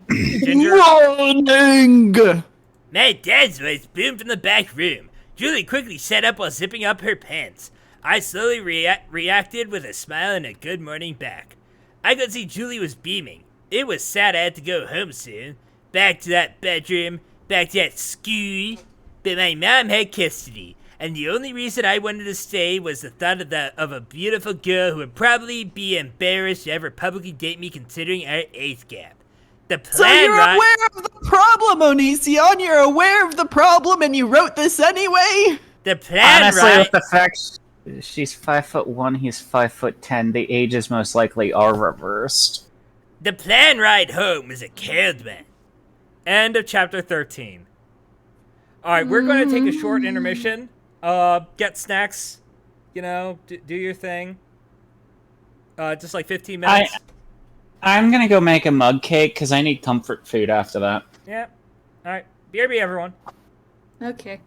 Ginger. Running! My dad's voice boomed from the back room. Julie quickly sat up while zipping up her pants. I slowly reacted with a smile and a good morning back. I could see Julie was beaming. It was sad I had to go home soon. Back to that bedroom, back to that school. But my mom had custody, and the only reason I wanted to stay was the thought of a beautiful girl who would probably be embarrassed to ever publicly date me considering our age gap. The plan, So you're right? aware of the problem, Onision. You're aware of the problem, and you wrote this anyway. The plan, Honestly, right? with the fact she's 5'1", he's 5'10", the ages most likely are reversed. The plan ride home was a cold one. End of chapter 13. Alright, we're going to take a short intermission. Get snacks. You know, do your thing. Just like 15 minutes. I'm gonna go make a mug cake, because I need comfort food after that. Yeah. Alright. BRB, everyone. Okay.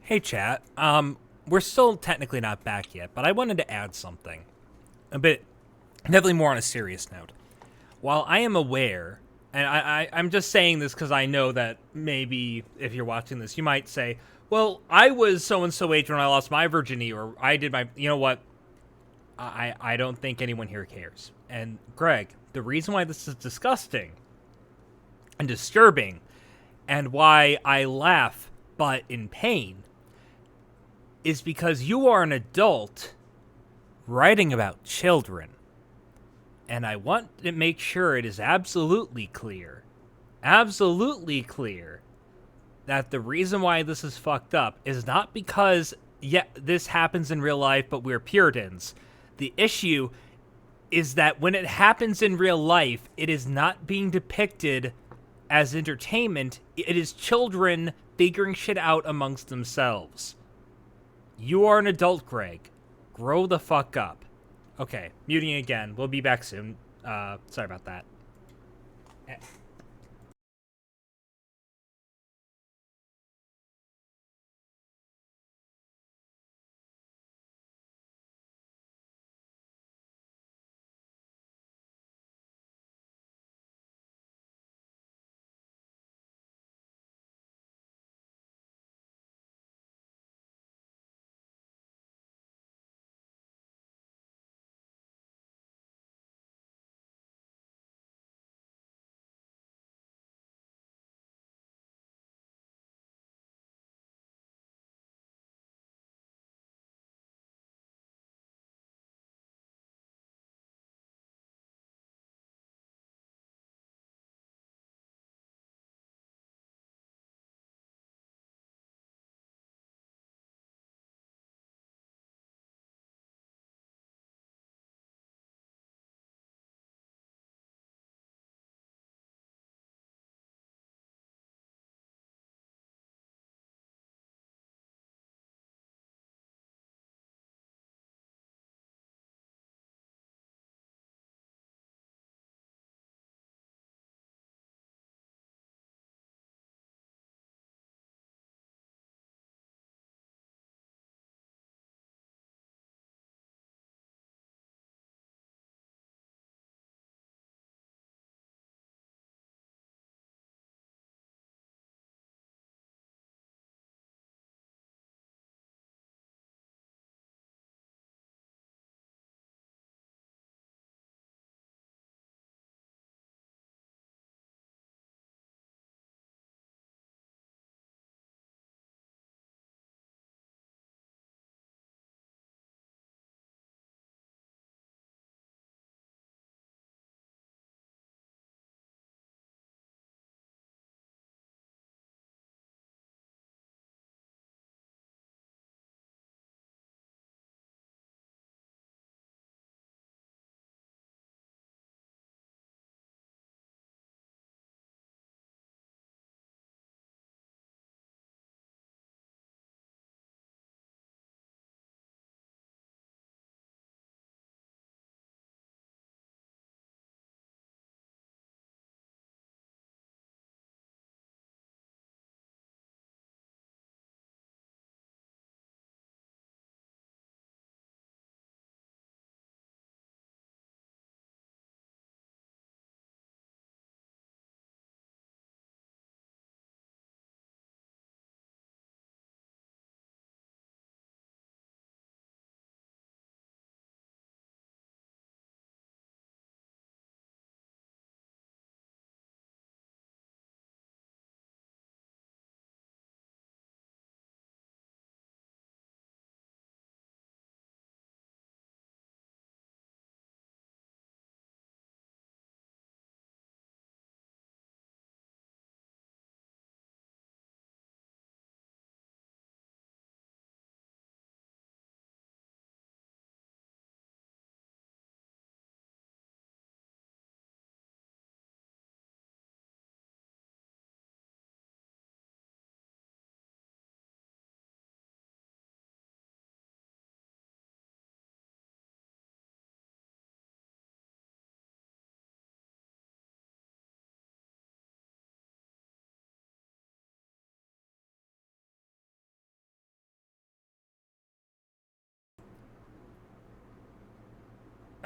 Hey, chat. We're still technically not back yet, but I wanted to add something. A bit, definitely more on a serious note. While I am aware, and I'm just saying this because I know that maybe if you're watching this, you might say, well, I was so-and-so age when I lost my virginity, or I did my... You know what? I don't think anyone here cares. And, Greg, the reason why this is disgusting and disturbing, and why I laugh but in pain, is because you are an adult writing about children. And I want to make sure it is absolutely clear, that the reason why this is fucked up is not because, yeah, this happens in real life, but we're Puritans. The issue is that when it happens in real life, it is not being depicted as entertainment. It is children figuring shit out amongst themselves. You are an adult, Greg. Grow the fuck up. Okay, muting again. We'll be back soon. Sorry about that.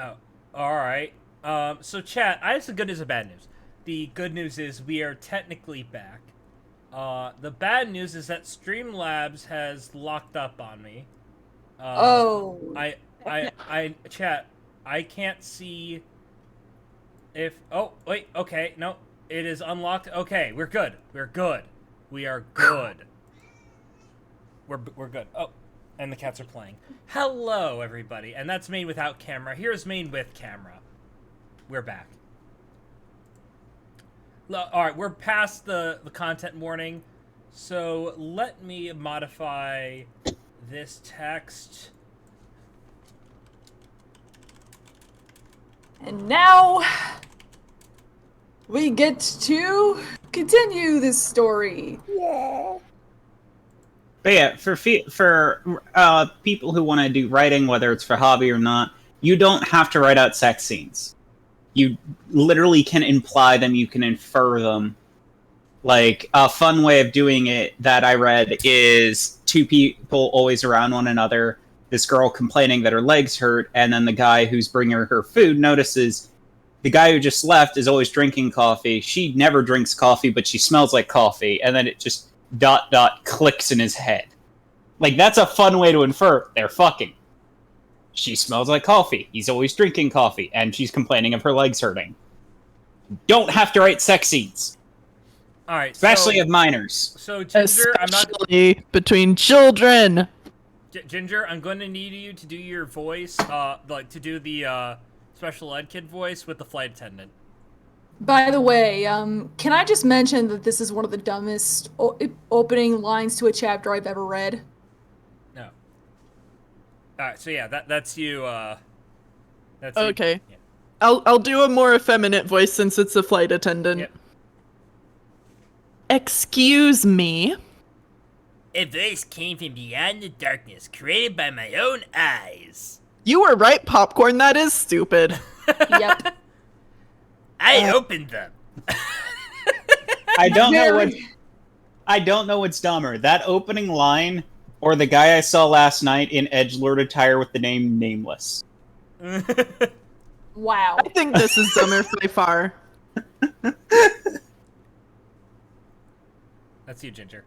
Oh, all right. So chat, I have some good news and bad news. The good news is we are technically back. The bad news is that Streamlabs has locked up on me. Oh. Chat, I can't see if, oh, wait, okay, no, it is unlocked. Okay, we're good. We're good. We are good. We're good. Oh, and the cats are playing. Hello, everybody. And that's Main without camera. Here's Main with camera. We're back. All right, we're past the content warning. So let me modify this text. And now we get to continue this story. But yeah, for people who want to do writing, whether it's for hobby or not, you don't have to write out sex scenes. You literally can imply them, you can infer them. Like, a fun way of doing it that I read is two people always around one another, this girl complaining that her legs hurt, and then the guy who's bringing her food notices the guy who just left is always drinking coffee. She never drinks coffee, but she smells like coffee, and then it just ... clicks in his head. Like, that's a fun way to infer they're fucking. She smells like coffee. He's always drinking coffee, and she's complaining of her legs hurting. Don't have to write sex scenes. All right, Especially of minors. So Ginger, Especially between children. Ginger, I'm going to need you to do your voice, like to do the special ed kid voice with the flight attendant. By the way, can I just mention that this is one of the dumbest opening lines to a chapter I've ever read? No. Alright, so yeah, that's you, that's Okay. You. Yeah. I'll do a more effeminate voice since it's a flight attendant. Yep. Excuse me. A voice came from beyond the darkness, created by my own eyes. You were right, Popcorn. That is stupid. Yep. I opened them. I don't know what's dumber, that opening line or the guy I saw last night in edgelord attire with the name Nameless. Wow. I think this is dumber by far. That's you, Ginger.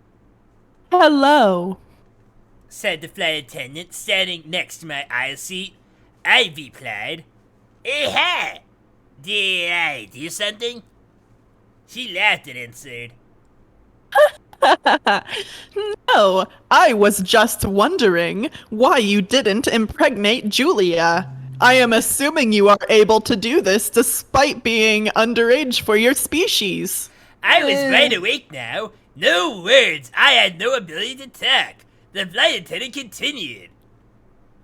Hello. Said the flight attendant, standing next to my aisle seat. I replied, "Hey, did I do something?" She laughed and answered, No, I was just wondering why you didn't impregnate Julia. I am assuming you are able to do this despite being underage for your species. I was wide awake now. No words. I had no ability to talk. The flight attendant continued.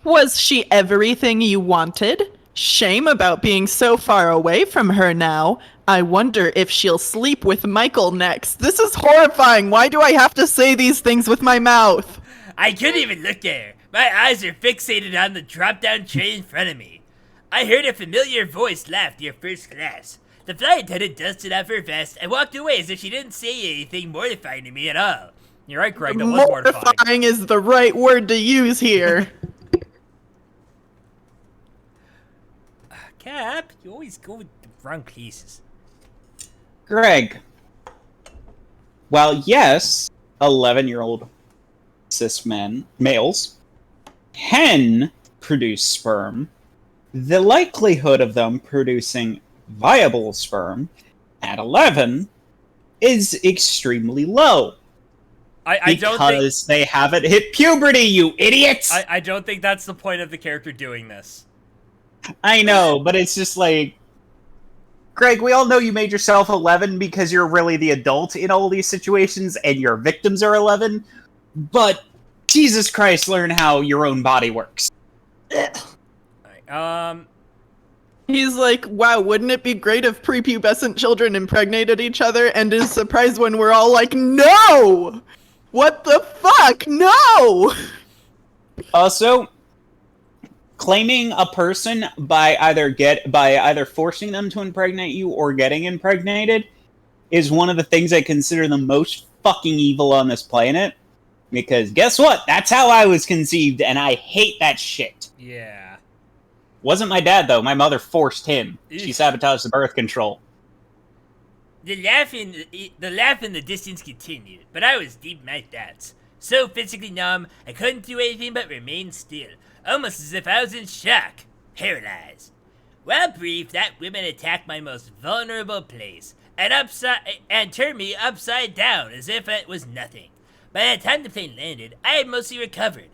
Was she everything you wanted? Shame about being so far away from her now. I wonder if she'll sleep with Michael next. This is horrifying. Why do I have to say these things with my mouth? I couldn't even look at her. My eyes are fixated on the drop-down tray in front of me. I heard a familiar voice laugh near first class. The flight attendant dusted off her vest and walked away as if she didn't say anything mortifying to me at all. You're right, Greg, that was mortifying. Mortifying is the right word to use here. Cap, you always go with the wrong places. Greg. While yes, 11-year-old cis males can produce sperm, the likelihood of them producing viable sperm at 11 is extremely low. I don't think... Because they haven't hit puberty, you idiots! I don't think that's the point of the character doing this. I know, but it's just like... Greg, we all know you made yourself 11 because you're really the adult in all these situations and your victims are 11, but Jesus Christ, learn how your own body works. He's like, wow, wouldn't it be great if prepubescent children impregnated each other, and is surprised when we're all like, no! What the fuck? No! Also, claiming a person by either forcing them to impregnate you or getting impregnated is one of the things I consider the most fucking evil on this planet. Because guess what? That's how I was conceived, and I hate that shit. Yeah. Wasn't my dad, though. My mother forced him. She Eesh. sabotaged the birth control. The laugh in the distance continued, but I was deep in my thoughts. So physically numb, I couldn't do anything but remain still, almost as if I was in shock, paralyzed. While brief, that woman attacked my most vulnerable place, and turned me upside down as if it was nothing. By the time the plane landed, I had mostly recovered.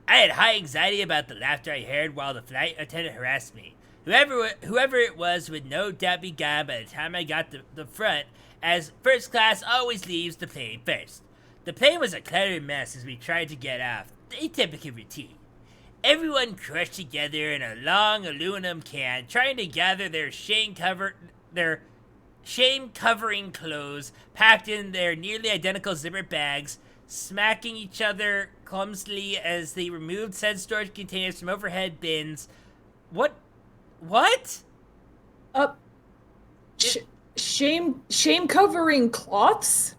I had high anxiety about the laughter I heard while the flight attendant harassed me. Whoever it was would no doubt be gone by the time I got to the front, as first class always leaves the plane first. The plane was a cluttered mess as we tried to get off, a typical routine. Everyone crushed together in a long aluminum can, trying to gather their shame-covering clothes packed in their nearly identical zipper bags, smacking each other clumsily as they removed said storage containers from overhead bins. What? Shame covering cloths?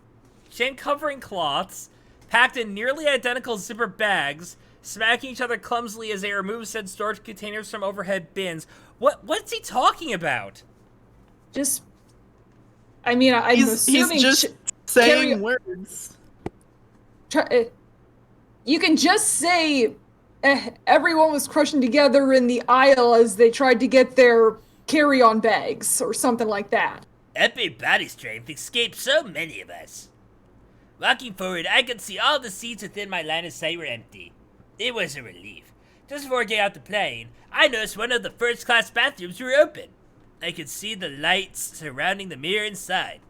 Shame-covering cloths, packed in nearly identical zipper bags, smacking each other clumsily as they remove said storage containers from overhead bins. What's he talking about? Just, I mean, I'm assuming he's just saying words. You can just say everyone was crushing together in the aisle as they tried to get their carry-on bags or something like that. Epic body strength escaped so many of us. Walking forward, I could see all the seats within my line of sight were empty. It was a relief. Just before getting out the plane, I noticed one of the first-class bathrooms were open. I could see the lights surrounding the mirror inside.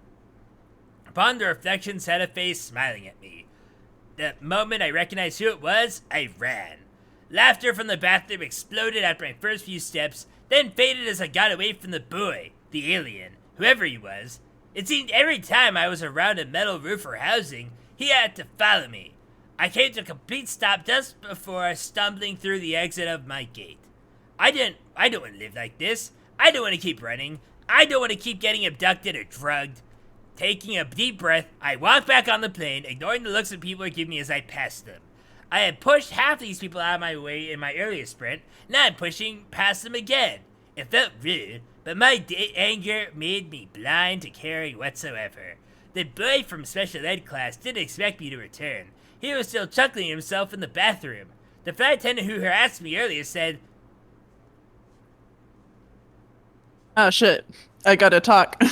Upon the reflection sat a face smiling at me. The moment I recognized who it was, I ran. Laughter from the bathroom exploded after my first few steps, then faded as I got away from the boy, the alien, whoever he was. It seemed every time I was around a metal roof or housing, he had to follow me. I came to a complete stop just before stumbling through the exit of my gate. I don't want to live like this. I don't want to keep running. I don't want to keep getting abducted or drugged. Taking a deep breath, I walked back on the plane, ignoring the looks that people were giving me as I passed them. I had pushed half these people out of my way in my earlier sprint. Now I'm pushing past them again. It felt rude, but my anger made me blind to caring whatsoever. The boy from special ed class didn't expect me to return. He was still chuckling himself in the bathroom. The flight attendant who harassed me earlier said, Oh shit, I gotta talk.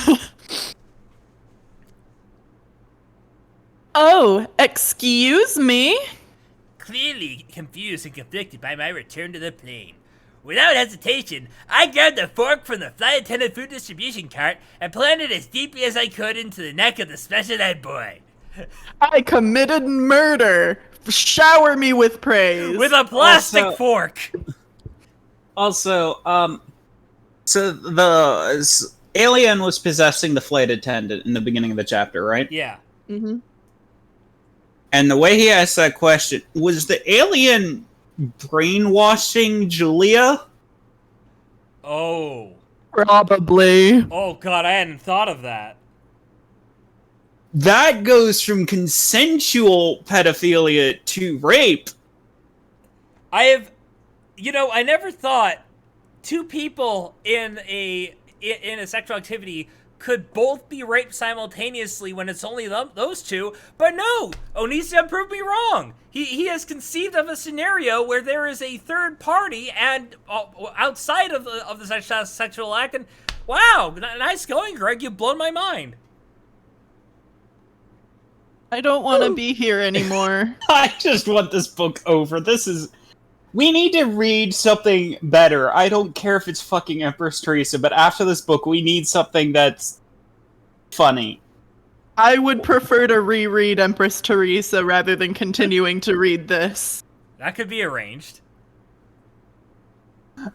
Oh, excuse me? clearly confused and conflicted by my return to the plane. Without hesitation, I grabbed a fork from the flight attendant food distribution cart and planted it as deeply as I could into the neck of the special ed boy. I committed murder. Shower me with praise. With a plastic Also- fork! Also, so the alien was possessing the flight attendant in the beginning of the chapter, right? Yeah. Mm-hmm. And the way he asked that question, was the alien brainwashing Julia? Oh. Probably. Oh god, I hadn't thought of that. That goes from consensual pedophilia to rape. I never thought two people in a sexual activity could both be raped simultaneously when it's only those two, but no! Onision proved me wrong! He has conceived of a scenario where there is a third party and outside of the sexual act, and wow, nice going, Greg, you've blown my mind. I don't want to be here anymore. I just want this book over. We need to read something better. I don't care if it's fucking Empress Teresa, but after this book, we need something that's funny. I would prefer to reread Empress Teresa rather than continuing to read this. That could be arranged.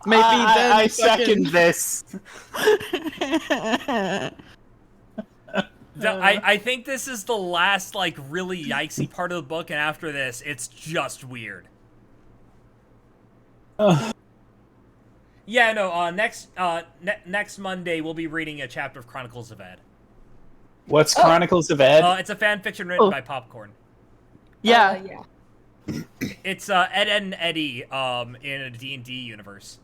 Maybe then I second this. I think this is the last, really yikesy part of the book, and after this, it's just weird. Yeah, no, next Monday, we'll be reading a chapter of Chronicles of Ed. What's Chronicles of Ed? It's a fan fiction written by Popcorn. Yeah. Yeah. It's Ed, Ed and Eddie in a D&D universe.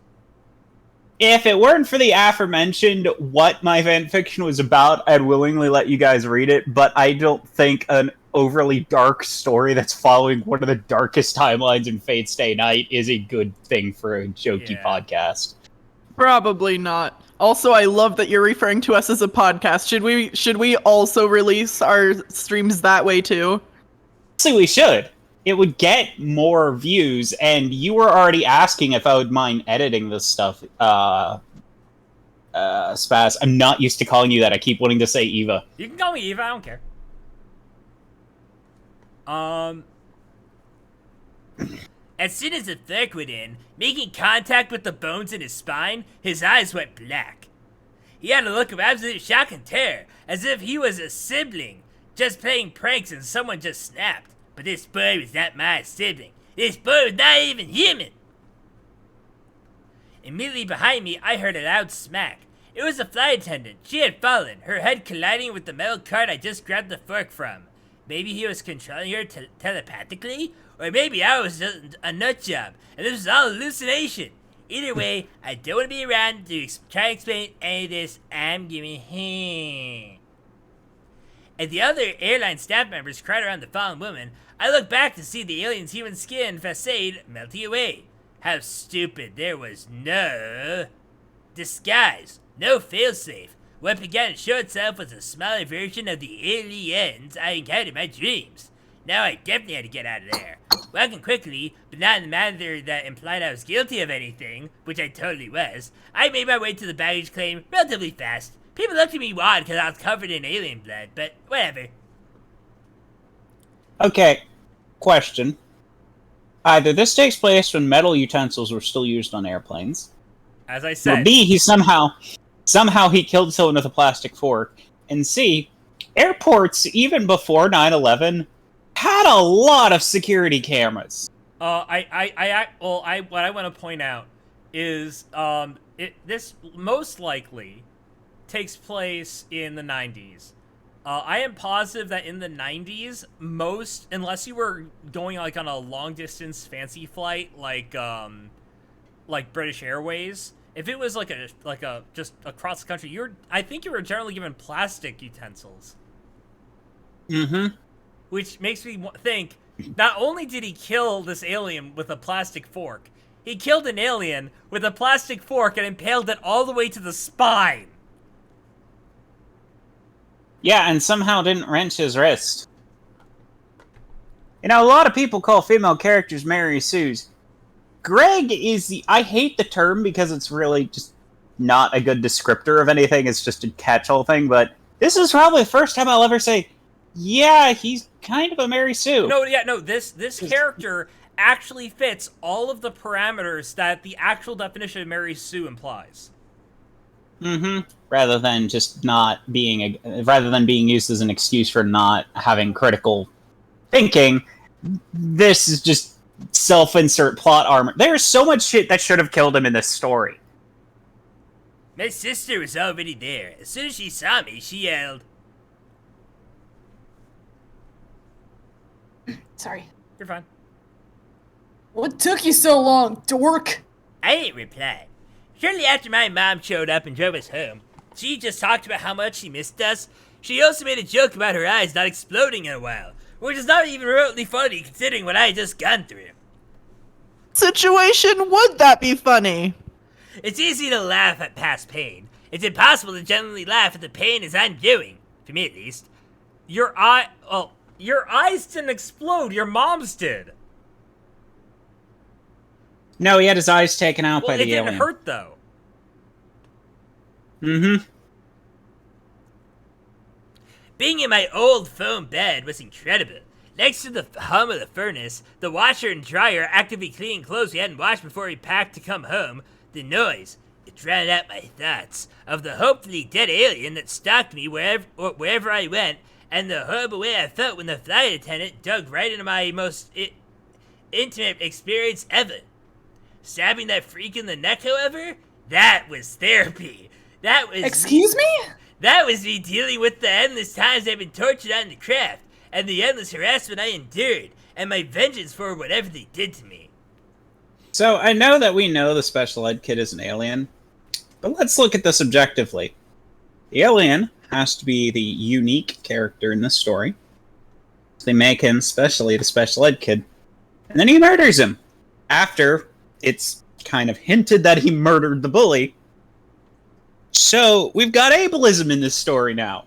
if it weren't for the aforementioned what my fanfiction was about, I'd willingly let you guys read it, but I don't think an overly dark story that's following one of the darkest timelines in Fate's Day Night is a good thing for a jokey podcast. Probably not. Also, I love that you're referring to us as a podcast. Should we also release our streams that way too? See, we should. It would get more views, and you were already asking if I would mind editing this stuff. Spaz, I'm not used to calling you that. I keep wanting to say Eva. You can call me Eva, I don't care. As soon as the third went in, making contact with the bones in his spine, his eyes went black. He had a look of absolute shock and terror, as if he was a sibling, just playing pranks and someone just snapped. But this boy was not my sibling. This boy was not even human. Immediately behind me, I heard a loud smack. It was the flight attendant. She had fallen, her head colliding with the metal cart I just grabbed the fork from. Maybe he was controlling her telepathically? Or maybe I was just a nut job, and this was all hallucination. Either way, I don't want to be around to try and explain any of this. I'm giving him. As the other airline staff members cried around the fallen woman, I looked back to see the alien's human skin facade melting away. How stupid. There was no disguise, no failsafe. What began to show itself was a smaller version of the aliens I encountered in my dreams. Now I definitely had to get out of there. Walking quickly, but not in the manner that implied I was guilty of anything, which I totally was, I made my way to the baggage claim relatively fast. People looked at me odd because I was covered in alien blood, but whatever. Okay, question. Either this takes place when metal utensils were still used on airplanes, As I or said, B, he somehow he killed someone with a plastic fork, and C, airports, even before 9/11, had a lot of security cameras. what I want to point out is, this most likely takes place in the 90s. I am positive that in the 90s, unless you were going like on a long distance fancy flight, like British Airways, if it was like a just across the country, I think you were generally given plastic utensils. Mm-hmm. Which makes me think, not only did he kill this alien with a plastic fork, he killed an alien with a plastic fork and impaled it all the way to the spine. Yeah, and somehow didn't wrench his wrist. You know, a lot of people call female characters Mary Sue's. Greg is I hate the term because it's really just not a good descriptor of anything. It's just a catch-all thing, but this is probably the first time I'll ever say, yeah, he's kind of a Mary Sue. This character actually fits all of the parameters that the actual definition of Mary Sue implies. Mm-hmm. Rather than being used as an excuse for not having critical thinking, this is just self-insert plot armor. There's so much shit that should have killed him in this story. My sister was already there. As soon as she saw me, she yelled, Sorry. You're fine. What took you so long, dork? I didn't reply. Shortly after my mom showed up and drove us home, she just talked about how much she missed us. She also made a joke about her eyes not exploding in a while, which is not even remotely funny considering what I had just gone through. Situation, would that be funny? It's easy to laugh at past pain. It's impossible to genuinely laugh at the pain as I'm doing. For me, at least. Your eyes didn't explode. Your mom's did. No, he had his eyes taken out by Well, the it alien. didn't hurt though. Mm-hmm. Being in my old foam bed was incredible. Next to the hum of the furnace, the washer and dryer actively cleaning clothes we hadn't washed before we packed to come home, the noise, it drowned out my thoughts of the hopefully dead alien that stalked me wherever I went, and the horrible way I felt when the flight attendant dug right into my most intimate experience ever. Stabbing that freak in the neck, however, that was therapy. That was Excuse me? That was me dealing with the endless times I've been tortured on the craft, and the endless harassment I endured, and my vengeance for whatever they did to me. So, I know that we know the special ed kid is an alien, But let's look at this objectively. The alien has to be the unique character in this story. So they make him specially the special ed kid. And then he murders him. After it's kind of hinted that he murdered the bully. So we've got ableism in this story now.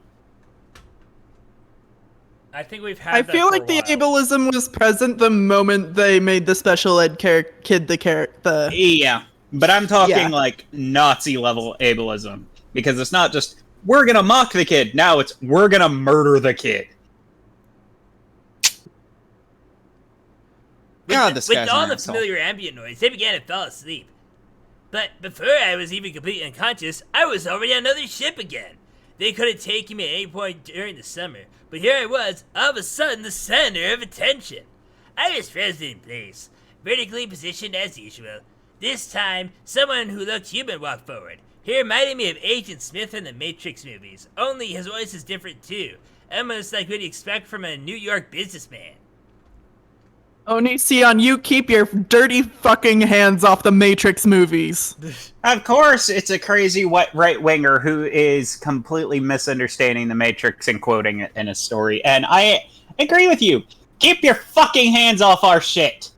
I think we've had I that feel for like a the while. ableism was present the moment they made the special ed kid the character. Yeah. But I'm talking Yeah. like Nazi level ableism. Because it's not just, we're gonna mock the kid. Now it's, we're gonna murder the kid. God, this With guy's all an the asshole. familiar ambient noise, I began to fall asleep. But before I was even completely unconscious, I was already on another ship again. They could have taken me at any point during the summer, but here I was, all of a sudden the center of attention. I was frozen in place, vertically positioned as usual. This time, someone who looked human walked forward. He reminded me of Agent Smith from the Matrix movies, only his voice is different too, almost like what you expect from a New York businessman. Onision, you keep your dirty fucking hands off the Matrix movies. Of course, it's a crazy right-winger who is completely misunderstanding the Matrix and quoting it in a story. And I agree with you. Keep your fucking hands off our shit.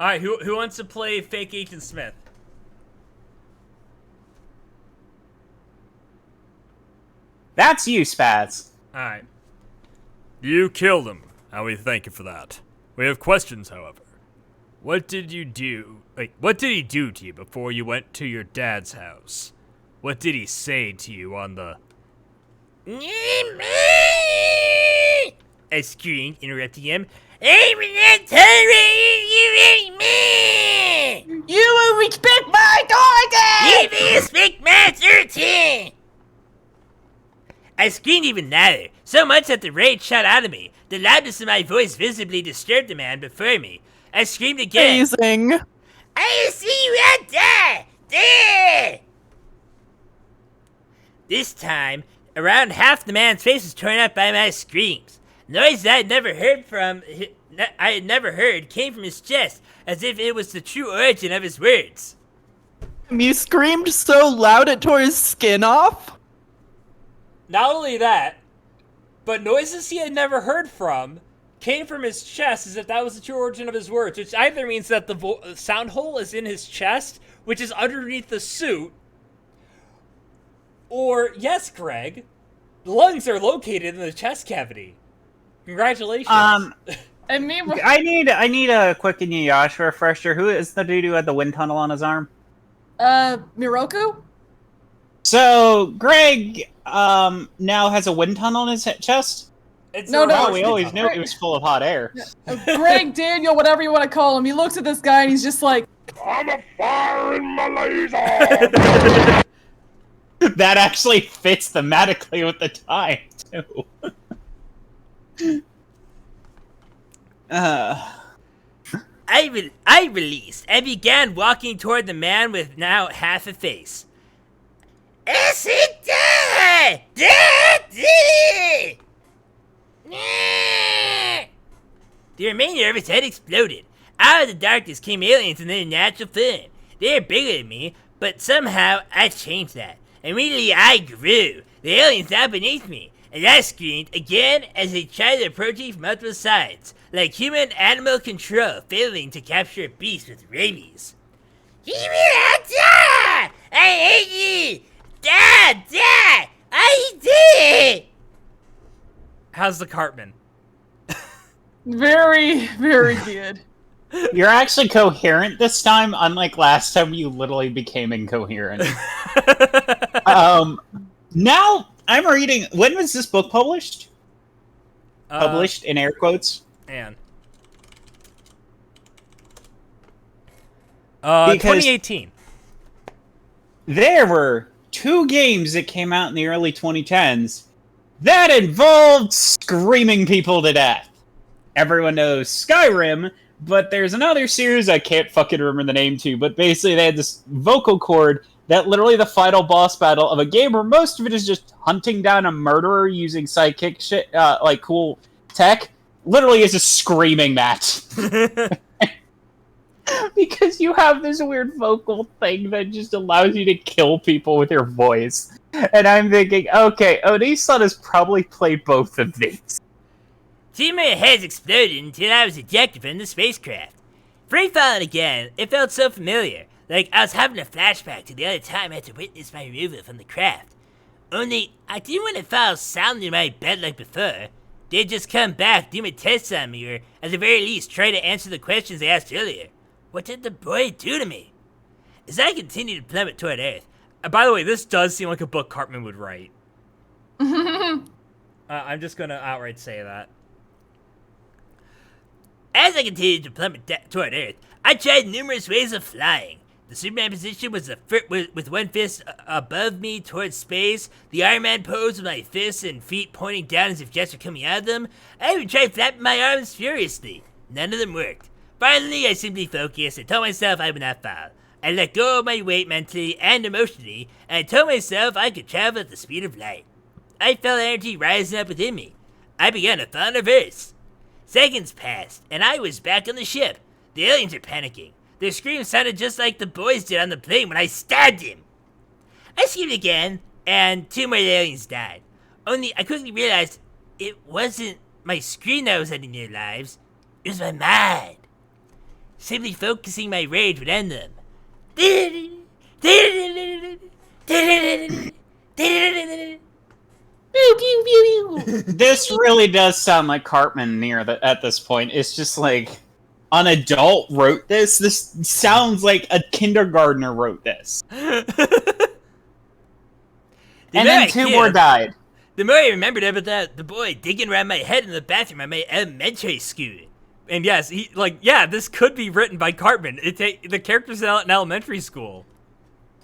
All right, who wants to play fake Agent Smith? That's you, Spaz. All right. You killed him, and we thank you for that. We have questions, however. What did you do? Wait, what did he do to you before you went to your dad's house? What did he say to you on the... I screamed, interrupting him. I'm not tolerating you anymore! You will respect my daughter! You will respect my 13! I screamed even louder, so much that the rage shot out of me. The loudness of my voice visibly disturbed the man before me. I screamed again. Amazing. I see you out there! There! This time, around half the man's face was torn up by my screams. Noise that I had never heard came from his chest, as if it was the true origin of his words. You screamed so loud it tore his skin off? Not only that, but noises he had never heard from came from his chest as if that was the true origin of his words, which either means that the sound hole is in his chest, which is underneath the suit, or, yes, Greg, the lungs are located in the chest cavity. Congratulations. I mean, I need a quick Inuyasha refresher. Who is the dude who had the wind tunnel on his arm? Miroku? So, Greg, now has a wind tunnel on his chest? It's No, a no, Oh, rocket we always tunnel. knew it was full of hot air. Greg, Daniel, whatever you want to call him. He looks at this guy and he's just like, I'm a fire in my laser. That actually fits thematically with the time, too. I released and began walking toward the man with now half a face. The remainder of his head exploded. Out of the darkness came aliens in their natural form. They were bigger than me, but somehow I changed that. Immediately I grew. The aliens now beneath me, and I screamed again as they tried to approach me from multiple sides, like human-animal control failing to capture a beast with rabies. He will not die! I hate you! Die! I did it! How's the Cartman? very, very good. You're actually coherent this time, unlike last time you literally became incoherent. Now, I'm reading... When was this book published? Published, in air quotes? And Because- 2018. There were 2 games that came out in the early 2010s that involved screaming people to death. Everyone knows Skyrim, but there's another series I can't fucking remember the name to, but basically they had this vocal cord that literally the final boss battle of a game where most of it is just hunting down a murderer using psychic shit, like cool tech, literally is a screaming match. Because you have this weird vocal thing that just allows you to kill people with your voice. And I'm thinking, okay, Onisan has probably played both of these. Two of my heads exploded until I was ejected from the spacecraft. Free falling again, it felt so familiar, like I was having a flashback to the other time I had to witness my removal from the craft. Only, I didn't want to fall soundly in my bed like before. They'd just come back, do my tests on me, or at the very least try to answer the questions they asked earlier. What did the boy do to me? As I continued to plummet toward Earth. By the way, this does seem like a book Cartman would write. I'm just gonna outright say that. As I continued to plummet toward Earth, I tried numerous ways of flying. The Superman position was with one fist above me towards space, the Iron Man pose with my fists and feet pointing down as if jets were coming out of them. I even tried flapping my arms furiously. None of them worked. Finally, I simply focused and told myself I would not fall. I let go of my weight mentally and emotionally, and I told myself I could travel at the speed of light. I felt energy rising up within me. I began to fall in reverse. Seconds passed, and I was back on the ship. The aliens are panicking. Their screams sounded just like the boys did on the plane when I stabbed him. I screamed again, and 2 more aliens died. Only I quickly realized it wasn't my scream that was ending their lives. It was my mind. Simply focusing my rage would end them. This really does sound like Cartman at this point. It's just like an adult wrote this. This sounds like a kindergartner wrote this. And then 2 more died. The more I remembered about that, the boy digging around my head in the bathroom at my elementary school. And yes, this could be written by Cartman. The character's in elementary school.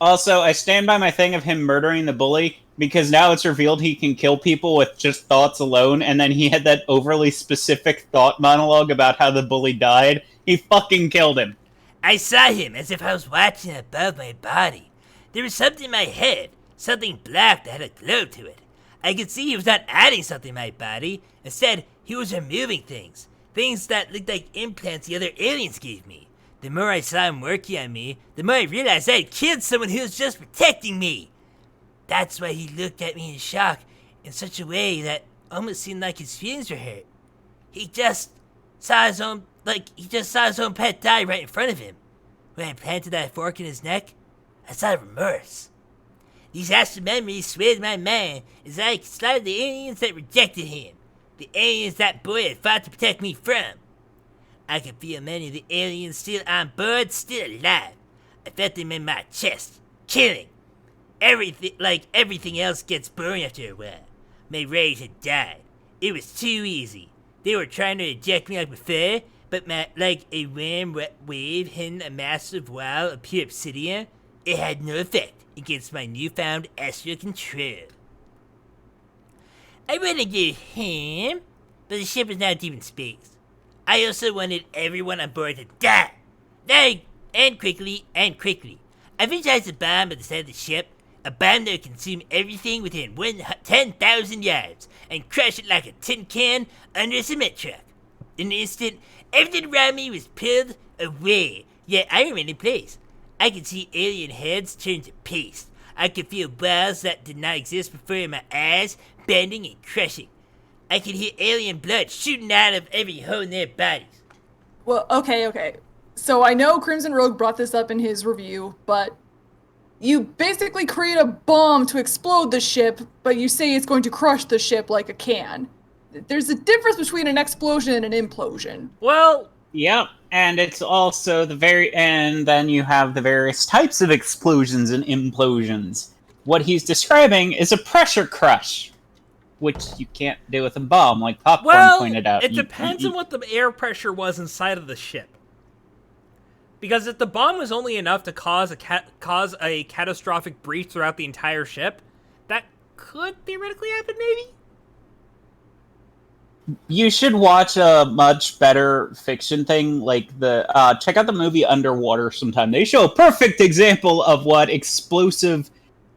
Also, I stand by my thing of him murdering the bully, because now it's revealed he can kill people with just thoughts alone, and then he had that overly specific thought monologue about how the bully died. He fucking killed him. I saw him as if I was watching above my body. There was something in my head, something black that had a glow to it. I could see he was not adding something to my body. Instead, he was removing things. Things that looked like implants the other aliens gave me. The more I saw him working on me, the more I realized I had killed someone who was just protecting me. That's why he looked at me in shock in such a way that almost seemed like his feelings were hurt. He just saw his own pet die right in front of him. When I planted that fork in his neck, I saw remorse. These astral memories swayed my mind as I slaughtered the aliens that rejected him. The aliens that boy had fought to protect me from. I could feel many of the aliens still on board, still alive. I felt them in my chest, killing. Everything else gets burned after a while. My rage had died. It was too easy. They were trying to eject me like before, but like a warm wet wave hitting a massive wall of pure obsidian, it had no effect against my newfound astral control. I wanted to go home, but the ship was now deep in space. I also wanted everyone on board to die. Now, and quickly. I visualized a bomb at the side of the ship, a bomb that would consume everything within 10,000 yards, and crush it like a tin can under a cement truck. In an instant, everything around me was peeled away, yet I remained in place. I could see alien heads turn to paste. I could feel balls that did not exist before in my eyes, bending and crushing. I could hear alien blood shooting out of every hole in their bodies. Well, okay. So I know Crimson Rogue brought this up in his review, but you basically create a bomb to explode the ship, but you say it's going to crush the ship like a can. There's a difference between an explosion and an implosion. Well, yep, and it's also and then you have the various types of explosions and implosions. What he's describing is a pressure crush, which you can't do with a bomb, like Popcorn pointed out. It depends on what the air pressure was inside of the ship. Because if the bomb was only enough to cause a catastrophic breach throughout the entire ship, that could theoretically happen, maybe? You should watch a much better fiction thing, like check out the movie Underwater sometime. They show a perfect example of what explosive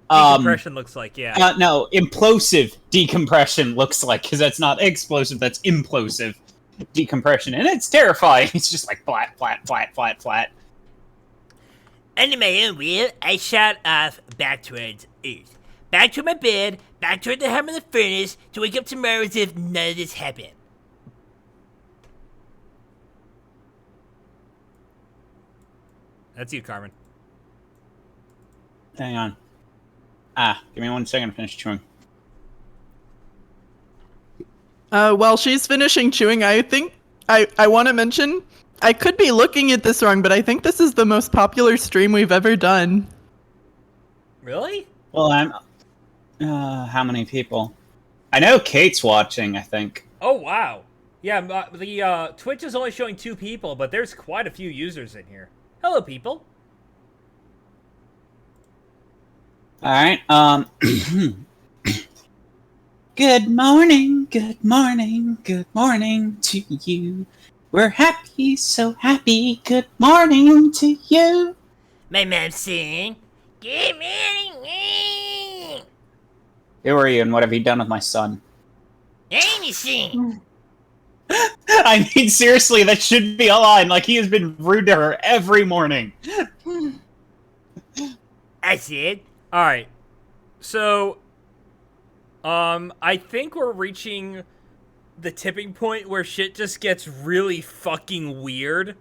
decompression looks like, yeah. No, implosive decompression looks like, because that's not explosive, that's implosive. decompression, and it's terrifying. It's just like flat, flat, flat, flat, flat. Under my own will, I shot off back towards Earth. Back to my bed, back toward the hum of the furnace, to wake up tomorrow as if none of this happened. That's you, Carmen. Hang on. Give me 1 second to finish chewing. While she's finishing chewing, I think I want to mention, I could be looking at this wrong, but I think this is the most popular stream we've ever done. Really? Well, how many people? I know Kate's watching, I think. Oh, wow. Yeah, the Twitch is only showing 2 people, but there's quite a few users in here. Hello, people. Alright, Good morning, good morning, good morning to you. We're happy, so happy, good morning to you. My mom saying, "Good morning." Who are you and what have you done with my son? Anything. I mean, seriously, that should be a line. Like, he has been rude to her every morning. I said, All right. So, I think we're reaching the tipping point where shit just gets really fucking weird.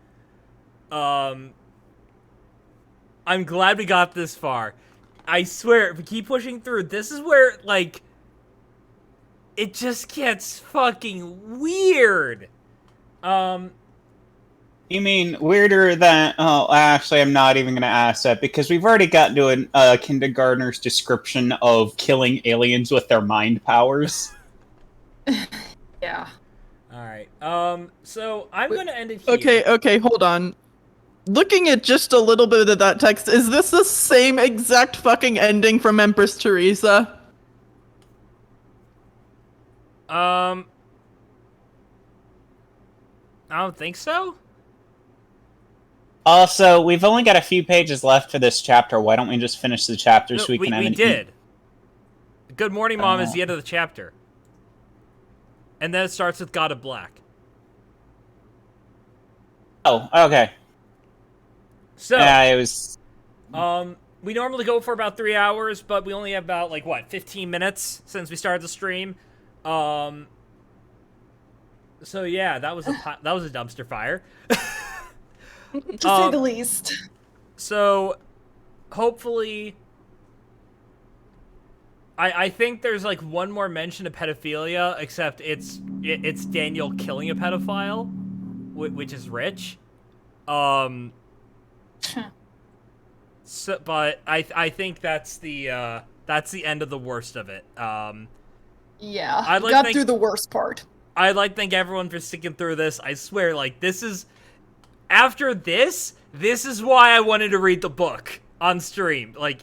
I'm glad we got this far. I swear, if we keep pushing through, this is where, like, it just gets fucking weird. You mean weirder than... Oh, actually, I'm not even going to ask that, because we've already gotten to a kindergartner's description of killing aliens with their mind powers. Yeah. Alright, so I'm gonna end it here. Okay, hold on. Looking at just a little bit of that text, is this the same exact fucking ending from Empress Teresa? I don't think so. Also, we've only got a few pages left for this chapter. Why don't we just finish the chapter so we can have we an... did. Good Morning Mom is the end of the chapter. And then it starts with God of Black. Oh, okay. So, It was... we normally go for about 3 hours, but we only have about, like, what, 15 minutes since we started the stream. So yeah, that was a dumpster fire. To say the least. So, hopefully, I think there's like one more mention of pedophilia, except it's Daniel killing a pedophile, which is Rich. So, but I think that's the end of the worst of it. Yeah, got through the worst part. I'd like to thank everyone for sticking through this. I swear, like, this is... After this is why I wanted to read the book on stream. Like,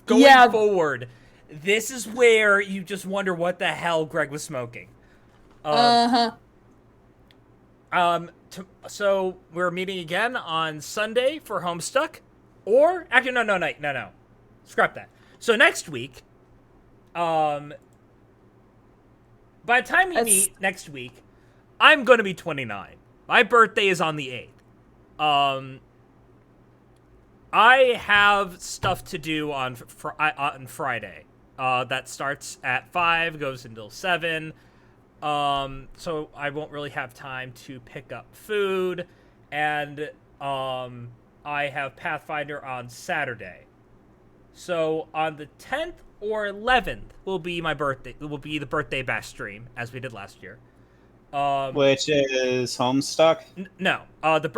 going forward, this is where you just wonder what the hell Greg was smoking. So, we're meeting again on Sunday for Homestuck. Or, actually, no. Scrap that. So, next week, by the time we meet next week, I'm going to be 29. My birthday is on the 8th. I have stuff to do on Friday. That starts at 5, goes until 7. So I won't really have time to pick up food. And I have Pathfinder on Saturday. So on the 10th or 11th will be my birthday. It will be the birthday bash stream, as we did last year. Which is Homestuck? No. The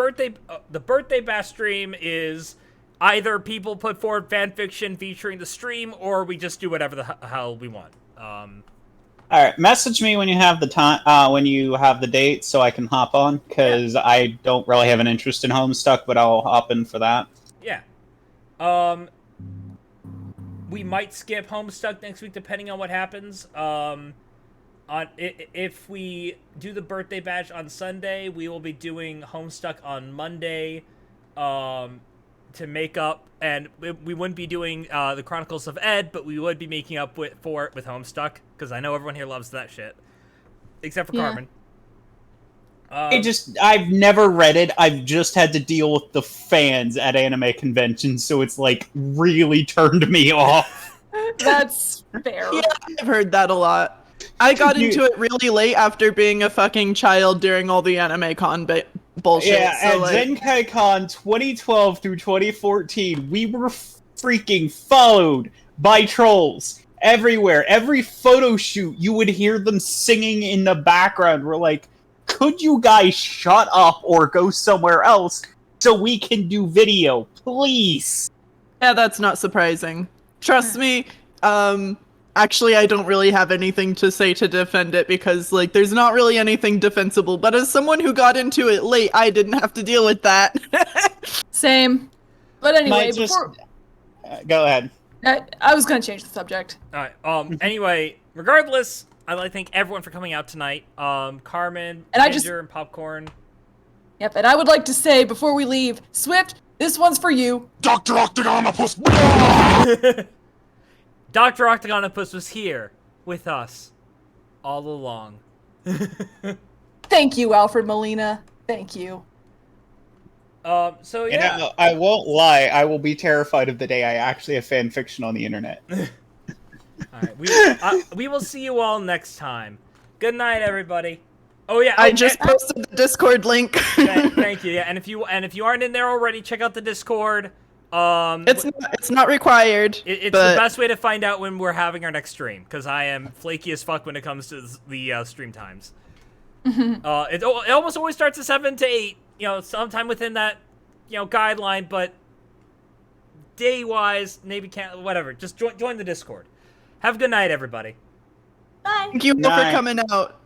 birthday bash stream is either people put forward fan fiction featuring the stream, or we just do whatever the hell we want. All right, message me when you have the time, when you have the date, so I can hop on. Because I don't really have an interest in Homestuck, but I'll hop in for that. Yeah. We might skip Homestuck next week, depending on what happens. If we do the birthday bash on Sunday, we will be doing Homestuck on Monday, to make up, and we wouldn't be doing the Chronicles of Ed, but we would be making up for it with Homestuck, because I know everyone here loves that shit, except for Carmen. I've never read it. I've just had to deal with the fans at anime conventions, so it's like really turned me off. That's fair. Yeah, I've heard that a lot. I got into it really late after being a fucking child during all the anime con bullshit. Yeah, so, at like, Zenkai Con 2012 through 2014, we were freaking followed by trolls everywhere. Every photo shoot, you would hear them singing in the background. We're like, could you guys shut up or go somewhere else so we can do video, please? yeah, that's not surprising. Trust me, actually, I don't really have anything to say to defend it because, like, there's not really anything defensible. But as someone who got into it late, I didn't have to deal with that. Same. But anyway, Might just- before Go ahead. I was gonna change the subject. All right. Anyway, regardless, I'd like to thank everyone for coming out tonight. Carmen, And Ginger, and Popcorn. Yep, and I would like to say before we leave, Swift, this one's for you. Dr. Octagonopus! Dr. Octagonopus was here with us all along. Thank you, Alfred Molina. Thank you. So yeah. And I won't lie, I will be terrified of the day I actually have fan fiction on the internet. All right, we will see you all next time. Good night, everybody. Oh yeah, I just posted the Discord link. thank you. Yeah, and if you aren't in there already, check out the Discord. It's not required. It's but the best way to find out when we're having our next stream, because I am flaky as fuck when it comes to the stream times. It almost always starts at 7 to 8. You know, sometime within that, guideline, but day-wise, maybe can't. Whatever. Just join the Discord. Have a good night, everybody. Bye. Thank you all for Night. coming out.